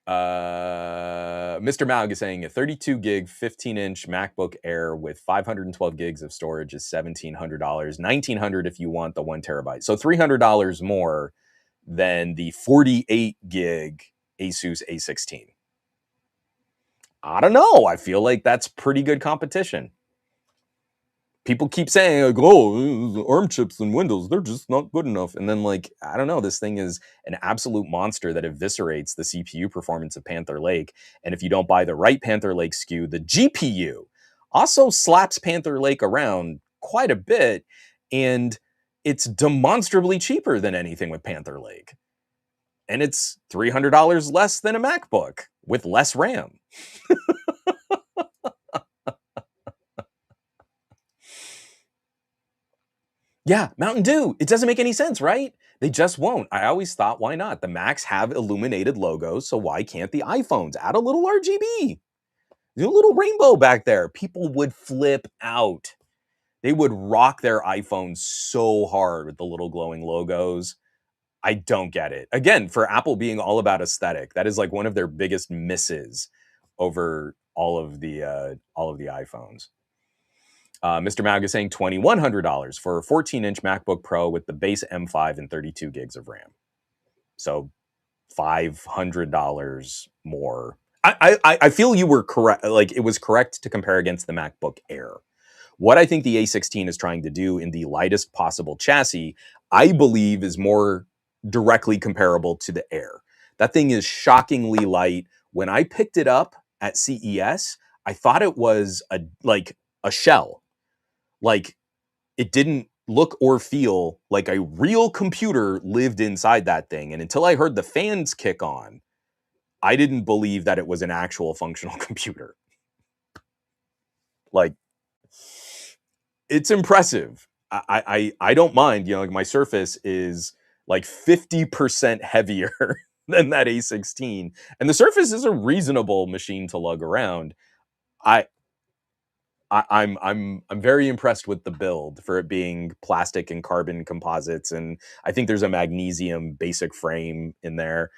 Mr. Maug is saying a 32 gig 15-inch MacBook Air with 512 gigs of storage is $1,700. $1,900 if you want the 1 terabyte. So $300 more than the 48 gig Asus A16. I don't know. I feel like that's pretty good competition. People keep saying, like, oh, ARM chips and Windows, they're just not good enough. And then, like, I don't know, this thing is an absolute monster that eviscerates the CPU performance of Panther Lake. And if you don't buy the right Panther Lake SKU, the GPU also slaps Panther Lake around quite a bit. And it's demonstrably cheaper than anything with Panther Lake. And it's $300 less than a MacBook with less RAM. Yeah, Mountain Dew. It doesn't make any sense, right? They just won't. I always thought, why not? The Macs have illuminated logos, so why can't the iPhones add a little RGB? Do a little rainbow back there. People would flip out. They would rock their iPhones so hard with the little glowing logos. I don't get it. Again, for Apple being all about aesthetic, that is like one of their biggest misses over all of the iPhones. Mr. Mag is saying $2,100 for a 14-inch MacBook Pro with the base M5 and 32 gigs of RAM. So $500 more. I feel you were correct. Like it was correct to compare against the MacBook Air. What I think the A16 is trying to do in the lightest possible chassis, I believe is more directly comparable to the Air. That thing is shockingly light. When I picked it up at CES, I thought it was a shell. Like, it didn't look or feel like a real computer lived inside that thing. And until I heard the fans kick on, I didn't believe that it was an actual functional computer. Like, it's impressive. I don't mind, like my Surface is like 50% heavier than that A16. And the Surface is a reasonable machine to lug around. I I'm very impressed with the build for it being plastic and carbon composites, and I think there's a magnesium basic frame in there.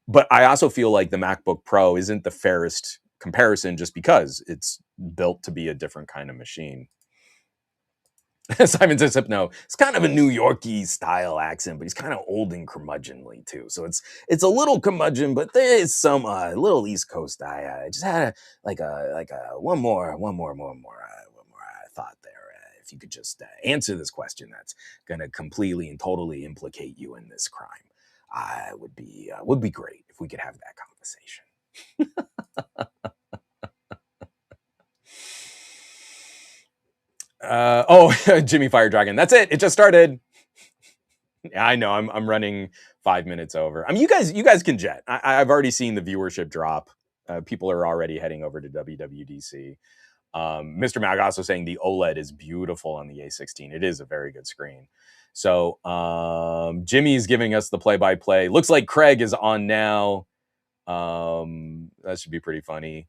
But I also feel like the MacBook Pro isn't the fairest comparison just because it's built to be a different kind of machine. Simon says Hypno. It's kind of a New Yorkie style accent, but he's kind of old and curmudgeonly too. So it's a little curmudgeon, but there is some little East Coast. I just had one more thought there. If you could just answer this question, that's gonna completely and totally implicate you in this crime. Would be great if we could have that conversation. Jimmy Fire Dragon. That's it. It just started. Yeah, I know. I'm running 5 minutes over. I mean, you guys can jet. I've already seen the viewership drop. People are already heading over to WWDC. Mr. Mag also saying the OLED is beautiful on the A16. It is a very good screen. So Jimmy's giving us the play-by-play. Looks like Craig is on now. That should be pretty funny.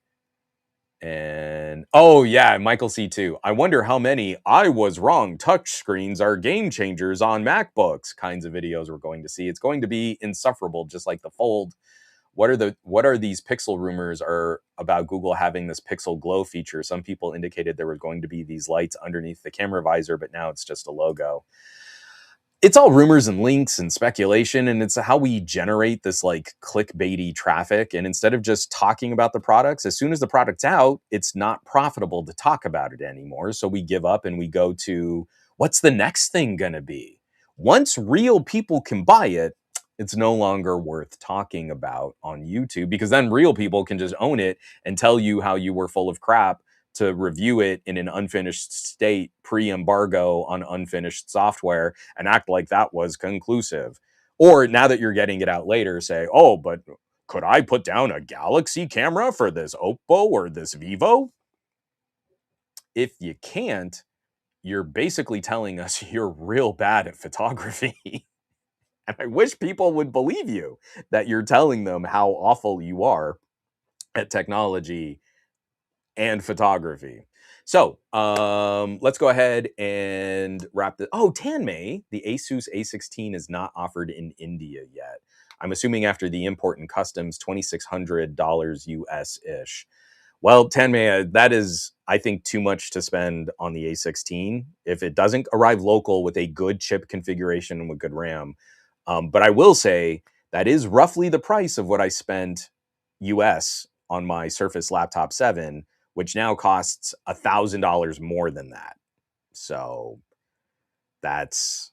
And oh yeah, Michael C2. I wonder how many I was wrong touchscreens are game changers on MacBooks kinds of videos we're going to see. It's going to be insufferable, just like the Fold. What are these pixel rumors are about Google having this pixel glow feature? Some people indicated there were going to be these lights underneath the camera visor, but now it's just a logo. It's all rumors and links and speculation, and it's how we generate this like clickbaity traffic. And instead of just talking about the products, as soon as the product's out, it's not profitable to talk about it anymore. So we give up and we go to what's the next thing gonna be? Once real people can buy it, it's no longer worth talking about on YouTube, because then real people can just own it and tell you how you were full of crap to review it in an unfinished state pre-embargo on unfinished software and act like that was conclusive. Or now that you're getting it out later, say, oh, but could I put down a Galaxy camera for this Oppo or this Vivo? If you can't, you're basically telling us you're real bad at photography. And I wish people would believe you that you're telling them how awful you are at technology and photography. So let's go ahead and wrap this. Oh, Tanmay, the Asus A16 is not offered in India yet. I'm assuming after the import and customs, $2,600 US-ish. Well, Tanmay, that is, I think, too much to spend on the A16 if it doesn't arrive local with a good chip configuration and with good RAM. But I will say that is roughly the price of what I spent US on my Surface Laptop 7, which now costs $1,000 more than that. So that's,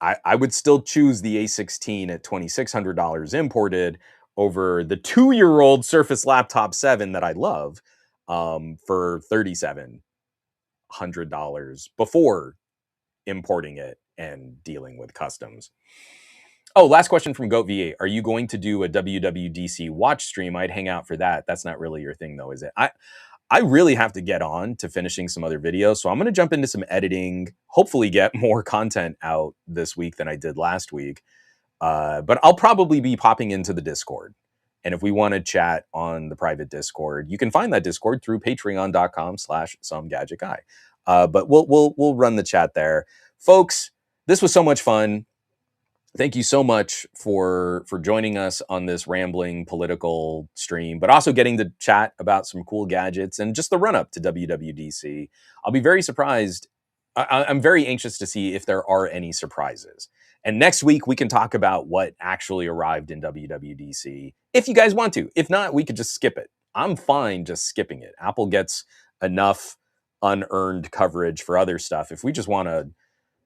I would still choose the A16 at $2,600 imported over the 2-year-old Surface Laptop 7 that I love for $3,700 before importing it and dealing with customs. Oh, last question from Goat V8. Are you going to do a WWDC watch stream? I'd hang out for that. That's not really your thing, though, is it? I really have to get on to finishing some other videos, so I'm going to jump into some editing, hopefully get more content out this week than I did last week. But I'll probably be popping into the Discord. And if we want to chat on the private Discord, you can find that Discord through patreon.com/somegadgetguy. But we'll run the chat there. Folks, this was so much fun. Thank you so much for joining us on this rambling political stream, but also getting to chat about some cool gadgets and just the run up to WWDC. I'll be very surprised. I'm very anxious to see if there are any surprises. And next week we can talk about what actually arrived in WWDC, if you guys want to. If not, we could just skip it. I'm fine just skipping it. Apple gets enough unearned coverage for other stuff. If we just want to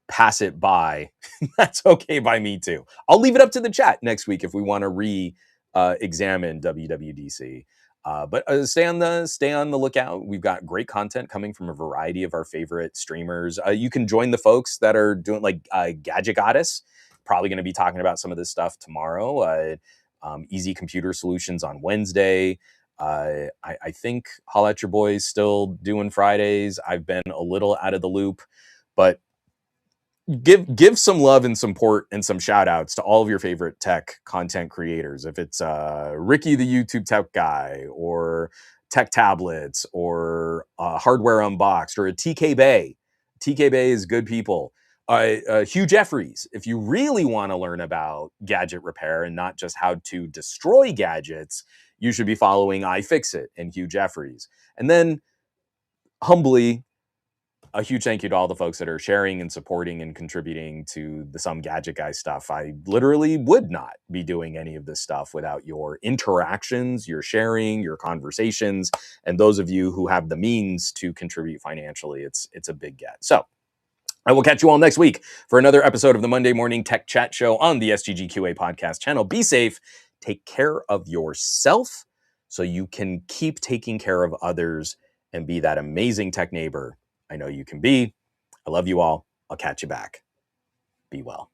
pass it by, that's okay by me too. I'll leave it up to the chat next week if we want to examine WWDC. But stay on the lookout. We've got great content coming from a variety of our favorite streamers. You can join the folks that are doing like Gadget Goddess. Probably going to be talking about some of this stuff tomorrow. Easy Computer Solutions on Wednesday. I think Holla at Your Boys still doing Fridays. I've been a little out of the loop, but give some love and support and some shout outs to all of your favorite tech content creators. If it's Ricky the YouTube tech guy, or Tech Tablets, or Hardware Unboxed, or a TK Bay. TK Bay is good people. Hugh Jeffries, if you really want to learn about gadget repair and not just how to destroy gadgets, you should be following iFixit and Hugh Jeffries. And then, humbly, a huge thank you to all the folks that are sharing and supporting and contributing to the Some Gadget Guy stuff. I literally would not be doing any of this stuff without your interactions, your sharing, your conversations, and those of you who have the means to contribute financially. It's a big get. So I will catch you all next week for another episode of the Monday Morning Tech Chat Show on the SGGQA podcast channel. Be safe, take care of yourself so you can keep taking care of others and be that amazing tech neighbor I know you can be. I love you all. I'll catch you back. Be well.